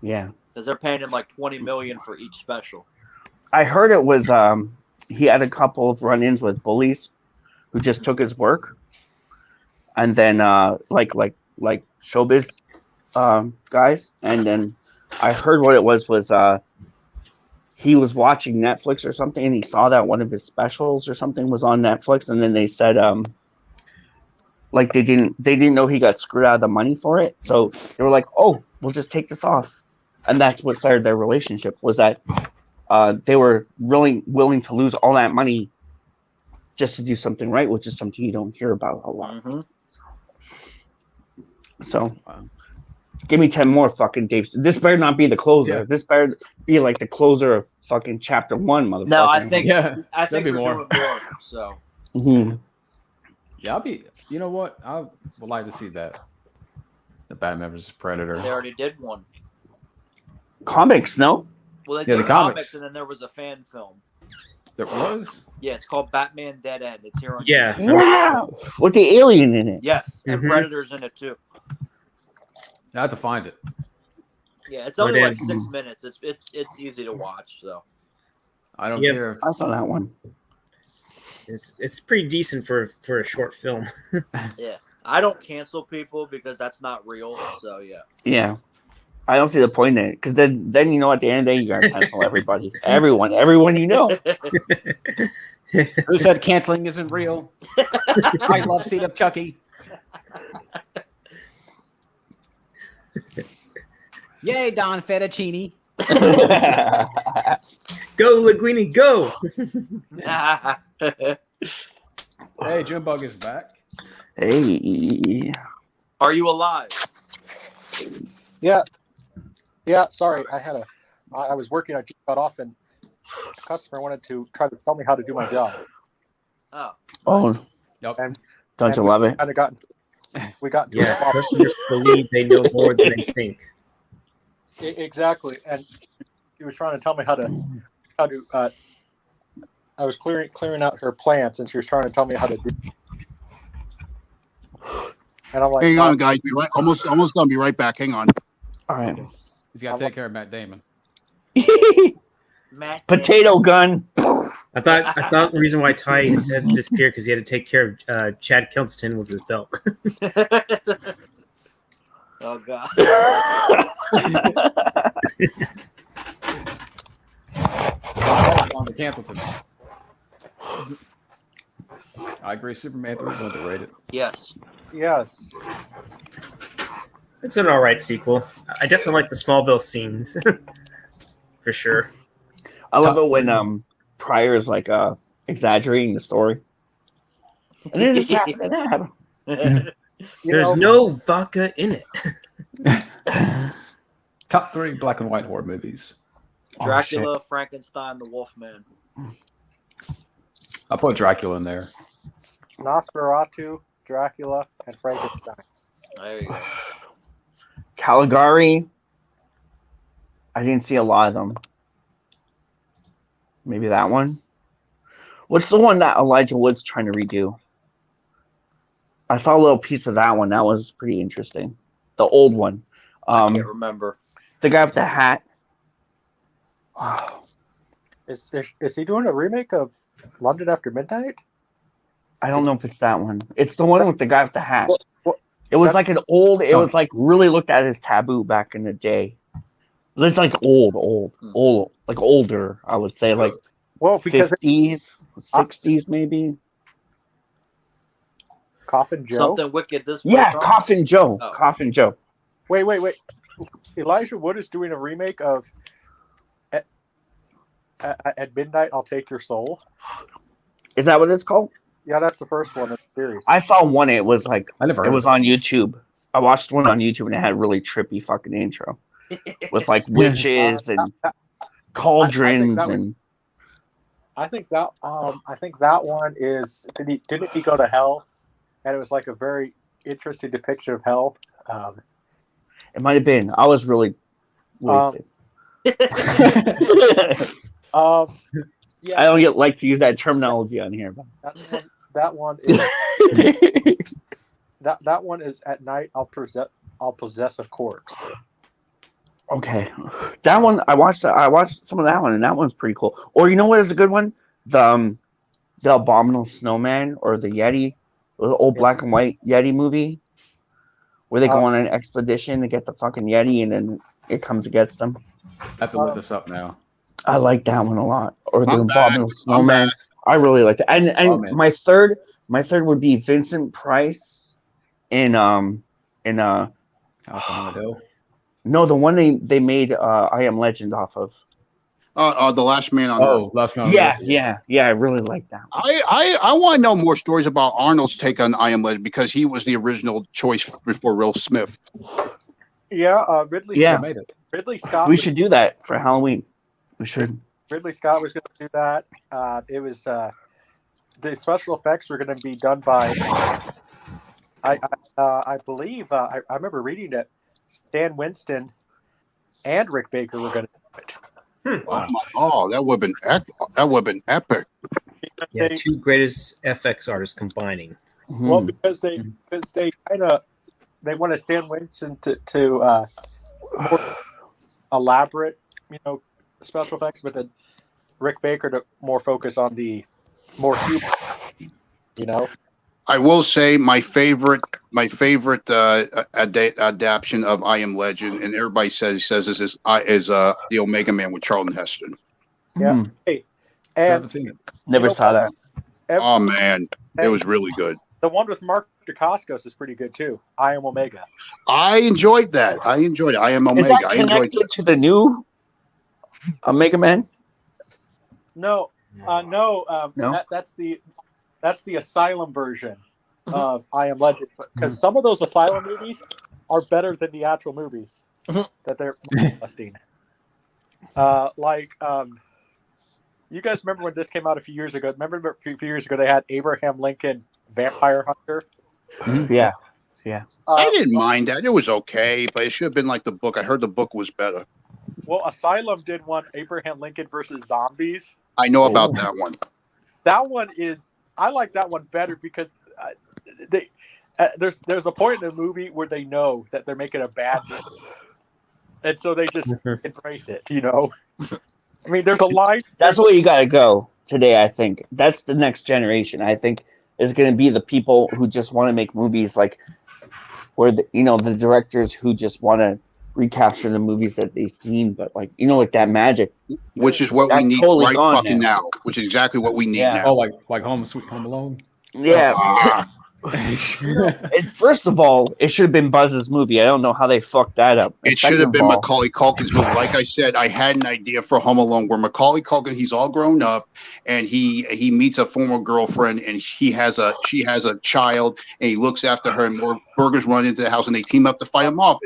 yeah, because they're paying him like $20 million for each special. I heard it was he had a couple of run-ins with bullies who just took his work, and then like showbiz guys, and then I heard what it was he was watching Netflix or something, and he saw that one of his specials or something was on Netflix, and then they said they didn't know he got screwed out of the money for it, so they were like, oh, we'll just take this off, and that's what started their relationship. Was that they were really willing to lose all that money just to do something right, which is something you don't hear about a lot. Mm-hmm. So give me 10 more fucking Dave. This better not be the closer. Yeah. This better be like the closer of fucking chapter 1, motherfucker. No, I think we're more. doing more. So yeah, I'll be. You know what? I would like to see that. The Batman vs. Predator. They already did one. Comics, no? Well, they did the comics, and then there was a fan film. There was? Yeah, it's called Batman Dead End. It's here on YouTube. Yeah, with the alien in it. Yes, and Predator's in it too. I have to find it. Yeah, it's only like 6 minutes. It's easy to watch. So I don't care. I saw that one. It's pretty decent for a short film. Yeah, I don't cancel people because that's not real. So yeah. Yeah, I don't see the point in it because then at the end of the day you gotta cancel everybody, everyone you know. Who said canceling isn't real? I love Seed of Chucky. Yay, Don Fettuccine. Go, Linguini, go! Hey, Junebug is back. Hey. Are you alive? Yeah. Sorry, I was working. I just got off, and a customer wanted to try to tell me how to do my job. Oh. Yep. And don't you love it? We got customers believe they know more than they think. Exactly, and he was trying to tell me how to. I was clearing out her plants, and she was trying to tell me how to do. And I'm like, Hang on, guys. Almost gonna be right back. Hang on. All right. He's got to take care of Matt Damon. Matt Potato gun. I thought the reason why Ty had to disappear because he had to take care of Chad Kelston with his belt. Oh God. On the Cantleton. I agree. Superman 3 is underrated. Yes. yes. It's an all right sequel. I definitely like the Smallville scenes for sure. I love it when Pryor is like exaggerating the story. And then this happened and that happened. There's no vodka in it. Top 3 black and white horror movies. Dracula, Frankenstein, the Wolfman. I'll put Dracula in there. Nosferatu, Dracula, and Frankenstein. There you go. Caligari. I didn't see a lot of them. Maybe that one. What's the one that Elijah Wood's trying to redo? I saw a little piece of that one. That was pretty interesting. The old one. I can't remember. The guy with the hat. Oh, Is he doing a remake of London After Midnight? I don't know if it's that one. It's the one with the guy with the hat. Well, It was like an old. It was like really looked at as taboo back in the day. It's like old, like older. I would say like Well, because 50s, 60s maybe. Coffin Joe. Something wicked this way. Yeah, Trump? Coffin Joe. Oh. Coffin Joe. Wait. Elijah Wood is doing a remake of At Midnight I'll Take Your Soul. Is that what it's called? Yeah, that's the first one in the series. I saw one. It was like I never heard it was of on YouTube. I watched one on YouTube and it had a really trippy fucking intro with like witches and cauldrons and. I think that one is didn't he go to hell? And it was like a very interesting depiction of hell. It might have been. I was really wasted. Yeah, I don't like to use that terminology on here. But. that one is that one is At Night I'll Possess a Corpse. Okay, that one I watched some of that one, and that one's pretty cool. Or you know what is a good one? The Abominable Snowman or the Yeti, the old black and white Yeti movie, where they go on an expedition to get the fucking Yeti, and then it comes against them. I have to look this up now. I like that one a lot. Or the I'm back. Abominable Snowman. I really like that. And my third would be Vincent Price in House on the Hill. no, the one they made I Am Legend off of. The Last Man on Earth. Last Man on Yeah, Earth. yeah. I really like that. I want to know more stories about Arnold's take on I Am Legend because he was the original choice before Will Smith. Yeah, Ridley. Yeah. Scott, Ridley Scott. We should do that for Halloween. We should. Ridley Scott was going to do that. It was the special effects were going to be done by. I believe I remember reading it. Stan Winston and Rick Baker were going to do it. Oh, that would have been epic. Yeah, two greatest FX artists combining. Well, because they kind of they wanted Stan Winston to more elaborate, special effects, but then Rick Baker to more focus on the more human, I will say my favorite adaptation of I Am Legend, and everybody says this is the Omega Man with Charlton Heston. Yeah. Hey, and Never saw that. Oh man, it was really good. The one with Mark Dacascos is pretty good too. I Am Omega. I enjoyed that. I enjoyed it. I Am Omega. Is that I enjoyed connected it. to the new Omega Man? No. No? That's the Asylum version of I Am Legend, because some of those Asylum movies are better than the actual movies that they're listing. You guys remember when this came out a few years ago? Remember a few years ago they had Abraham Lincoln Vampire Hunter? Yeah. I didn't mind that. It was okay, but it should have been like the book. I heard the book was better. Well, Asylum did one, Abraham Lincoln versus Zombies. I know about that one. That one I like that one better because there's a point in the movie where they know that they're making a bad movie, and so they just embrace it. You know, I mean, there's a line. That's where you got to go today. I think that's the next generation. I think is going to be the people who just want to make movies like where the directors who just want to recapture the movies that they've seen, but like like that magic, which is what we need totally right fucking now. Which is exactly what we need now. Oh, like Home Sweet Home Alone. Yeah. First of all, it should have been Buzz's movie. I don't know how they fucked that up. It should have been Macaulay Culkin's movie. Like I said, I had an idea for Home Alone where Macaulay Culkin, he's all grown up, and he meets a former girlfriend, and she has a child, and he looks after her, and more burgers run into the house, and they team up to fight him off.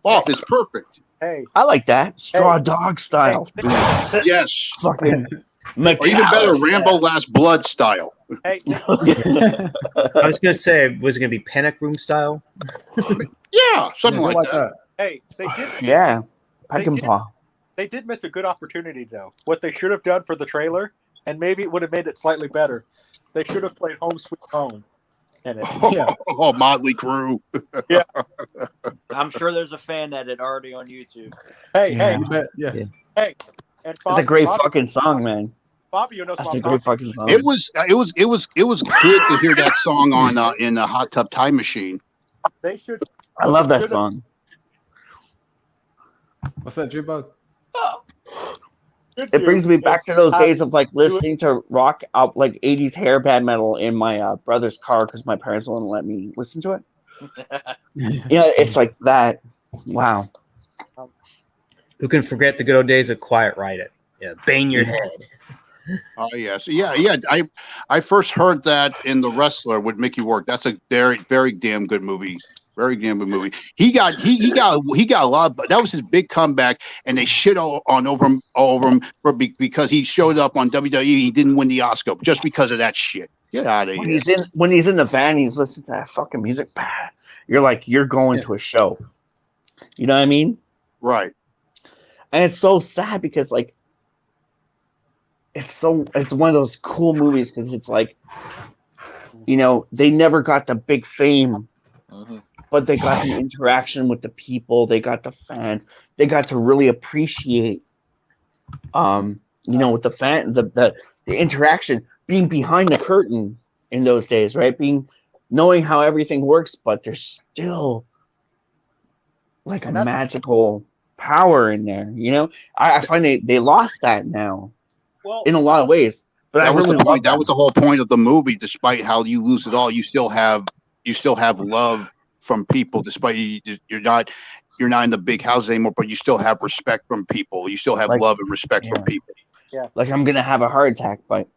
It's perfect. Hey, I like that Straw Dog style. Yes, fucking. Or even better, Rambo Last Blood style. Hey, I was gonna say, was it gonna be Panic Room style? Yeah, something like that. Hey, they did. Yeah, Peck and Paw. They did miss a good opportunity, though. What they should have done for the trailer, and maybe it would have made it slightly better. They should have played Home Sweet Home in it. Oh, Motley Crue. Yeah, I'm sure there's a fan edit already on YouTube. Hey, Yeah. hey, and That's a great fucking song, man. Fabio knows That's what a I'm great talking fucking song. It was good to hear that song on in the Hot Tub Time Machine. They should. I love that song. What's that, Jimbo? It brings me back to those days of like listening to rock out like 80s hair band metal in my brother's car because my parents wouldn't let me listen to it. It's like that. Wow. Who can forget the good old days of Quiet Riot? Yeah, bang your head. Oh yes, yeah. I first heard that in The Wrestler with Mickey Rourke. That's a very, very damn good movie. Very damn good movie. He got a lot. That was his big comeback, and they shit on over him because he showed up on WWE. He didn't win the Oscar just because of that shit. Get out of here. When he's in the van, he's listening to that fucking music. You're like, you're going to a show. You know what I mean? Right. And it's so sad because like it's one of those cool movies because it's like, they never got the big fame, but they got the interaction with the people, they got the fans, they got to really appreciate with the fan the interaction, being behind the curtain in those days, right? Knowing how everything works, but there's still like a magical power in there, I find they lost that now, in a lot of ways. But that was the whole point of the movie. Despite how you lose it all, you still have love from people. Despite you're not in the big house anymore, but you still have respect from people. You still have love and respect from people. Yeah, like I'm gonna have a heart attack, but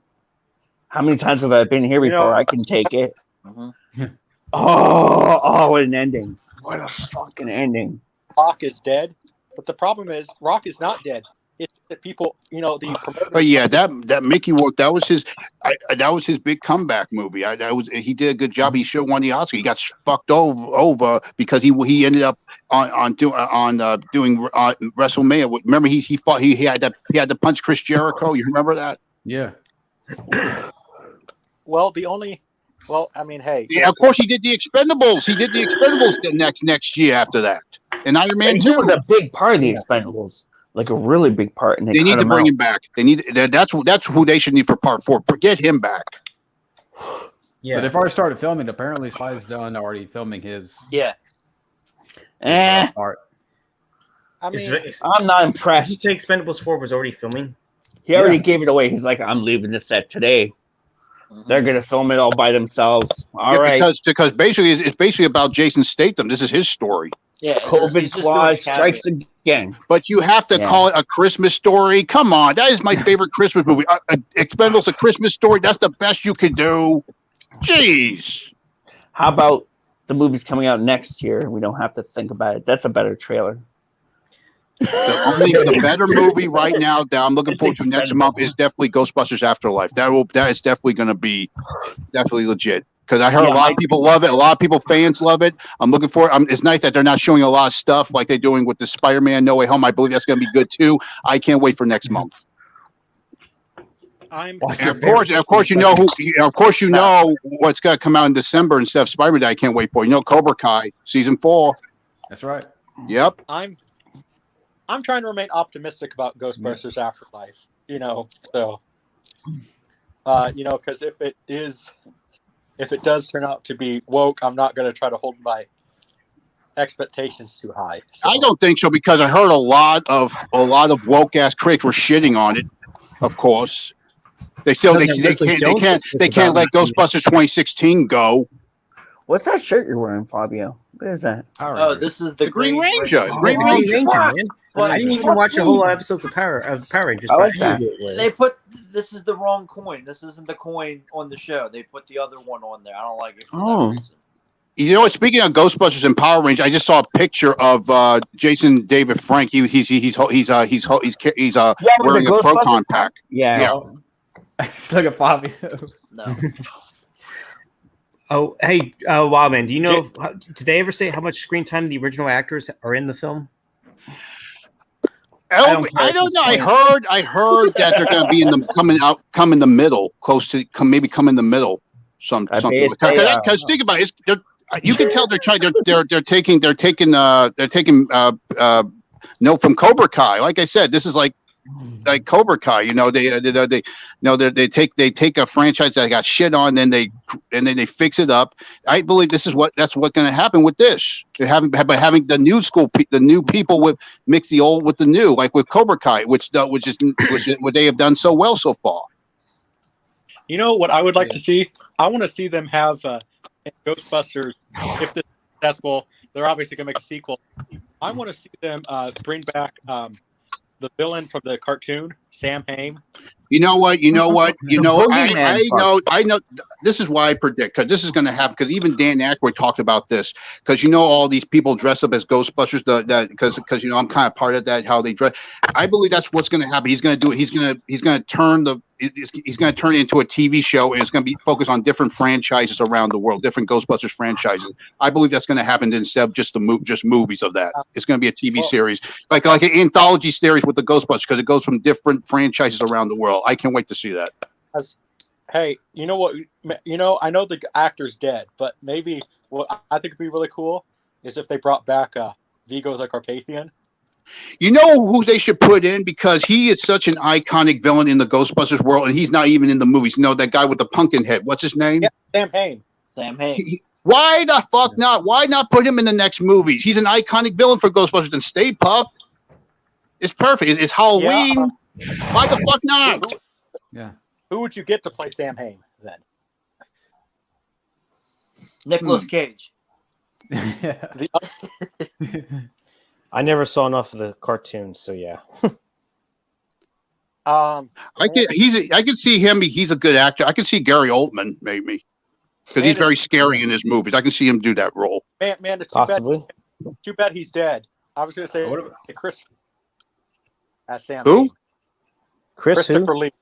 how many times have I been here before? I can take it. Oh, what an ending! What a fucking ending! Rock is dead. But the problem is, Rock is not dead. It's that people, the promoters. But yeah, that Mickey Rourke, that was his big comeback movie. He did a good job. He should have won the Oscar. He got fucked over because he ended up doing WrestleMania. Remember he had to punch Chris Jericho. You remember that? Yeah. Hey. Yeah, of course he did the Expendables. He did the Expendables the next year after that. And Iron Man 2 was a big part of the Expendables, like a really big part. And they need to bring him back. That's who they should need for Part 4. Get him back. Yeah, but they've already started filming. Apparently, Sly's done already filming his. Yeah. Part. I mean, I'm not impressed. You think Expendables 4 was already filming? He already gave it away. He's like, I'm leaving the set today. They're gonna film it all by themselves. All right. Because basically it's basically about Jason Statham. This is his story. Yeah. COVID clause strikes again. But you have to call it a Christmas story. Come on, that is my favorite Christmas movie. Expendables, a Christmas story. That's the best you can do. Jeez. How about the movie's coming out next year? We don't have to think about it. That's a better trailer. The better movie right now that I'm looking forward to next month is definitely Ghostbusters Afterlife. That is definitely going to be definitely legit because I heard a lot of people love it. A lot of people fans love it. I'm looking for it. It's nice that they're not showing a lot of stuff like they're doing with the Spider-Man No Way Home. I believe that's going to be good too. I can't wait for next month. Watch And your of course, you know what's going to come out in December instead of Spider-Man that I can't wait for. You know, Cobra Kai season 4. That's right. Yep. I'm trying to remain optimistic about Ghostbusters Afterlife. So because if it does turn out to be woke, I'm not going to try to hold my expectations too high. So. I don't think so because I heard a lot of woke ass critics were shitting on it. Of course, they can't let Ghostbusters 2016 go. What's that shirt you're wearing, Fabio? What is that? Oh, this is the Green Ranger. Green Ranger, man. But I didn't even watch a whole lot of episodes of Power Rangers. I like but that. This is the wrong coin. This isn't the coin on the show. They put the other one on there. I don't like it for that reason. You know what? Speaking of Ghostbusters and Power Rangers, I just saw a picture of Jason David Frank. He's wearing a Proton pack. Yeah. It's like a Fabio. No. Oh, hey, Wildman, do you know? Did they ever say how much screen time the original actors are in the film? I don't know. I heard that they're going to be come in the middle, close to maybe come in the middle. Something. Because think about it, you can tell they're taking note from Cobra Kai. Like I said, this is like Cobra Kai. They take a franchise that got shit on, then they fix it up. I believe that's what's going to happen with this. They're having the new people with mix the old with the new, like with Cobra Kai, which is what they have done so well so far. You know what I would like to see? I want to see them have Ghostbusters. If this is successful, they're obviously going to make a sequel. I want to see them bring back the villain from the cartoon, Sam Hain. You know what? I know. This is why I predict, because this is going to happen. Because even Dan Aykroyd talked about this. Because all these people dress up as Ghostbusters. Because I'm kind of part of that. How they dress. I believe that's what's going to happen. He's going to do it. He's going to turn it into a TV show, and it's going to be focused on different franchises around the world, different Ghostbusters franchises. I believe that's going to happen instead of just movies of that. It's going to be a TV series, like an anthology series with the Ghostbusters, because it goes from different franchises around the world. I can't wait to see that. Hey, you know what? I know the actor's dead, but maybe what I think would be really cool is if they brought back Vigo the Carpathian. You know who they should put in, because he is such an iconic villain in the Ghostbusters world, and he's not even in the movies. That guy with the pumpkin head. What's his name? Yeah, Sam Hain. Why the fuck not? Why not put him in the next movies? He's an iconic villain for Ghostbusters. And Stay Puft. It's perfect. It's Halloween. Why the fuck not? Yeah. Who would you get to play Sam Hain then? Nicolas Cage. I never saw enough of the cartoon, so yeah. I can see him. He's a good actor. I can see Gary Oldman maybe, because he's very scary in his movies. I can see him do that role. Man, it's possibly. Too bad he's dead. I was going to say Chris as Sam. Who? Hain. Christopher Lee.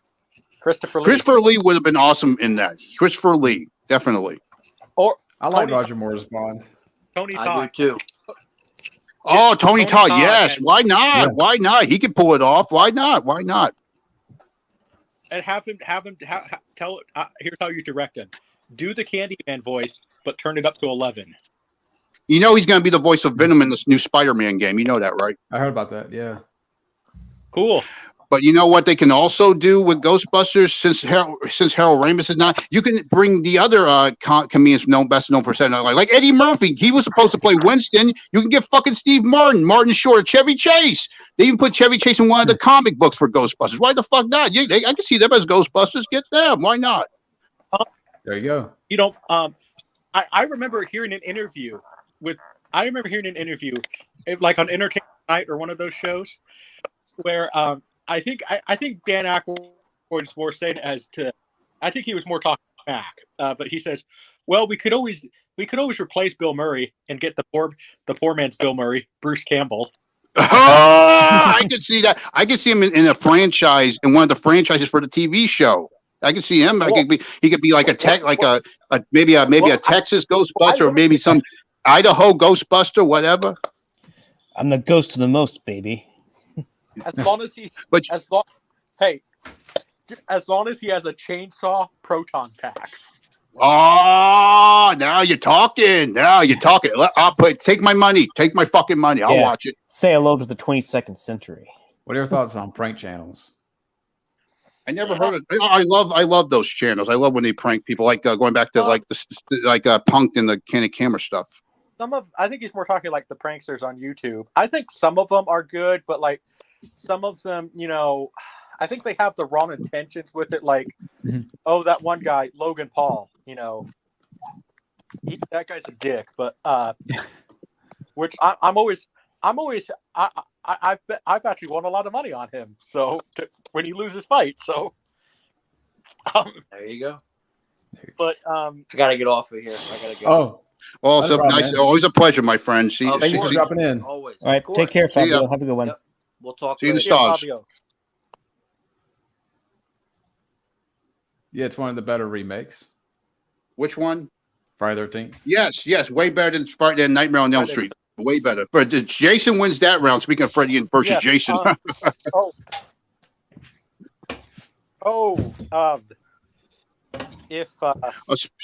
Christopher Lee would have been awesome in that. Christopher Lee, definitely. Or I like Roger Moore's Bond. Tony Todd. I do too. Oh, Tony Todd, yes. And, why not? Yeah. Why not? He can pull it off. Why not? Why not? And have him tell. Here's how you direct him: do the Candyman voice, but turn it up to 11. He's going to be the voice of Venom in this new Spider-Man game. You know that, right? I heard about that. Yeah. Cool. But you know what they can also do with Ghostbusters, since Harold Ramis is not, you can bring the other comedians best known for Saturday Night Live, like Eddie Murphy. He was supposed to play Winston. You can get fucking Steve Martin Short, Chevy Chase. They even put Chevy Chase in one of the comic books for Ghostbusters. Why the fuck not? I can see them as Ghostbusters. Get them. Why not? There you go. I remember hearing an interview like on Entertainment Tonight or one of those shows where I think Dan Aykroyd was more saying I think he was more talking back, but he says, well, we could always replace Bill Murray and get the poor man's Bill Murray, Bruce Campbell. I could see that. I could see him in a franchise, in one of the franchises for the TV show. I could see him. He could be like a maybe a Texas Ghostbuster, or maybe some Idaho Ghostbuster, whatever. I'm the ghost of the most, baby. As long as as long as he has a chainsaw proton pack. Oh, now you're talking. Take my money. Take my fucking money. I'll watch it. Say hello to the 22nd century. What are your thoughts on prank channels? I never heard of. I love those channels. I love when they prank people, like going back to Punked and the Candid Camera stuff. I think he's more talking like the pranksters on YouTube. I think some of them are good, but like some of them, I think they have the wrong intentions with it. Like, oh, that one guy, Logan Paul, that guy's a dick. But which I've actually won a lot of money on him. So when he loses fights, so there you go. But I gotta get off of here. I gotta go. Oh. Well, so nice. Always a pleasure, my friend. Thank you for dropping in. Always. All right, take care, Fabio. Have a good one. Yep. We'll talk. See you in the stars. Fabio. Yeah, it's one of the better remakes. Which one? Friday the 13th. Yes, way better than Nightmare on Elm Street. Way better. But Jason wins that round. Speaking of Freddy versus Jason.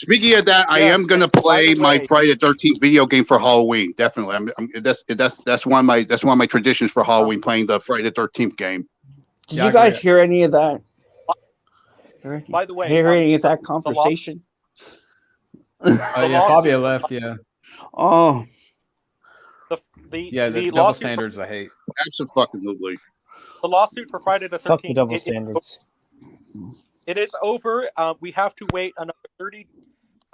Speaking of that, I am going to play my Friday the 13th video game for Halloween. Definitely, that's one of my traditions for Halloween, playing the Friday the 13th game. Did you guys hear any of that? By the way, hear any of that conversation? Fabio left. Yeah. Oh. The double standards I hate. Absolutely. The lawsuit for Friday the 13th. Fuck the double standards. It is over. We have to wait another 30.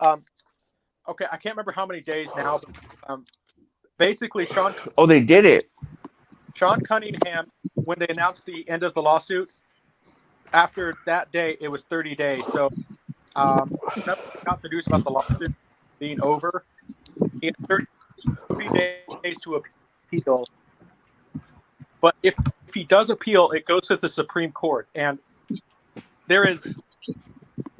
Okay, I can't remember how many days now. But, basically, Oh, they did it. Sean Cunningham, when they announced the end of the lawsuit, after that day, it was 30 days. So, not the news about the lawsuit being over. He had 30 days to appeal. But if he does appeal, it goes to the Supreme Court, and there is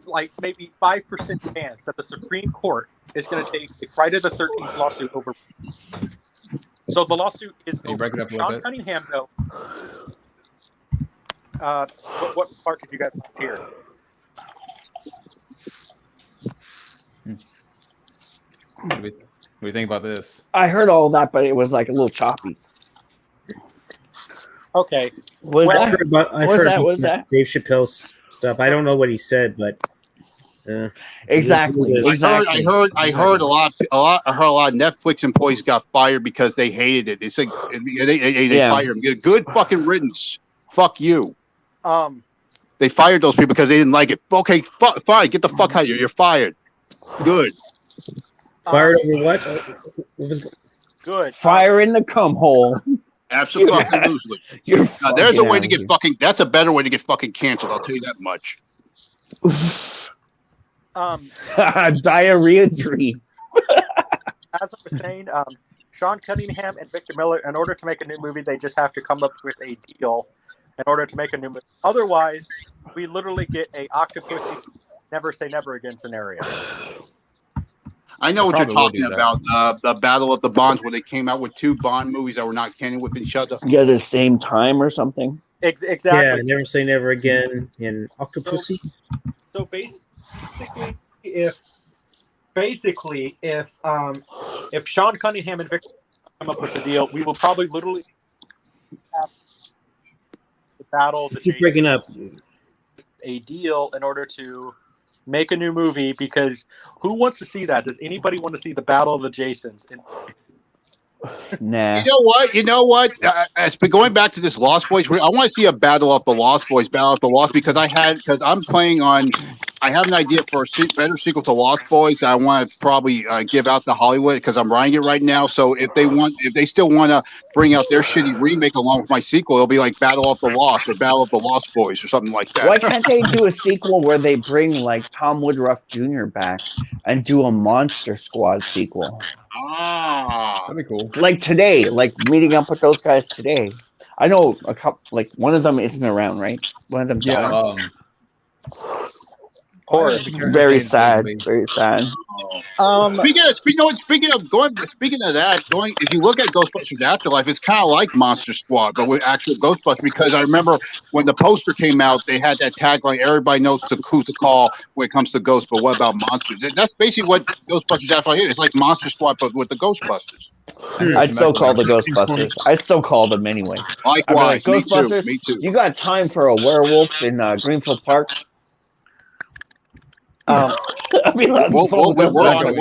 like maybe 5% chance that the Supreme Court is going to take a Friday the 13th lawsuit over. So the lawsuit is over. Sean Cunningham, though. What part did you guys hear? What do you think about this? I heard all that, but it was like a little choppy. Okay. I've heard that? Dave Chappelle's stuff. I don't know what he said, but exactly. I heard a lot of Netflix employees got fired because they hated it. It's like they fired them. Get a good fucking riddance. Fuck you. They fired those people because they didn't like it. Okay, fine. Get the fuck out of here. You're fired. Good. Fired over what? Good. Fire in the cum hole. Absolutely. There's a way to get fucking. That's a better way to get fucking canceled. I'll tell you that much. Diarrhea dream. As I was saying, Sean Cunningham and Victor Miller, in order to make a new movie, they just have to come up with a deal in order to make a new movie. Otherwise, we literally get a Octopussy Never Say Never Again scenario. I know what you're talking about. The Battle of the Bonds, where they came out with two Bond movies that were not canon with each other. Yeah, at the same time or something. Exactly. Yeah, Never Say Never Again in Octopussy. So basically, if Sean Cunningham and Victor come up with a deal, we will probably literally have the Battle of the Keep breaking up. A deal in order to make a new movie, because who wants to see that? Does anybody want to see the Battle of the Jasons? Nah. You know what? It's been going back to this Lost Boys. I want to see a Battle of the Lost Boys, because I'm playing on. I have an idea for a better sequel to Lost Boys. I want to probably give out to Hollywood because I'm writing it right now. So if they still want to bring out their shitty remake along with my sequel, it'll be like Battle of the Lost or Battle of the Lost Boys or something like that. Why can't they do a sequel where they bring like Tom Woodruff Jr. back and do a Monster Squad sequel? That'd be cool. Like today, like meeting up with those guys today. I know a couple. Like one of them isn't around, right? One of them died. Horror. Very sad. Very sad. Speaking of that, if you look at Ghostbusters Afterlife, it's kind of like Monster Squad, but with actual Ghostbusters. Because I remember when the poster came out, they had that tagline: "Everybody knows who's to call when it comes to ghosts, but what about monsters?" That's basically what Ghostbusters Afterlife is. It's like Monster Squad, but with the Ghostbusters. I'd still call the Ghostbusters. I still call them anyway. I'd be like, Ghostbusters, me too. you got time for a werewolf in Greenfield Park? We're on it. We'll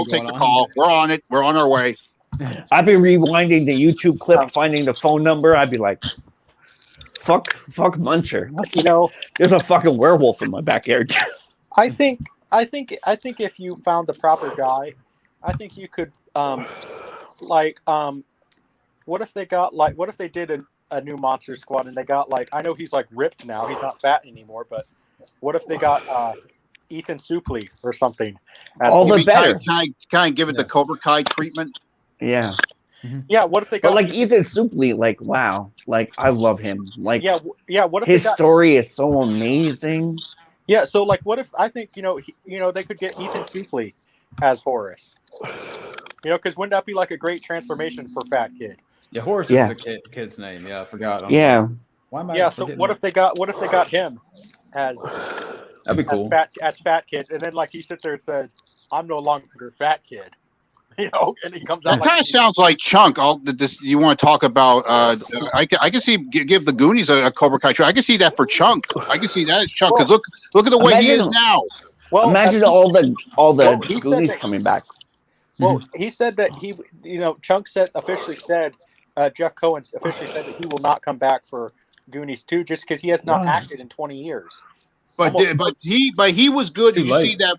take the call. We're on it. We're on our way. I'd be rewinding the YouTube clip, finding the phone number. I'd be like, fuck Muncher. There's a fucking werewolf in my backyard. I think if you found the proper guy, I think you could what if they did a new Monster Squad and they got I know he's ripped now, he's not fat anymore, but what if they got Ethan Suplee or something? All the better. Kind of give it the Cobra Kai treatment. Yeah. Yeah, what if they got Ethan Suplee, wow. I love him. What if his story is so amazing. Yeah, so what if I think they could get Ethan Suplee as Horace. Because wouldn't that be a great transformation for Fat Kid? Yeah, Horace is the kid's name. Yeah, I forgot. Yeah. Why am I? Yeah. So what if they got him as? That'd be cool. As Fat Kid, and then he sits there and says, "I'm no longer Fat Kid," and he comes out. That kind of sounds like Chunk. You want to talk about? I can see give the Goonies a Cobra Kai show. I can see that for Chunk. I can see that as Chunk. Because look at the way he is now. Well, imagine all the Goonies coming back. Well, he said that Chunk officially said, Jeff Cohen officially said that he will not come back for Goonies 2 just because he has not acted in 20 years. But he was good. Did you see that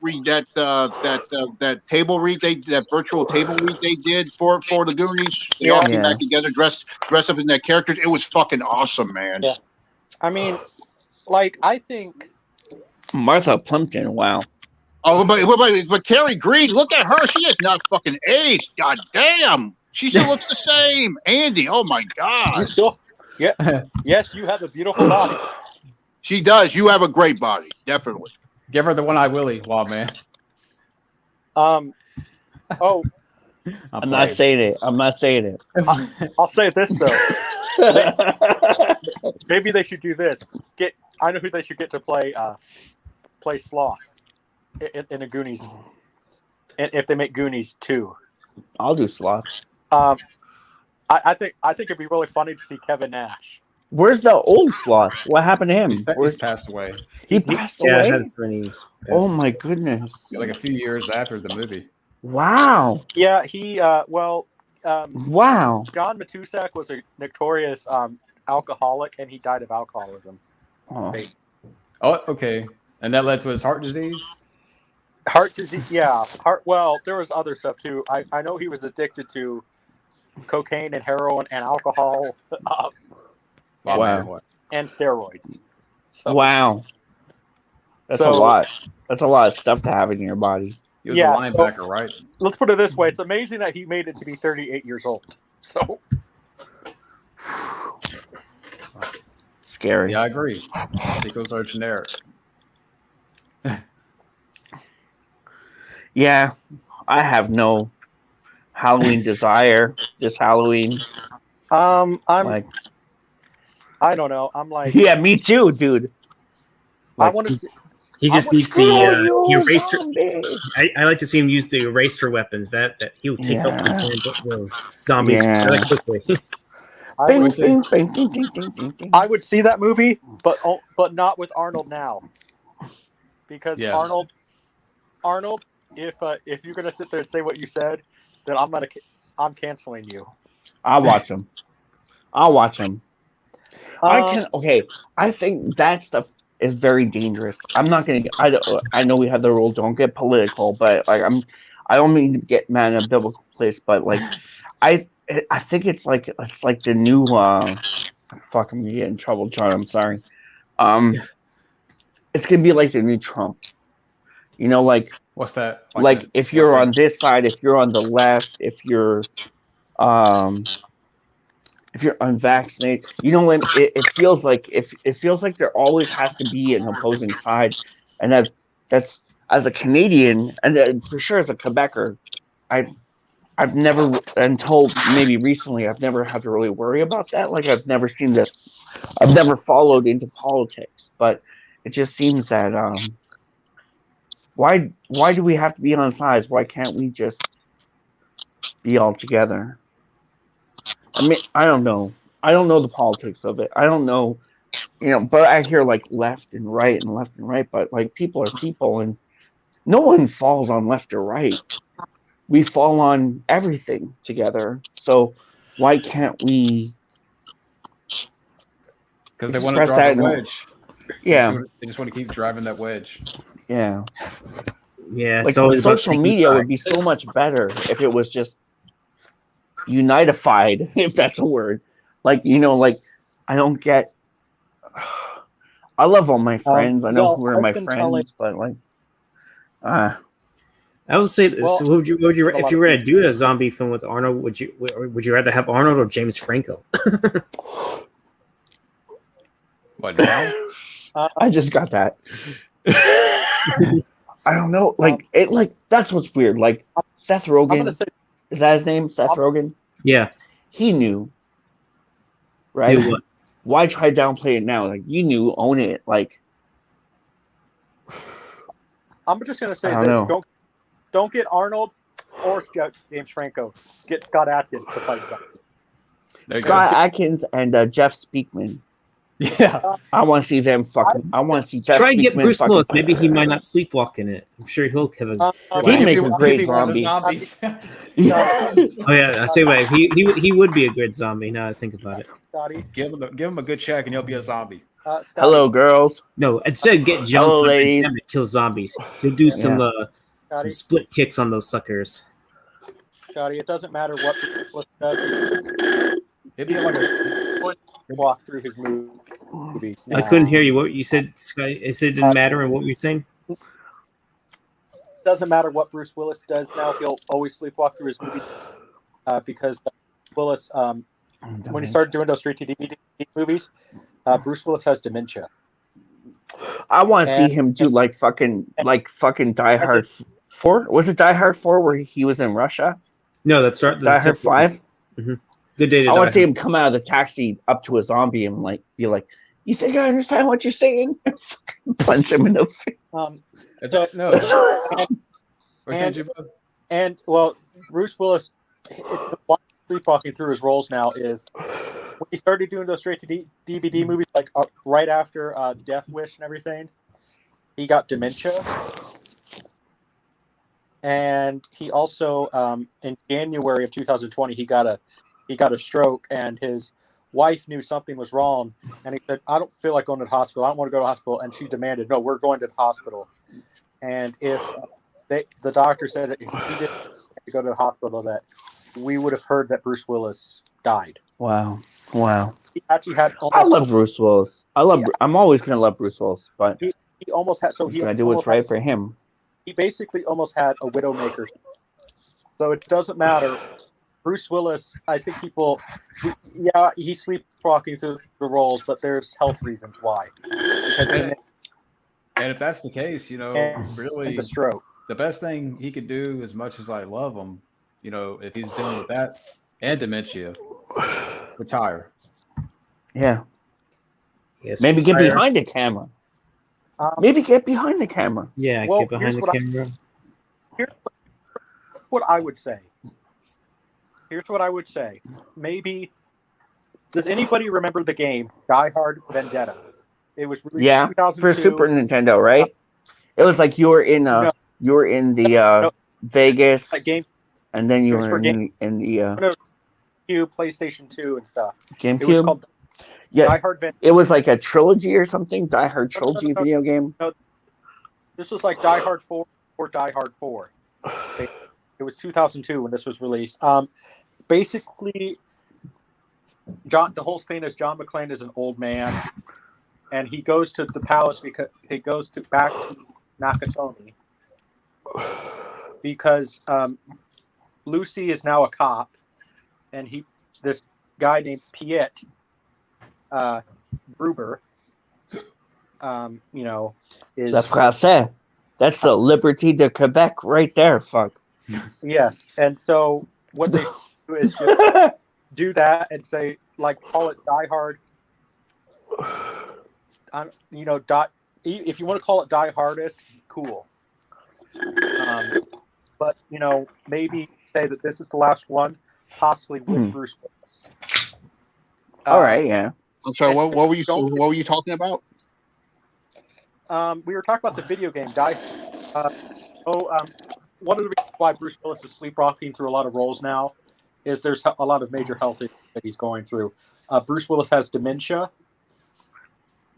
table read that virtual table read they did for the Goonies? They all came back together, dressed up in their characters. It was fucking awesome, man. Yeah. I mean, I think Martha Plimpton. Wow. Oh, but Carrie Green, look at her. She has not fucking aged. God damn. She still looks the same. Andy, oh my God. You still, yes, you have a beautiful body. She does. You have a great body, definitely. Give her the one-eye Willie, Wild Man. I'm not saying it. I'll say this though. Maybe they should do this. I know who they should get to play Sloth in a Goonies. And if they make Goonies 2, I'll do Sloth. I think it'd be really funny to see Kevin Nash. Where's the old Sloth? What happened to him? He's passed away. He passed away? Oh my goodness. A few years after the movie. Wow. Yeah, he wow. John Matusak was a notorious alcoholic, and he died of alcoholism. Oh, okay. And that led to his heart disease? Heart disease, yeah. Well, there was other stuff too. I know he was addicted to cocaine and heroin and alcohol. Wow. And steroids. So, wow. That's a lot. That's a lot of stuff to have in your body. He was a linebacker, right? Let's put it this way. It's amazing that he made it to be 38 years old. So scary. Yeah, I agree. Sequels are generic. Yeah. I have no Halloween desire this Halloween. I don't know. I'm like, yeah, me too, dude. I want to see. He just needs the eraser. I like to see him use the eraser weapons. That he'll take up those zombies really quickly. I would see that movie, but not with Arnold now, because Arnold, if you're gonna sit there and say what you said, then I'm canceling you. I'll watch him. I think that stuff is very dangerous. I'm not gonna. I know we have the rule. Don't get political, but I don't mean to get mad in a biblical place, but I think it's like the new. Fuck, I'm gonna get in trouble, John. I'm sorry. It's gonna be like the new Trump. What's that? If you're on this side, if you're on the left, if you're unvaccinated, it feels like there always has to be an opposing side, and that's as a Canadian, and for sure as a Quebecer, I've never, until maybe recently, I've never had to really worry about that. Like I've never followed into politics, but it just seems that why do we have to be on sides? Why can't we just be all together? I mean, I don't know. I don't know the politics of it. I don't know, but I hear like left and right, but like people are people, and no one falls on left or right. We fall on everything together. So why can't we? Because they want to drive a wedge. Yeah. They just want to keep driving that wedge. Yeah. Yeah. Like social media would be so much better if it was just unitified, if that's a word. Like, like I don't get. I love all my friends. I know who are my friends, but like, I would say, so would you if you were to do a zombie film with Arnold, would you rather have Arnold or James Franco? What now? I just got that. I don't know. Like that's what's weird. Like Seth Rogen, is that his name? Seth Rogen? Yeah. He knew. Right? Knew what? Why try to downplay it now? Like you knew, own it. Like I'm just gonna say this. Don't get Arnold or James Franco. Get Scott Adkins to fight zombies. Scott Adkins and Jeff Speakman. Yeah, I want to see them fucking. I want to see Jeff. Try and get Speakman Bruce Willis. fucking. Maybe he might not sleepwalk in it. I'm sure he'll have He'd make a great zombie. Oh yeah, I say what he would be a good zombie. Now I think about it. Scotty, give him a good check, and he'll be a zombie. Hello, girls. No, instead get John to kill zombies. He'll do some split kicks on those suckers. Scotty, it doesn't matter what does. It'd be like a walk through his movies. I couldn't hear you. What you said, Scotty? It didn't matter, and what were you saying? It doesn't matter what Bruce Willis does now. He'll always sleepwalk through his movie because Willis, when he started doing those straight-to-DVD movies, Bruce Willis has dementia. I want to see him do like fucking Die Hard 4. Was it Die Hard 4 where he was in Russia? No, that's Die Hard 5. Mm-hmm. Good day to I want to see him come out of the taxi up to a zombie and like be like, "You think I understand what you're saying?" Punch him in the face. And Bruce Willis, sleepwalking through his roles now is when he started doing those straight to DVD movies, like right after Death Wish and everything. He got dementia, and he also in January of 2020 he got a stroke, and his wife knew something was wrong, and he said, "I don't feel like going to the hospital. I don't want to go to the hospital." And she demanded, "No, we're going to the hospital." And if the doctor said if he didn't go to the hospital, that we would have heard that Bruce Willis died. Wow. He actually had. I love Bruce Willis. I'm always gonna love Bruce Willis, but he almost had. So he's gonna do what's right for him. He basically almost had a widowmaker. So it doesn't matter. Bruce Willis, I think people, he's sleepwalking through the roles, but there's health reasons why. And if that's the case, really, the stroke. The best thing he could do, as much as I love him, if he's dealing with that and dementia, retire. Yeah. Yes, maybe get behind the camera. Get behind the camera. Yeah, get behind the camera. Here's what I would say. Here's what I would say. Maybe, does anybody remember the game Die Hard Vendetta? It was released in 2002. For Super Nintendo, right? It was like you were in the Vegas game, and then you were in the PlayStation 2 and stuff. GameCube. It was called Die Hard Vendetta. It was like a trilogy or something. Die Hard trilogy video game. No, this was like Die Hard 4 or Die Hard 4. It was 2002 when this was released. Basically, the whole thing is John McClane is an old man, and he goes to the palace because he goes back to Nakatomi because Lucy is now a cop, and this guy named Piet Gruber, is the français. That's the Liberty de Quebec right there. Fuck. Yes, and so what they do is just do that and say, like, call it Die Hard. You know, if you want to call it Die Hardest, cool. But you know, maybe say that this is the last one, possibly with Bruce Willis. All right, yeah. I'm sorry. What were you talking about? We were talking about the video game Die. One of the reasons why Bruce Willis is sleepwalking through a lot of roles now is there's a lot of major health issues that he's going through. Bruce Willis has dementia,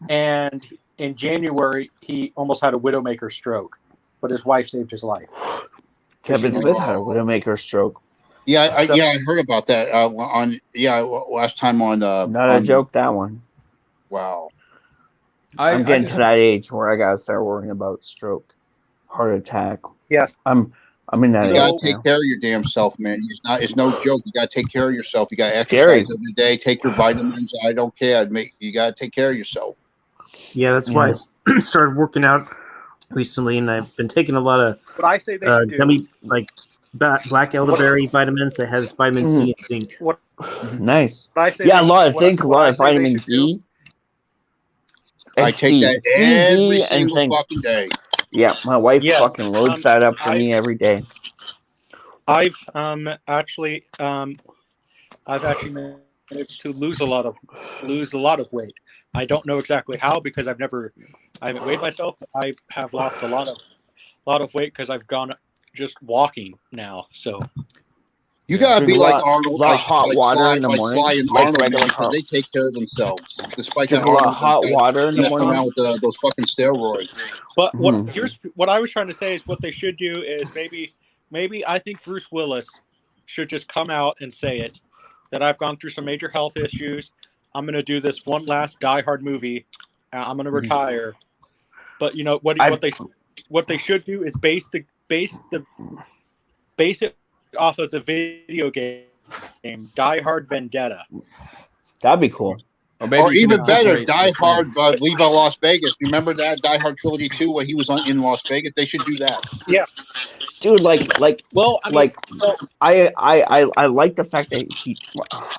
and in January he almost had a widowmaker stroke, but his wife saved his life. Kevin Smith had a widowmaker stroke. Yeah, I heard about that last time on. Not a joke, that one. Wow. I'm getting to that age where I gotta start worrying about stroke, heart attack. Yes, I'm in that age. You gotta take care of your damn self, man. It's no joke. You gotta take care of yourself. You gotta Scary. exercise every day. Take your vitamins. I don't care. You gotta take care of yourself. Yeah, that's why I started working out recently, and I've been taking a lot of but I say they should do. gummy, like black elderberry vitamins that has vitamin C and zinc. What Nice. I say Yeah, a they- lot of what- zinc, a what lot I of say they vitamin should do- D. And I take C. that C, every D, and single zinc. fucking day. Yeah, my wife Yes, fucking loads that up for me every day. I've actually managed to lose a lot of weight. I don't know exactly how because I haven't weighed myself. But I have lost a lot of weight because I've gone just walking now. So You gotta Drink be a like lot- Arnold. lot of hot water in the like morning, Fly and like Arnold, regular man, 'cause hot- they take care of themselves. Despite Drink that a lot of Arnold hot guys water in the messing morning. around with those fucking steroids. But what I was trying to say is what they should do is maybe I think Bruce Willis should just come out and say it that I've gone through some major health issues. I'm going to do this one last Die Hard movie. I'm going to retire. But you know what they should do is base it off of the video game Die Hard Vendetta. That'd be cool. Or even better, Die Hard, Leave Out Las Vegas. You remember that Die Hard Trilogy 2 when he was in Las Vegas? They should do that. Yeah, dude. Well, I mean, I like the fact that he.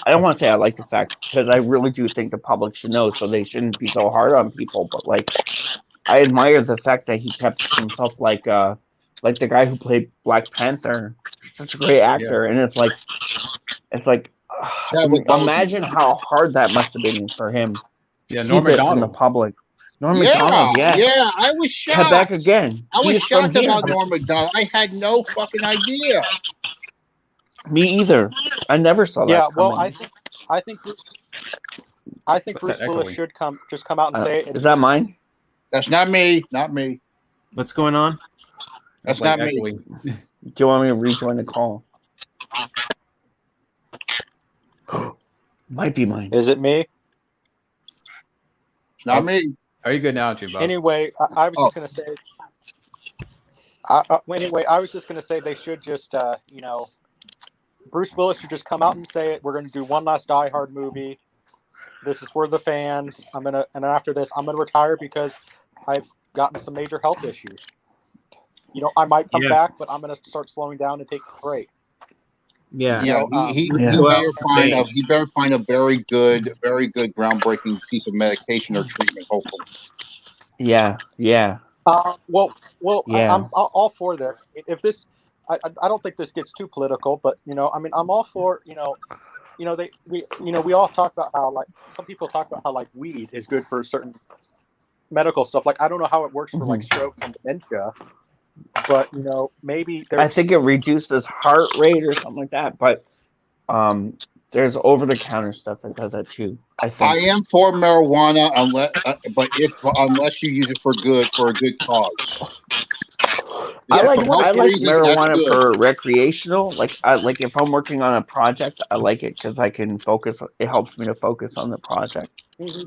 I don't want to say I like the fact because I really do think the public should know, so they shouldn't be so hard on people. But like, I admire the fact that he kept himself like the guy who played Black Panther. He's such a great actor, and it's like. Imagine how hard that must have been for him to keep it from the public. Norm Macdonald, yes. Yeah, I was shocked. Quebec again. I was He's from shocked here. about Norm Macdonald. I had no fucking idea. Me either. I never saw that. Yeah, coming. well, I think Bruce Willis should come out and say it. Is that mine? That's not me. Not me. What's going on? That's not me. Do you want me to rejoin the call? Might be mine. Is it me? It's not me. Are you good now, too, Bob? Anyway, I was just gonna say. Anyway, I was just gonna say they should just, Bruce Willis should just come out and say it. We're gonna do one last Die Hard movie. This is for the fans. And after this, I'm gonna retire because I've gotten some major health issues. You know, I might come back, but I'm gonna start slowing down and take a break. Yeah, he better find a very good, groundbreaking piece of medication or treatment. Hopefully. Yeah. Well, Yeah. I'm all for this. If this, I don't think this gets too political, but you know, I mean, I'm all for we all talk about how like some people talk about how like weed is good for certain medical stuff. Like I don't know how it works for like strokes and dementia. But you know, maybe I think it reduces heart rate or something like that. But there's over-the-counter stuff that does that too. I think. I am for marijuana unless you use it for a good cause. I like marijuana for recreational. Like if I'm working on a project, I like it because I can focus. It helps me to focus on the project. Mm-hmm.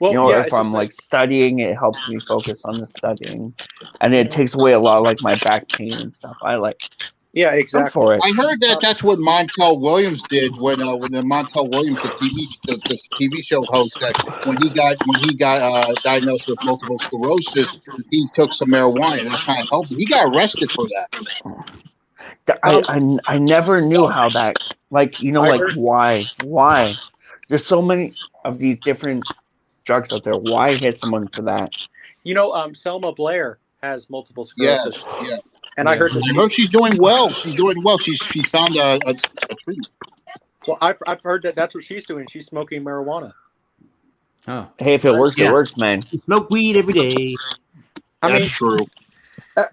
Well, if I'm like studying, it helps me focus on the studying, and it takes away a lot of like my back pain and stuff. I like Yeah, I'm exactly. for it. I heard that that's what Montel Williams did when the Montel Williams, the TV show host, that when he got diagnosed with multiple sclerosis, he took some marijuana and that kind of helped him. He got arrested for that. I never knew how that, like, you know, I like heard- why there's so many of these different drugs out there. Why hit someone for that? You know, Selma Blair has multiple Yes, sclerosis, yeah. and I heard that I heard she's doing well. She's doing well. She found a treatment. Well, I've heard that that's what she's doing. She's smoking marijuana. Oh, Hey, if it works, Yeah. it works, man. You smoke weed every day. I That's mean, true.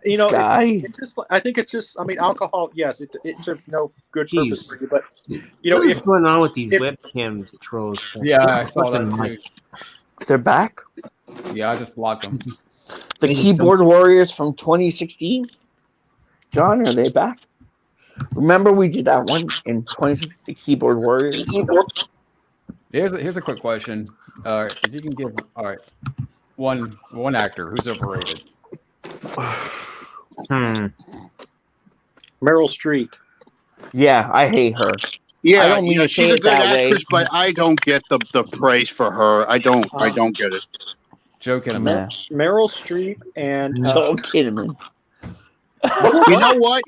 you know, Sky. it's just. I think it's just. I mean, alcohol. Yes, it serves no good Jeez. purpose for you, but you know, What is if going on with these if- webcam trolls? yeah, I saw Fucking that life. too. They're back. Yeah, I just blocked them. The They just keyboard warriors from 2016. John, are they back? Remember we did that one in 2016, the keyboard warriors. Here's a quick question. If you can give one actor who's overrated. Meryl Streep. Yeah, I hate her. Yeah, I don't mean to she's say a it good that way. actress, but I don't get the praise for her. I don't get it. Joe Kinnaman. Nah. Meryl Streep and Joel Kinnaman. You know what?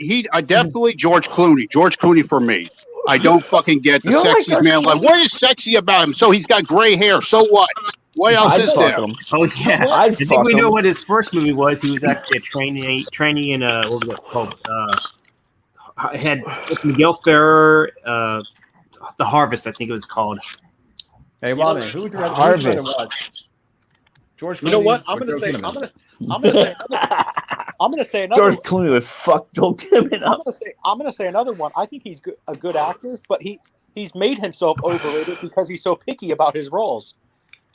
Definitely George Clooney. George Clooney for me. I don't fucking get the You don't like sexiest George man. Like, what is sexy about him? So he's got gray hair. So what? What else I'd is fuck there? him. Oh yeah, I'd I think fuck we know him. what his first movie was. He was actually training in what was it called? Had Miguel Ferrer, The Harvest, I think it was called. Hey, Lonnie, who would you rather Harvest. watch? George Clooney. you know what? or Joe Kinnaman? I'm gonna say another. George Clooney would fuck Joel Kinnaman up. I'm gonna say another one. I think he's a good actor, but he's made himself overrated because he's so picky about his roles.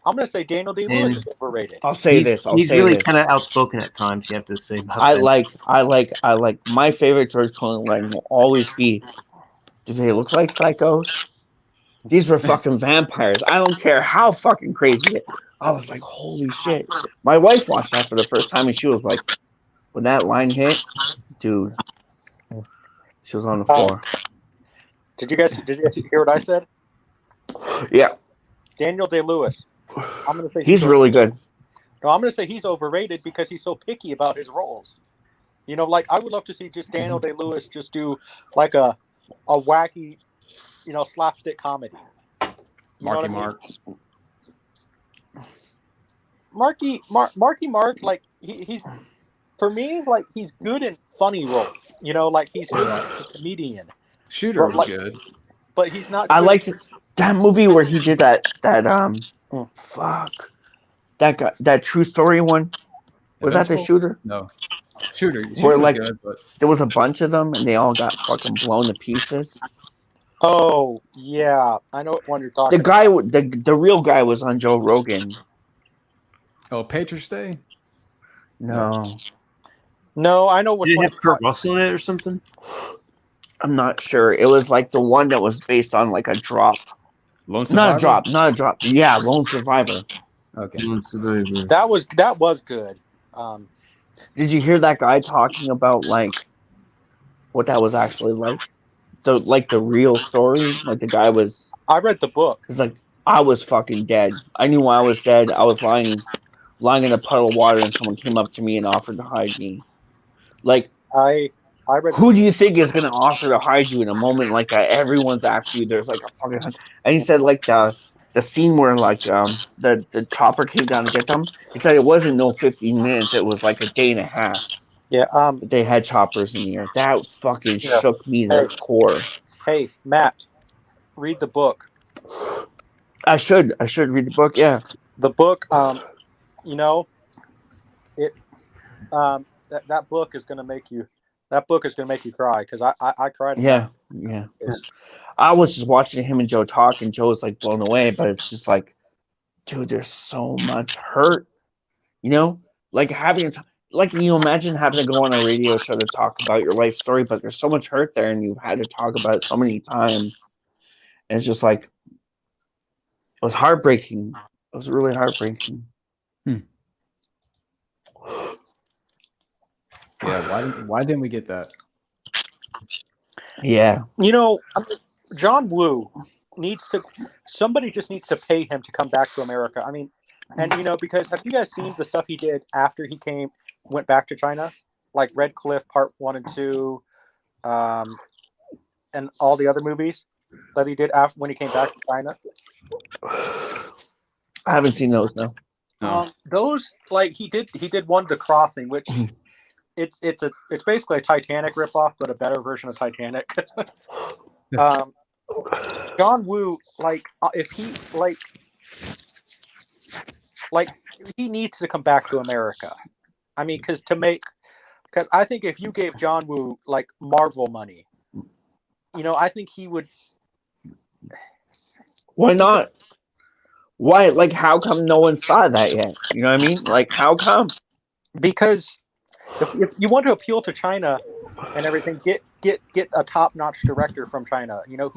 I'm gonna say Daniel Day-Lewis is overrated. I'll say He's this. he's really kind of outspoken at times. You have to say. About I that. like my favorite George Clooney line will always be, do they look like psychos? These were fucking vampires. I don't care how fucking crazy it. I was like, holy shit. My wife watched that for the first time and she was like, when that line hit, dude, she was on the floor. Did you guys hear what I said? Yeah, Daniel Day-Lewis. I'm gonna say he's really good. No, I'm gonna say he's overrated because he's so picky about his roles. You know, like I would love to see just Daniel Day-Lewis just do like a wacky, you know, slapstick comedy. You know what I mean? Marky Mark, like he's for me, like he's good in funny roles. You know, like he's good as a comedian. Shooter But, was good. But he's not. I good. liked that movie where he did that that true story one. Was that the Invincible? Shooter? No. Shooter Where, was like, good, but There was a bunch of them and they all got fucking blown to pieces. Oh yeah, I know what one you're talking. The guy, the real guy was on Joe Rogan. Patriots Day? No, No, I know which Did it one. have Kurt Russell in it or something? I'm not sure. It was like the one that was based on like a drop. Lone Survivor? Not a drop. Yeah, Lone Survivor. Okay. That was good. Did you hear that guy talking about like what that was actually like? The real story. Like the guy was. I read the book. It's like I was fucking dead. I knew I was dead. I was lying in a puddle of water, and someone came up to me and offered to hide me. Like I read. Who do you think is gonna offer to hide you in a moment like that? Everyone's after you. There's like a fucking, and he said like the scene where like the chopper came down to get them. He said it wasn't no 15 minutes. It was like a day and a half. Yeah. They had choppers in the air. That fucking Yeah. shook me to the core. Hey, Matt, read the book. I should read the book. Yeah. The book. You know, it. That book is gonna make you. That book is gonna make you cry because I cried. Yeah. I was just watching him and Joe talk, and Joe was like blown away. But it's just like, dude, there's so much hurt. You know, like can you imagine having to go on a radio show to talk about your life story? But there's so much hurt there, and you've had to talk about it so many times. And it's just like, it was heartbreaking. It was really heartbreaking. Yeah, why didn't we get that? Yeah. You know, John Woo somebody just needs to pay him to come back to America. I mean, and you know, because have you guys seen the stuff he did after he went back to China? Like Red Cliff Part 1 and 2, and all the other movies that he did after when he came back to China. I haven't seen those, no. Those, like he did one, The Crossing, which it's basically a Titanic ripoff, but a better version of Titanic. John Woo, like if he he needs to come back to America. I mean, because I think if you gave John Woo like Marvel money, you know, I think he would. Why not? Why? Like, how come no one saw that yet? You know what I mean? Like, how come? Because if you want to appeal to China and everything, get a top-notch director from China. You know,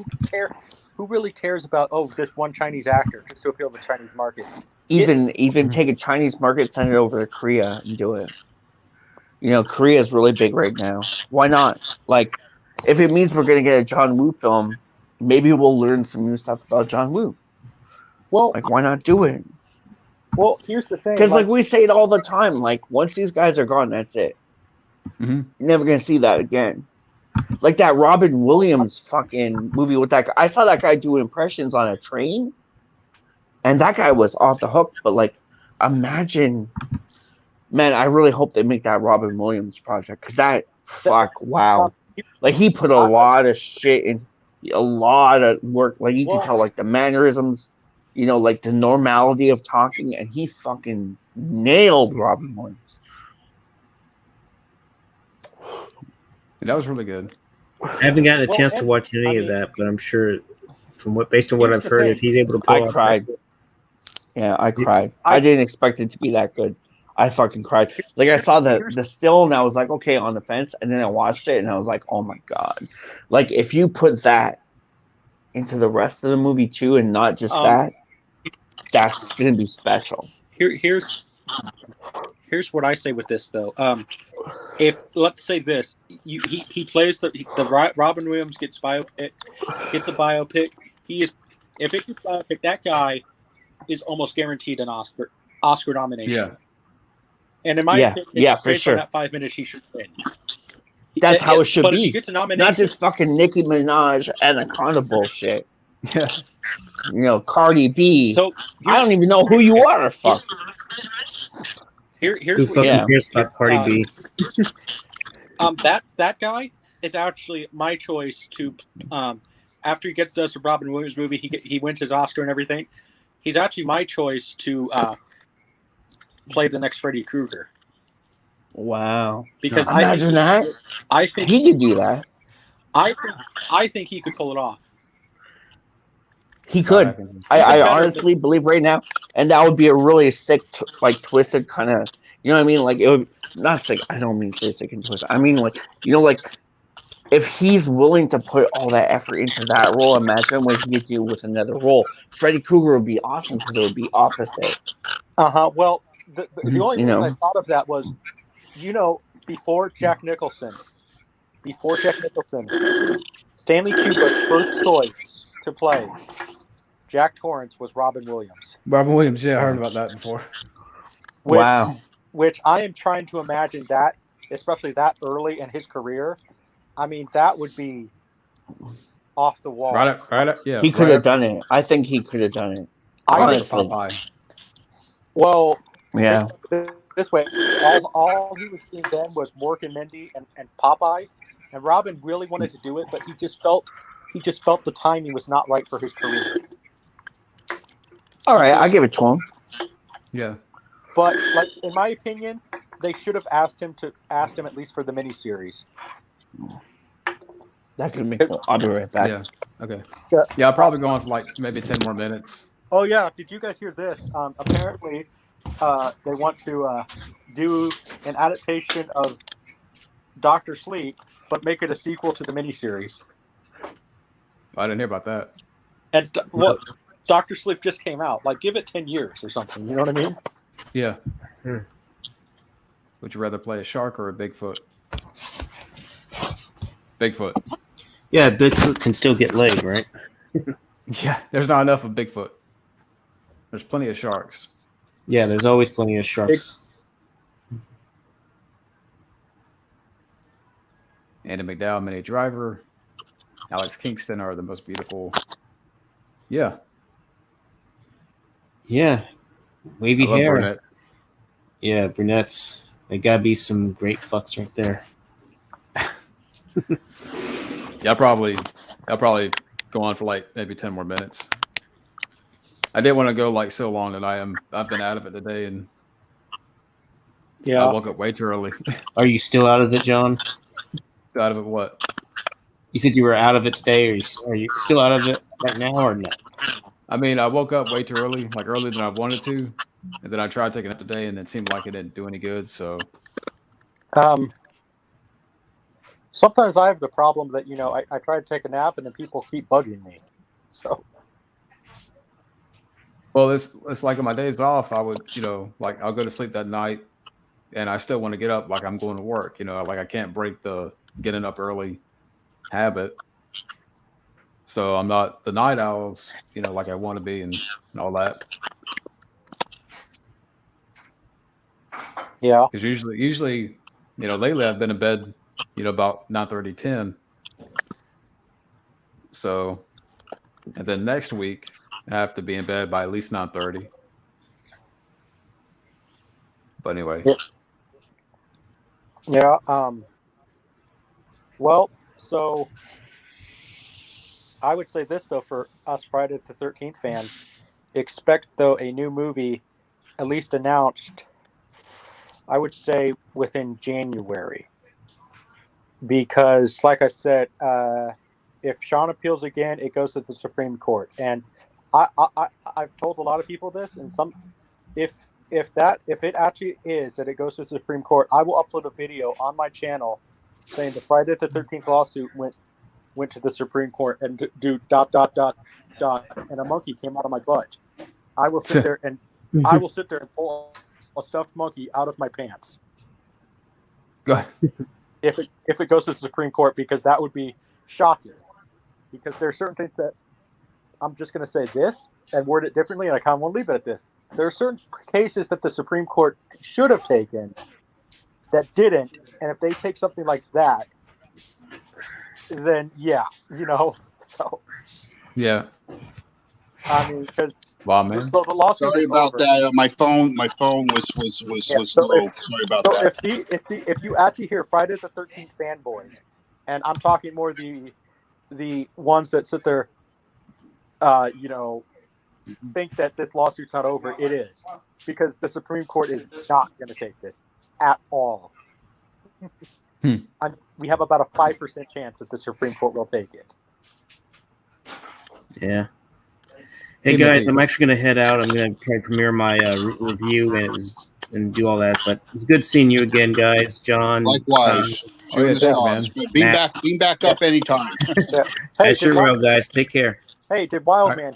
who really cares about just one Chinese actor just to appeal to the Chinese market? Even take a Chinese market, send it over to Korea and do it. You know, Korea is really big right now. Why not? Like, if it means we're gonna get a John Woo film, maybe we'll learn some new stuff about John Woo. Well, like, why not do it? Well, here's the thing. Because like we say it all the time, like once these guys are gone, that's it. Mm-hmm. You're never gonna see that again. Like that Robin Williams fucking movie with that guy. I saw that guy do impressions on a train, and that guy was off the hook. But like, imagine, man, I really hope they make that Robin Williams project because wow, like he put a lot of shit in, a lot of work. Like you can tell, like the mannerisms, you know, like the normality of talking, and he fucking nailed Robin Williams. That was really good. I haven't gotten a chance to watch any of that, but I'm sure, based on what I've heard, if he's able to pull I cried. Yeah, I cried. I didn't expect it to be that good. I fucking cried. Like I saw the still, and I was like, okay, on the fence, and then I watched it, and I was like, oh my god! Like if you put that into the rest of the movie too, and not just that's gonna be special. Here's what I say with this though. If let's say this, he plays the Robin Williams gets a biopic. If it gets biopic, that guy is almost guaranteed an Oscar nomination. Yeah. And in my opinion, for sure. On that 5 minutes, he should win. That's how it should but be. If he gets a nomination, not this fucking Nicki Minaj Anaconda bullshit. Yeah. You know, Cardi B. So I don't even know who you are. Fuck. Who fucking cares about Cardi B? That guy is actually my choice to. After he does the Robin Williams movie, he wins his Oscar and everything. He's actually my choice to play the next Freddy Krueger. Wow! Because imagine that. I think he could do that. I think he could pull it off. He could. I honestly believe right now, and that would be a really sick, twisted kind of. You know what I mean? Like it would not sick. I don't mean say sick and twisted. I mean like if he's willing to put all that effort into that role, imagine what he could do with another role. Freddy Krueger would be awesome because it would be opposite. Well, the only reason I thought of that was, before Jack Nicholson, Stanley Kubrick's first choice to play Jack Torrance was Robin Williams. Robin Williams, yeah, I heard about that before. Which I am trying to imagine that, especially that early in his career. I mean, that would be off the wall. Right, yeah. He could have done it. I think he could have done it. Honestly. Well, yeah. This way, all he was doing then was Mork and Mindy and Popeye, and Robin really wanted to do it, but he just felt the timing was not right for his career. All right, I give it to him. Yeah. But in my opinion, they should have asked him at least for the miniseries. That could make. I'll be right back. Yeah. Okay. Yeah, I'll probably go on for maybe 10 more minutes. Oh yeah, did you guys hear this? Apparently, they want to do an adaptation of Dr. Sleep, but make it a sequel to the miniseries. I didn't hear about that. And Dr. Sleep just came out. Give it 10 years or something. You know what I mean? Yeah. Would you rather play a shark or a Bigfoot? Bigfoot. Yeah, Bigfoot can still get laid, right? Yeah, there's not enough of Bigfoot. There's plenty of sharks. Yeah, there's always plenty of sharks. Andy McDowell, Minnie Driver, Alex Kingston are the most beautiful. Yeah. Yeah. Wavy I love hair. brunette. Yeah, brunettes. They gotta be some great fucks right there. Yeah, I'll probably go on for like maybe 10 more minutes. I didn't want to go like so long that I've been out of it today, and Yeah. I woke up way too early. Are you still out of it, John? Out of it what? You said you were out of it today, or are you still out of it right now, or no? I mean, I woke up way too early, like earlier than I wanted to, and then I tried taking it today, and it seemed like it didn't do any good. So, sometimes I have the problem that I try to take a nap and then people keep bugging me. So, well, it's like on my days off, I would like I'll go to sleep that night, and I still want to get up like I'm going to work. Like I can't break the getting up early habit. So I'm not the night owls, like I want to be and all that. yeah. Because usually, lately I've been in bed, about 9:30, 10. So, and then next week I have to be in bed by at least 9:30. But anyway. Yeah. Well, so I would say this though for us Friday the 13th fans, expect though a new movie at least announced. I would say within January, because like I said, if Sean appeals again, it goes to the Supreme Court, and I've told a lot of people this, and if it actually is that it goes to the Supreme Court, I will upload a video on my channel saying the Friday the 13th lawsuit went to the Supreme Court and do ... and a monkey came out of my butt. I will sit there and pull a stuffed monkey out of my pants. Go ahead. If it goes to the Supreme Court, because that would be shocking. Because there are certain things that I'm just going to say this and word it differently, and I kind of want to leave it at this. There are certain cases that the Supreme Court should have taken that didn't, and if they take something like that, then yeah, so Yeah. I mean, because Wow, man. so the lawsuit Sorry is about over. that. My phone was Yeah, low. so Sorry about that. if you actually hear Friday the 13th fanboys, and I'm talking more the ones that sit there, think that this lawsuit's not over. It is, because the Supreme Court is not going to take this at all. We have about a 5% chance that the Supreme Court will take it. Yeah. Hey guys, I'm actually going to head out. I'm going to try to premiere my review and do all that. But it's good seeing you again, guys. John. Likewise. Oh yeah, thanks, man. Beam back up anytime. Yeah. I sure will, guys. Take care. Hey, did Wildman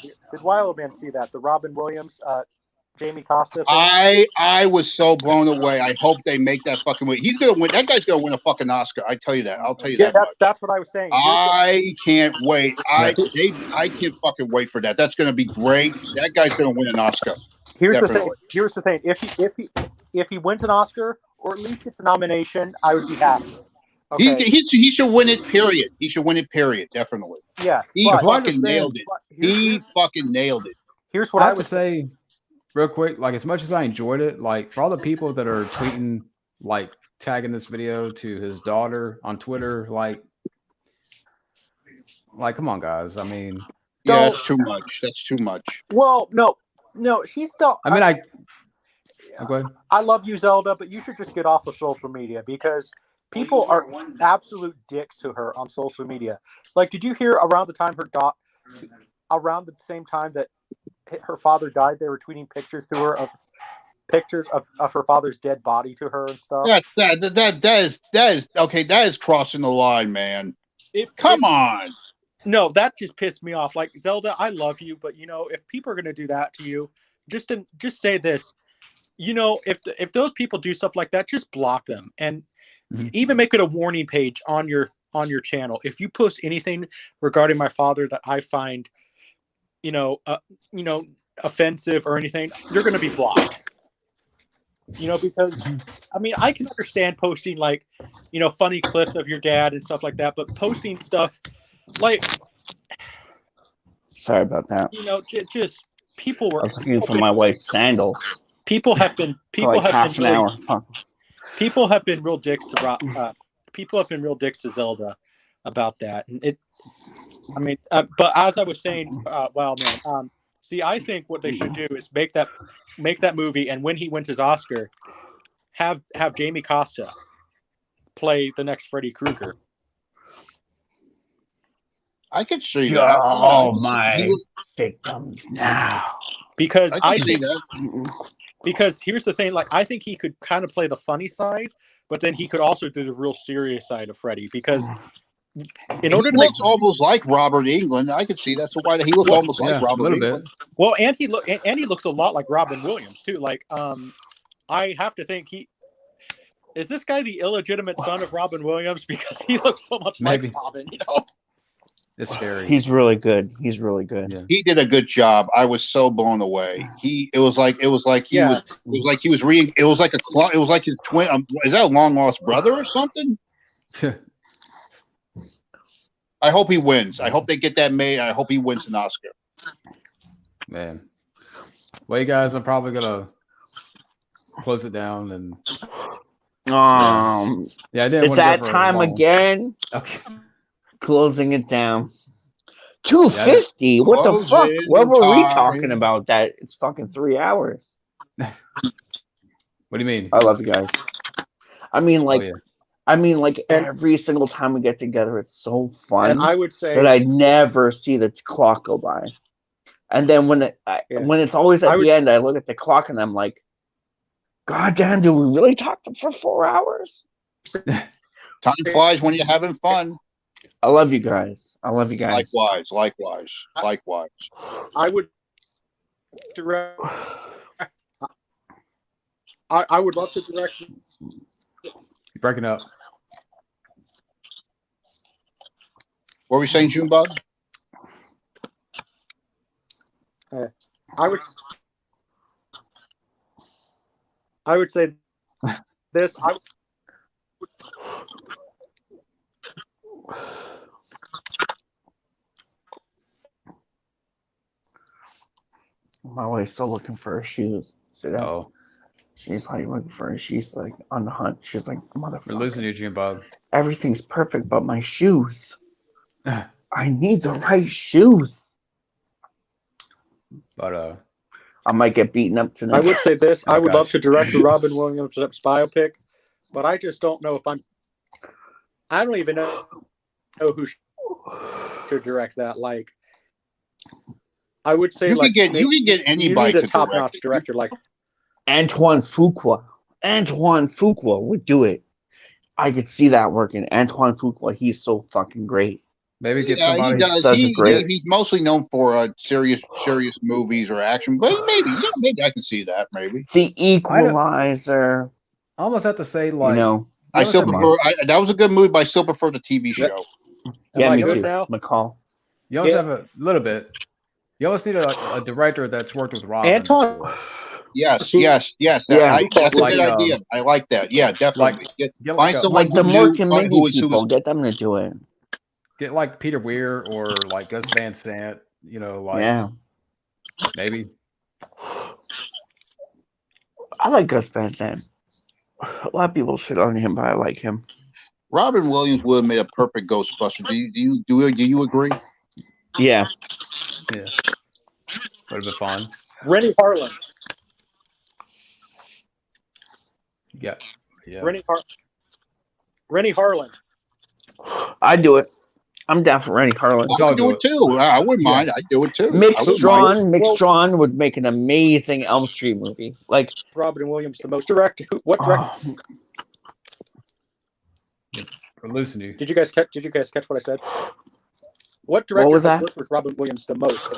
see that? The Robin Williams, Jamie Costa thing? I was so blown away. I hope they make that fucking movie. He's gonna win. That guy's gonna win a fucking Oscar. I tell you that. I'll tell you that. That's what I was saying. I can't wait. I can't fucking wait for that. That's gonna be great. That guy's gonna win an Oscar. Here's the thing. If he wins an Oscar or at least gets a nomination, I would be happy. Okay. He should win it. Period. He should win it. Period. Definitely. Yeah. He fucking nailed it. He fucking nailed it. Here's what I have to say, real quick. Like, as much as I enjoyed it, like for all the people that are tweeting, like tagging this video to his daughter on Twitter, like come on, guys. I mean, yeah, that's too much. That's too much. Well, no, she's still. I mean, go ahead. I love you, Zelda, but you should just get off of social media, because people are absolute dicks to her on social media. Like, did you hear around the same time that her father died, they were tweeting pictures to her of her father's dead body to her and stuff? That is okay. That is crossing the line, man. Come on. No, that just pissed me off. Like, Zelda, I love you, but if people are going to do that to you, just say this. If those people do stuff like that, just block them, and even make it a warning page on your on your channel, if you post anything regarding my father that I find, offensive or anything, you're going to be blocked. Because I mean, I can understand posting like, funny clips of your dad and stuff like that, but posting stuff like, Sorry about that. just people were I was looking for my wife's sandals. People have been half an hour. Fuck. People have been real dicks to Zelda about that, and but as I was saying, see, I think what they should do is make that movie, and when he wins his Oscar, have Jamie Costa play the next Freddy Krueger. I could see that. Oh my victims now. Because Because here's the thing, like I think he could kind of play the funny side, but then he could also do the real serious side of Freddy. Because in order to make almost like Robert Englund, I could see that's why he looks almost like Robert Englund. Well, and he looks a lot like Robin Williams too. Like, I have to think is this guy the illegitimate son of Robin Williams, because he looks so much like Robin, It's scary. He's really good. He's really good. Yeah. He did a good job. I was so blown away. It was like his twin. Is that a long lost brother or something? I hope he wins. I hope they get that made. I hope he wins an Oscar. Man. Well, you guys, I'm probably gonna close it down and. I didn't. It's that time again. Okay. Closing it down. 250. What the fuck? What were we talking about? That it's fucking 3 hours. What do you mean? I love you guys. I mean, like, every single time we get together, it's so fun. And I would say that I never see the clock go by. And then when it's always at the end, I look at the clock and I'm like, God damn, do we really talk for 4 hours? Time flies when you're having fun. I love you guys. Likewise. I would direct. I would love to direct. You're breaking up. What were we saying, Junebug? I would say this. My wife's still looking for her shoes. See that? Oh. She's like looking for her. She's like on the hunt. She's like, motherfucker. We're losing you, June Bob. Everything's perfect but my shoes. I need the right shoes. But I might get beaten up tonight. I would say this. I would love to direct the Robin Williams biopic, but I just don't know if I don't even know who should direct that. Like, I would say you can get anybody. You need a top-notch director like Antoine Fuqua. Antoine Fuqua would do it. I could see that working. Antoine Fuqua, he's so fucking great. Maybe get somebody. He's mostly known for serious movies or action, but maybe I can see that. Maybe The Equalizer. I almost have to say, like, I still prefer. That was a good movie, but I still prefer the TV show. Yeah, me too. McCall. You always have a little bit. You always need a director that's worked with Robin. Anton. Yes. That's a good idea. I like that. Yeah, definitely. Like the Mork and Mindy people, get them to do it. Get like Peter Weir or like Gus Van Sant, maybe. I like Gus Van Sant. A lot of people shit on him, but I like him. Robin Williams would have made a perfect Ghostbuster. Do you agree? Yeah. Yeah. Would have been fun. Rennie Harlan. Yeah. Rennie Harlan. I'd do it. I'm down for Rennie Harlan. I'd do it too. I wouldn't mind. I'd do it too. Mick Strawn would make an amazing Elm Street movie. Like Robin Williams, the most director. What director? We're losing you. Did you guys catch what I said? What director has worked with Robin Williams the most?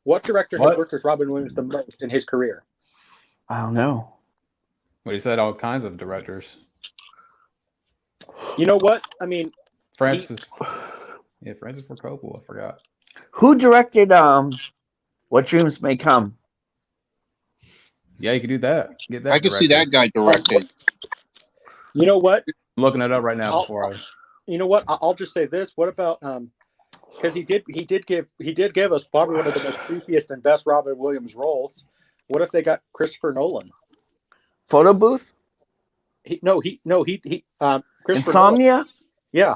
What director has worked with Robin Williams the most in his career? I don't know. Well, he said all kinds of directors. You know what? I mean, Francis. Yeah, Francis Ford Coppola. I forgot. Who directed What Dreams May Come? Yeah, you could do that. Get that. I could see that guy directed. You know what? I'm looking it up right now before I. You know what? I'll just say this. What about because he did give us probably one of the most creepiest and best Robin Williams roles. What if they got Christopher Nolan? Photo Booth? Christopher Insomnia? Nolan. Yeah.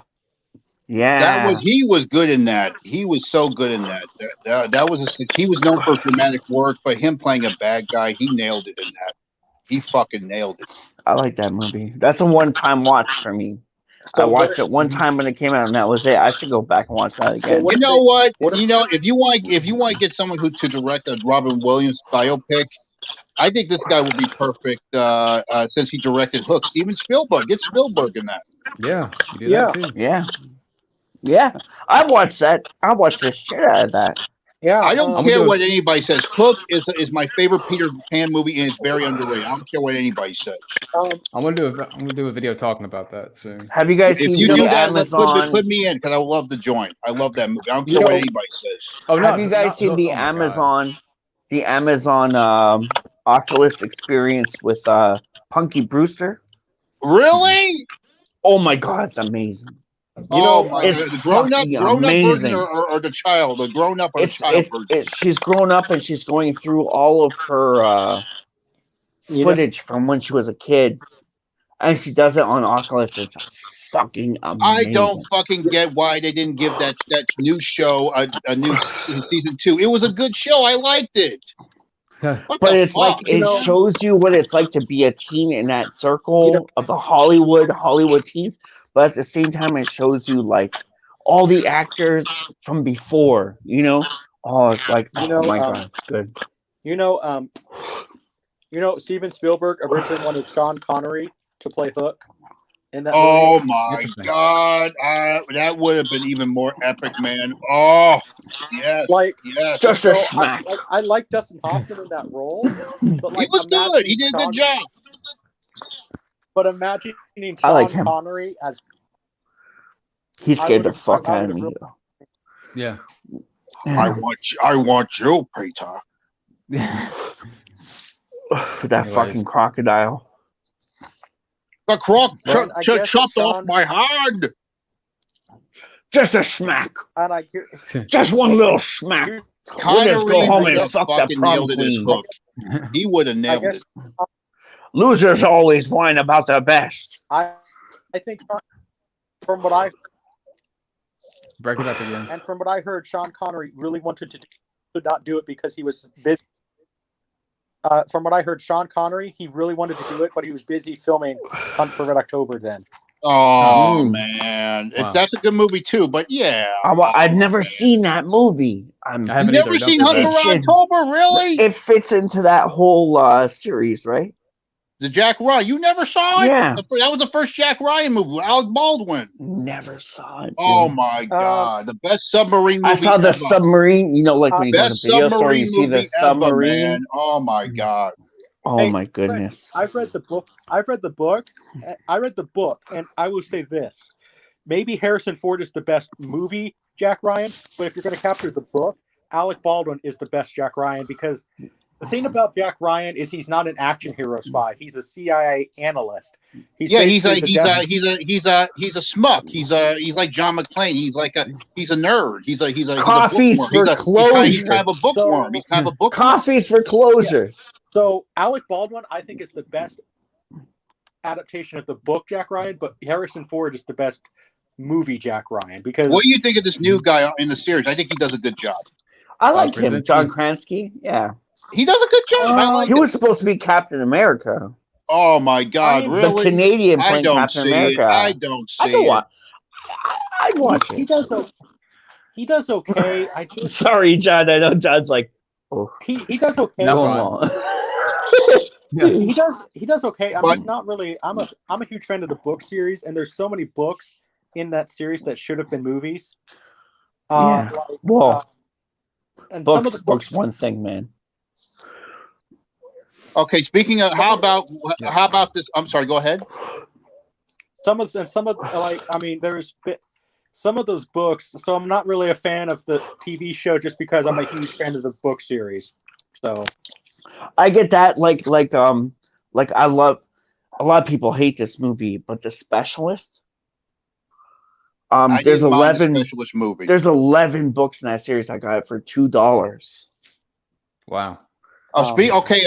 Yeah. He was good in that. He was so good in that. He was known for dramatic work, but him playing a bad guy, he nailed it in that. He fucking nailed it. I like that movie. That's a one-time watch for me. So I watched it one time when it came out, and that was it. I should go back and watch that again. what You if know they- what? what if- You know, if you want to get someone to direct a Robin Williams biopic, I think this guy would be perfect since he directed Hook. Steven Spielberg. Get Spielberg in that. Yeah, you do Yeah. that too. Yeah. I watched that. I watched the shit out of that. Yeah. I don't I'm care gonna- what anybody says. Hook is my favorite Peter Pan movie, and it's very underrated. I don't care what anybody says. I'm gonna do a video talking about that soon. Have you guys If seen you the do that, Amazon? put me in because I love the joint. I love that movie. I don't You care what know- anybody says. Oh, Have you guys seen the Amazon Oculus experience with Punky Brewster? Really? Oh my god, it's amazing. It's the grown up amazing. version or the child, the grown up or the child version. She's grown up and she's going through all of her footage from when she was a kid, and she does it on Oculus. It's fucking amazing. I don't fucking get why they didn't give that new show a new season 2. It was a good show. I liked it. What But the it's like fuck? it shows you what it's like to be a teen in that circle of the Hollywood teens. But at the same time, it shows you like all the actors from before. Oh, it's like oh my god, it's good. Steven Spielberg originally wanted Sean Connery to play Hook in that Oh movie. my god, that would have been even more epic, man. Oh, yes, yes. Just a smack. I like Dustin Hoffman in that role, but He was good. He did a good job. But imagining I like Sean him. Connery as He scared the would've- fuck I out of me. would've Yeah. I want you, Peter. That fucking crocodile. The croc Well, I guess chopped off Sean- my hand. Just a smack. and I Just one little smack. We'll just go home and fuck that prom queen. He would have nailed guess- it. Losers always whine about the best. I think from what I Break it up again. and from what I heard, Sean Connery really wanted to could not do it because he was busy. From what I heard, Sean Connery, he really wanted to do it, but he was busy filming Hunt for Red October then. Oh man, Wow. that's a good movie too. But yeah, I've never seen that movie. I you haven't never either. seen Don't Hunt feel for bad. Red October, really? It fits into that whole series, right? The Jack Ryan, you never saw it? Yeah. That was the first Jack Ryan movie with Alec Baldwin. Never saw it. Dude. Oh my god, the best submarine movie I saw the ever. submarine. Like when you go to Best video store, submarine you see the movie ever, submarine. man. Oh my god. Oh Hey, my goodness. I've read the book, and I will say this: maybe Harrison Ford is the best movie Jack Ryan, but if you're going to capture the book, Alec Baldwin is the best Jack Ryan because the thing about Jack Ryan is he's not an action hero spy; he's a CIA analyst. He's a smuck. He's like John McClane. He's a nerd. He's a Coffees bookworm. for He's closure. kind of a bookworm. He's kind of a bookworm. Coffees for closure. So Alec Baldwin, I think, is the best adaptation of the book Jack Ryan, but Harrison Ford is the best movie Jack Ryan because. What do you think of this new guy in the series? I think he does a good job. I like him, Krasinski. John Krasinski. Yeah, He does a good job. I like he it. was supposed to be Captain America. Oh my god, The really? The Canadian I playing don't Captain see America. it. I don't see I can it. watch. I'd watch He it. does. He does okay. Sorry, John. I know John's like, oh, He does okay. No. long. Yeah. He does okay. I'm But- just not really. I'm a huge fan of the book series, and there's so many books in that series that should have been movies. Yeah. Well, and some of the books books. one thing, man. Okay, speaking of, how about this? I'm sorry. Go ahead. Some of like I mean, there's some of those books. So I'm not really a fan of the TV show just because I'm a huge fan of the book series. So I get that. Like I love. A lot of people hate this movie, but The Specialist. I There's didn't mind the 11. Specialist movie. There's 11 books in that series. I got it for $2. Wow. June. all Speaking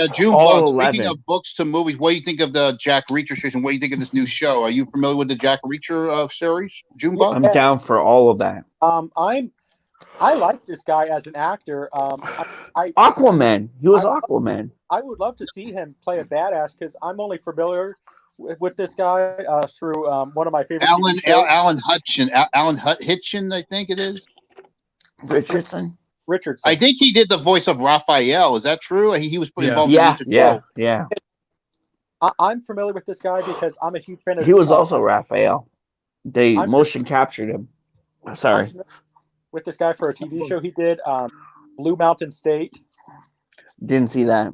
11. of books to movies, what do you think of the Jack Reacher series? And what do you think of this new show? Are you familiar with the Jack Reacher series, Junebug? I'm down for all of that. I like this guy as an actor. Aquaman. He was Aquaman. I would love to see him play a badass because I'm only familiar with this guy through one of my favorite TV shows. Alan Hitchin, I think it is. Richardson. I think he did the voice of Raphael. Is that true? He was involved in the Yeah. I'm familiar with this guy because I'm a huge fan of. He was also Raphael. They motion captured him. Sorry. With this guy for a TV show he did, Blue Mountain State. Didn't see that.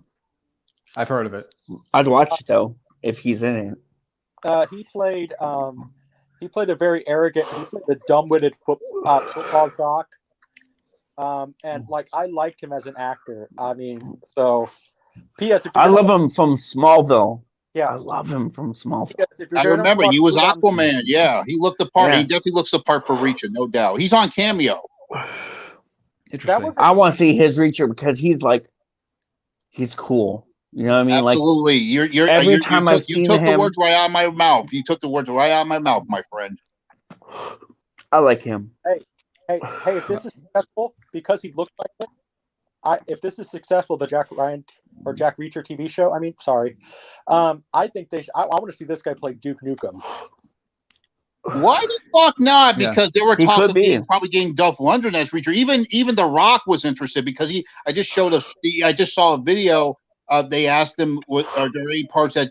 I've heard of it. I'd watch it though if he's in it. He played a very arrogant, a dumb-witted football jock. And like I liked him as an actor. I mean, so P.S. I love him from Smallville. Yeah, I love him from Smallville. I remember he was Aquaman. Yeah, he looked the part. Yeah. He definitely looks the part for Reacher, no doubt. He's on Cameo. Interesting. I want to see his Reacher because he's cool. You know what I mean? Absolutely. Every time I've seen him, you took the words right out of my mouth. You took the words right out of my mouth, my friend. I like him. Hey! If this is successful, because he looked like it, if this is successful, the Jack Ryan or Jack Reacher TV show. I mean, sorry. I think they. I want to see this guy play Duke Nukem. Why the fuck not? Because they were talking probably getting Dolph Lundgren as Reacher. Even The Rock was interested because I just saw a video. They asked him, are there any parts that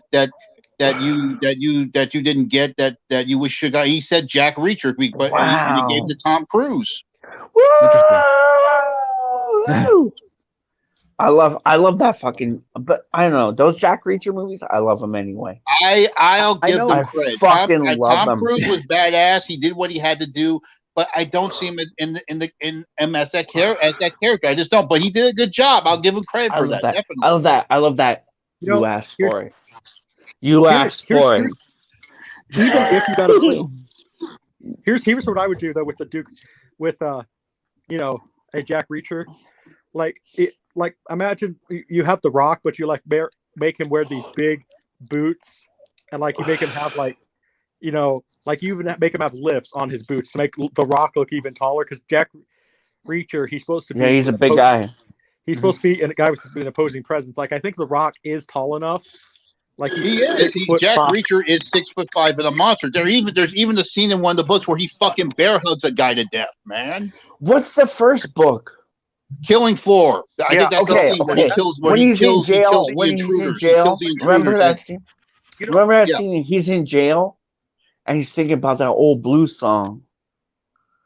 you didn't get that you wish you got? He said Jack Reacher, but and he gave it to Tom Cruise. I love that fucking. But I don't know those Jack Reacher movies. I love them anyway. I'll give them credit. Love Tom them. Cruise was badass. He did what he had to do. But I don't see him in him as that character. I just don't. But he did a good job. I'll give him credit for that. Definitely. I love that. You asked for it. You asked for it. Even if you got to play, here's what I would do though with the Duke, with a Jack Reacher, like imagine you have The Rock, but you make him wear these big boots, and like you make him have you even make him have lifts on his boots to make The Rock look even taller because Jack Reacher, he's supposed to be. Yeah, he's a big guy. He's supposed to be a guy with an opposing presence. Like I think The Rock is tall enough. Like he is. Jack Reacher is 6'5" and a monster. There's even a scene in one of the books where he fucking bear hugs a guy to death, man. What's the first book? Killing Floor. I think that's the scene where he kills. When he's in jail. Remember that scene? Remember that scene? He's in jail, and he's thinking about that old blues song.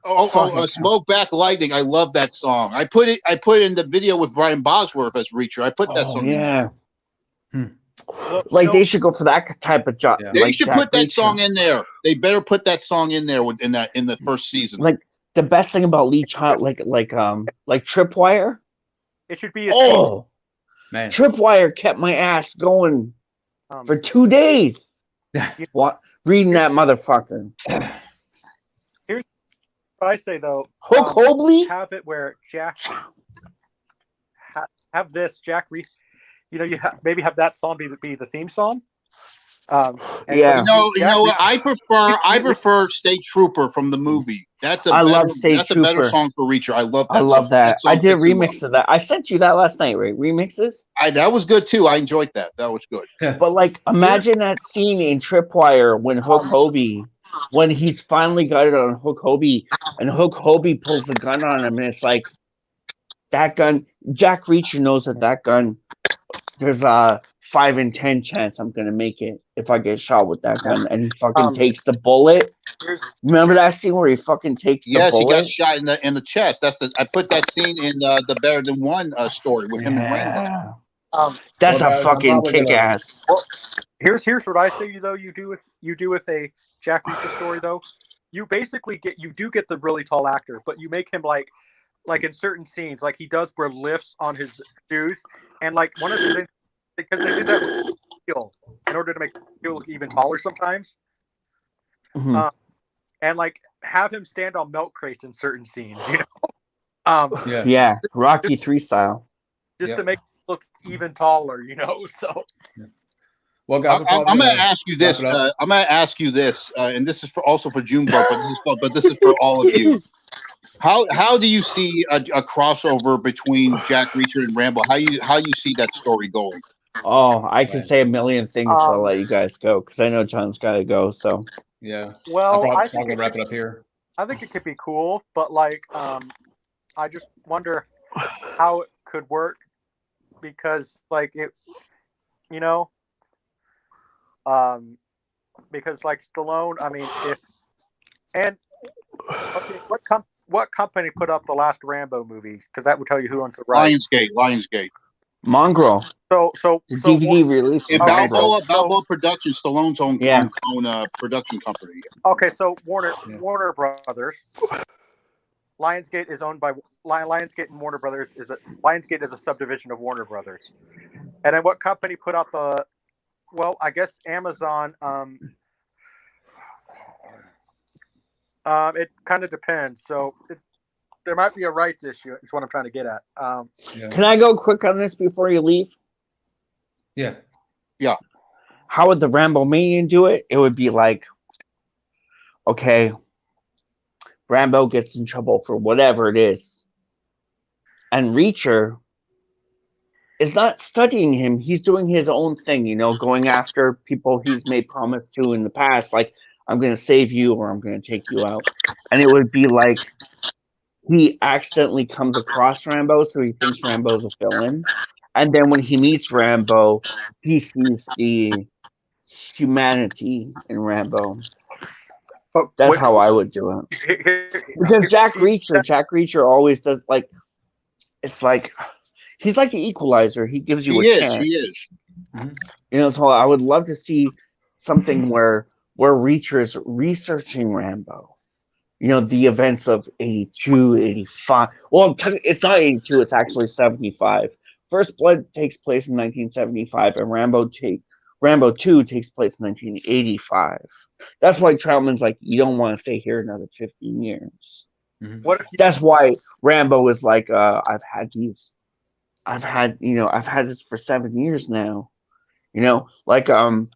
Smoke Back Lightning. I love that song. I put it in the video with Brian Bosworth as Reacher. I put that song. Yeah. They should go for that type of job. Yeah. They should put that song in there. They better put that song in there in the first season. Like the best thing about Lee Child, like Tripwire. It should be. Man. Tripwire kept my ass going for 2 days. What? Reading that motherfucker. Here's what I say though. Hook Hobley. Have it where Jack. Have this Jack maybe have that song be the theme song. I prefer State Trooper from the movie. That's a better song for Reacher. I love that. I love that. I did a remix of that. I sent you that last night, right? Remixes. That was good too. I enjoyed that. That was good. But imagine that scene in Tripwire when Hook Hobie, when he's finally got it on Hook Hobie, and Hook Hobie pulls the gun on him, and it's like that gun. Jack Reacher knows that gun. There's a 5 in 10 chance I'm gonna make it if I get shot with that gun, and he fucking takes the bullet. Remember that scene where he fucking takes the bullet? He got shot in the chest. I put that scene in the Better Than One story with him and Rambo. That's a fucking kick ass. Well, here's what I say though. You do with a Jack Reacher story though. you basically you do get the really tall actor, but you make him like in certain scenes, like he does wear lifts on his shoes, and like one of the things, because they did that with Steel in order to make Steel look even taller sometimes, and like have him stand on milk crates in certain scenes, you know. Yeah, Rocky 3 style. Just to make it look even taller, you know. So, well, guys, I'm going to ask you this. I'm going to ask you this, and this is also for Junebug, but this is for all of you. How do you see a crossover between Jack Reacher and Rambo? How you see that story going? Oh, I could say a million things, but I'll let you guys go because I know John's got to go. So yeah, well, I think we'll wrap it up here. I think it could be cool, but like, I just wonder how it could work because, like, it, you know, because like Stallone, I mean, what company put up the last Rambo movies? Because that would tell you who owns the rights. Lionsgate. Mongrel. So the DVD release. Balboa Productions, Stallone's own production company. Okay, so Warner Brothers. Lionsgate is owned by Lionsgate and Warner Brothers. Lionsgate is a subdivision of Warner Brothers. And then what company put out the? Well, I guess Amazon. It kind of depends. So there might be a rights issue. Is what I'm trying to get at. Can I go quick on this before you leave? Yeah. How would the Rambo Manian do it? It would be like, okay, Rambo gets in trouble for whatever it is, and Reacher is not studying him. He's doing his own thing, you know, going after people he's made promise to in the past, like, I'm going to save you or I'm going to take you out. And it would be like he accidentally comes across Rambo, so he thinks Rambo's a villain. And then when he meets Rambo, he sees the humanity in Rambo. That's how I would do it. Because Jack Reacher always does, like, it's like he's like the Equalizer. He gives you a chance. He is. You know, so I would love to see something where Reacher is researching Rambo. You know, the events of 82, 85. Well, it's not 82, it's actually 75. First Blood takes place in 1975, and Rambo 2 takes place in 1985. That's why Troutman's like, you don't want to stay here another 15 years. That's why Rambo is like, I've had this for 7 years now. You know, like, I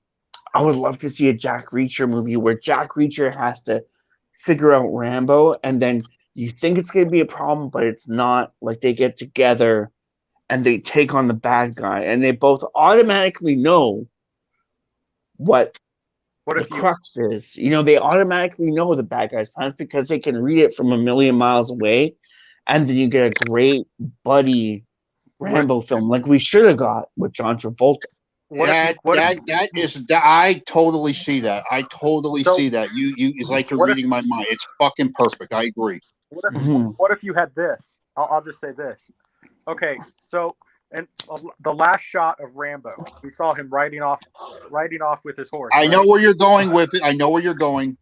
would love to see a Jack Reacher movie where Jack Reacher has to figure out Rambo, and then you think it's going to be a problem, but it's not. Like, they get together and they take on the bad guy, and they both automatically know what the crux is. You know, they automatically know the bad guy's plans because they can read it from a million miles away, and then you get a great buddy Rambo film like we should have got with John Travolta. I totally see that. I totally see that. It's like you're reading my mind. It's fucking perfect. I agree. What if you had this? I'll just say this. Okay, so and the last shot of Rambo, we saw him riding off with his horse. I know where you're going with it. I know where you're going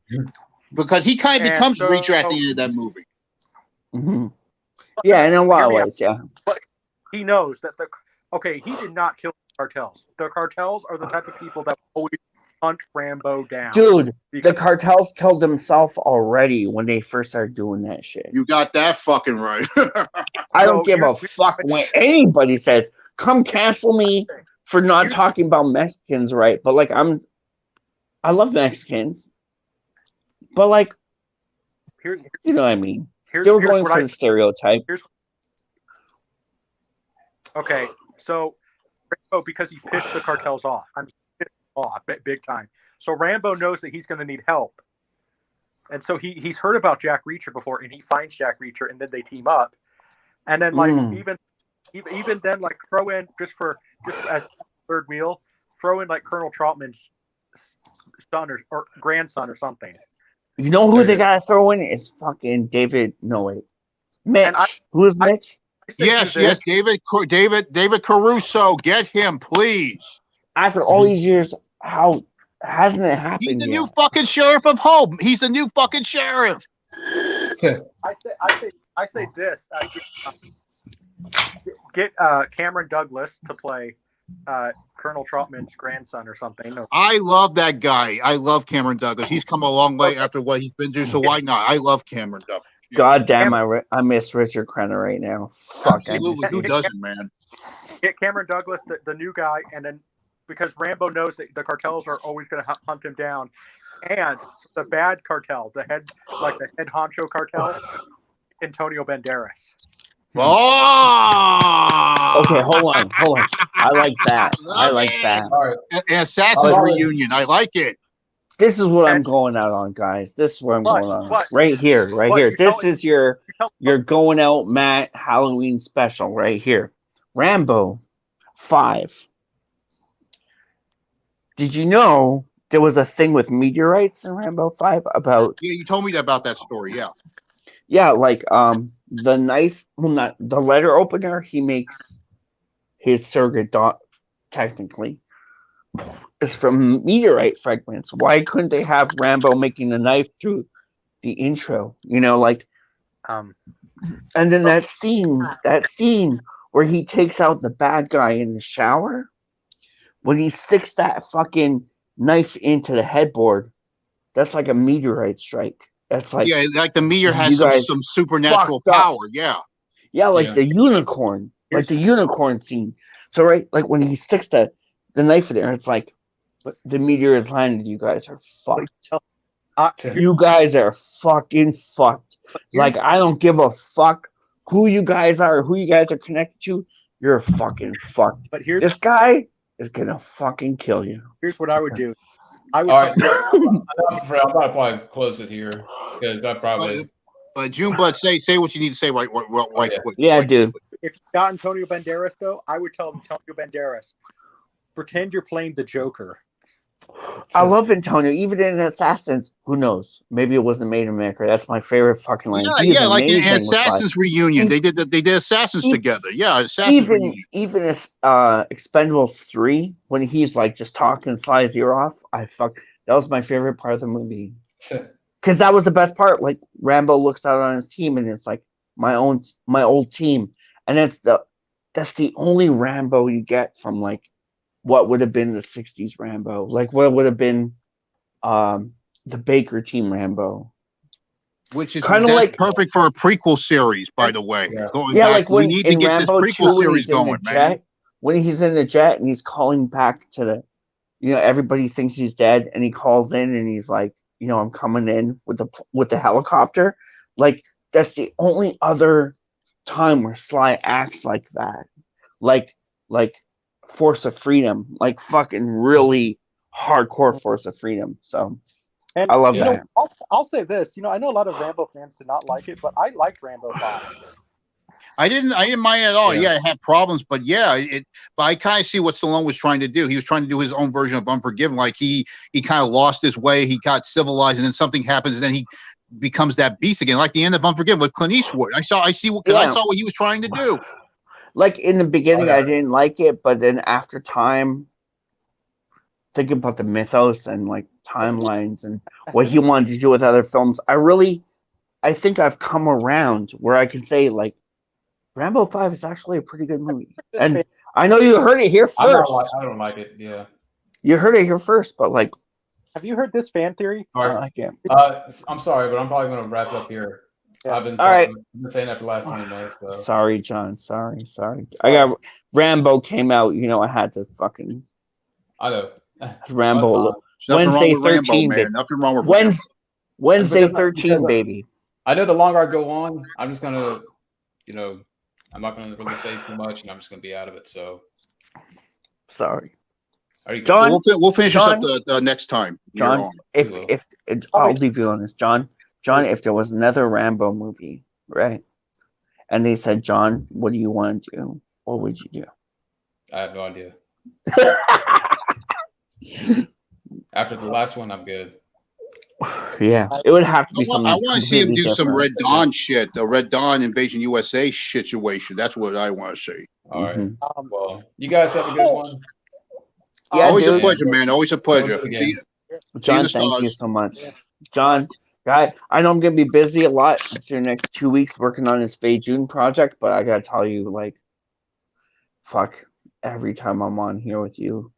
because he kind of becomes Reacher at the end of that movie. Mm-hmm. Yeah, in a lot of ways, yeah. But he knows that he did not kill the cartels. The cartels are the type of people that always hunt Rambo down. Dude, the cartels killed himself already when they first started doing that shit. You got that fucking right. I don't give a fuck when anybody says, come cancel me for not talking about Mexicans right. But like, I love Mexicans. But like, you know what I mean? They were going for the stereotype. Okay, so Rambo, because he pissed the cartels off. I mean, big time. So Rambo knows that he's going to need help, and so he's heard about Jack Reacher before, and he finds Jack Reacher, and then they team up, and then like even then, like, throw in just as third wheel, throw in like Colonel Trautman's son or grandson or something. You know who they gotta throw in is fucking David. No wait, Mitch. Who is Mitch? Yes, David Caruso. Get him, please. After all these years, how Hasn't it He's happened the yet? new fucking sheriff of Hope. He's the new fucking sheriff. I say this. Get Cameron Douglas to play Colonel Trautman's grandson or something. No. I love that guy. I love Cameron Douglas. He's come a long way after what he's been through, so why not? I love Cameron Douglas. God damn, I miss Richard Crenna right now. Fuck, I miss Absolutely. Who him. doesn't, man? Get Cameron Douglas, the new guy, and then because Rambo knows that the cartels are always going to hunt him down, and the bad cartel, the head honcho cartel, Antonio Banderas. Oh! Okay, hold on. I like that. I like that. All right. An assassin's reunion. I like it. This is what I'm going out on, guys. This is what I'm going on. Right here. This is your going out Matt Halloween special right here. Rambo 5. Did you know there was a thing with meteorites in Rambo 5 about? Yeah, you told me about that story. Yeah. Yeah, like the knife, well, not the letter opener. He makes his surrogate dog. Technically, it's from meteorite fragments. Why couldn't they have Rambo making the knife through the intro? You know, like, and then that scene where he takes out the bad guy in the shower, when he sticks that fucking knife into the headboard, that's like a meteorite strike. That's like, yeah, like the meteor has some supernatural power. Yeah. Yeah, like the unicorn. Like the unicorn scene. So right, like when he sticks the knife in there, it's like the meteor has landed, you guys are fucked. You guys are fucking fucked. Like, I don't give a fuck who you guys are connected to. You're fucking fucked. But this guy is gonna fucking kill you. Here's what I would do. I would. All right. I'm gonna probably close it here because I probably. Junebug, say what you need to say right quick. Yeah, dude. If you got Antonio Banderas, though, I would tell Antonio Banderas, pretend you're playing the Joker. I love Antonio. Even in Assassins, who knows? Maybe it wasn't made in America. That's my favorite fucking line. Yeah, like in Assassins reunion. They did Assassins together. Yeah, Assassins reunion. Even Expendables 3, when he's like just talking, slide his ear off. That was my favorite part of the movie. Because that was the best part. Like, Rambo looks out on his team and it's like my old team. And that's the only Rambo you get from like what would have been the 60s Rambo. Like what would have been the Baker team Rambo. Which is kind of like perfect for a prequel series, by the way. Yeah, like when in Rambo 2 when he's in the jet, when he's in the jet and he's calling back to the, everybody thinks he's dead and he calls in and he's like, I'm coming in with the helicopter. Like, that's the only other time where Sly acts like that. Like Force of Freedom. Like fucking really hardcore Force of Freedom. So I love that. I'll say this. I know a lot of Rambo fans did not like it, but I liked Rambo 5. I didn't mind it at all. Yeah, it had problems, but but I kind of see what Stallone was trying to do. He was trying to do his own version of Unforgiven. Like he kind of lost his way. He got civilized, and then something happens, and then he becomes that beast again. Like the end of Unforgiven with Clint Eastwood. I saw what he was trying to do. Like in the beginning, I didn't like it, but then after time, thinking about the mythos and like timelines and what he wanted to do with other films, I think I've come around where I can say like Rambo 5 is actually a pretty good movie. And I know you heard it here first. I don't like it. Yeah, you heard it here first, but like, have you heard this fan theory? All right. I like it. I'm sorry, but I'm probably going to wrap it up here. Yeah. I've been saying that for the last 20 minutes. So. Sorry, John. Sorry. I got Rambo came out. I had to fucking. I know. Rambo. Wednesday 13, baby. Nothing wrong with Wednesday 13, baby. I know the longer I go on, I'm just gonna, I'm not gonna really say too much, and I'm just gonna be out of it. So. Sorry. John, we'll finish this up the next time. John, if I'll leave you on this, John, if there was another Rambo movie, right, and they said, John, what do you want to do? What would you do? I have no idea. After the last one, I'm good. Yeah, it would have to be something. I want to see him do some Red Dawn shit, the Red Dawn Invasion USA situation. That's what I want to see. All right. Well, you guys have a good one. Yeah, always a pleasure, man. Always a pleasure. John, thank you so much. John, guy, I know I'm gonna be busy a lot for the next 2 weeks working on this Bay June project, but I gotta tell you, like, fuck, every time I'm on here with you,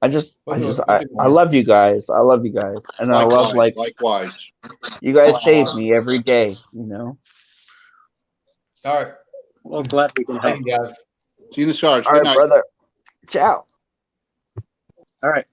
I love you guys. I love you guys, and I love likewise. you guys save me every day. You know. All right. Well, I'm glad we can help. Thank you, guys. See you in the charge. All Good right, night. brother. Ciao. All right.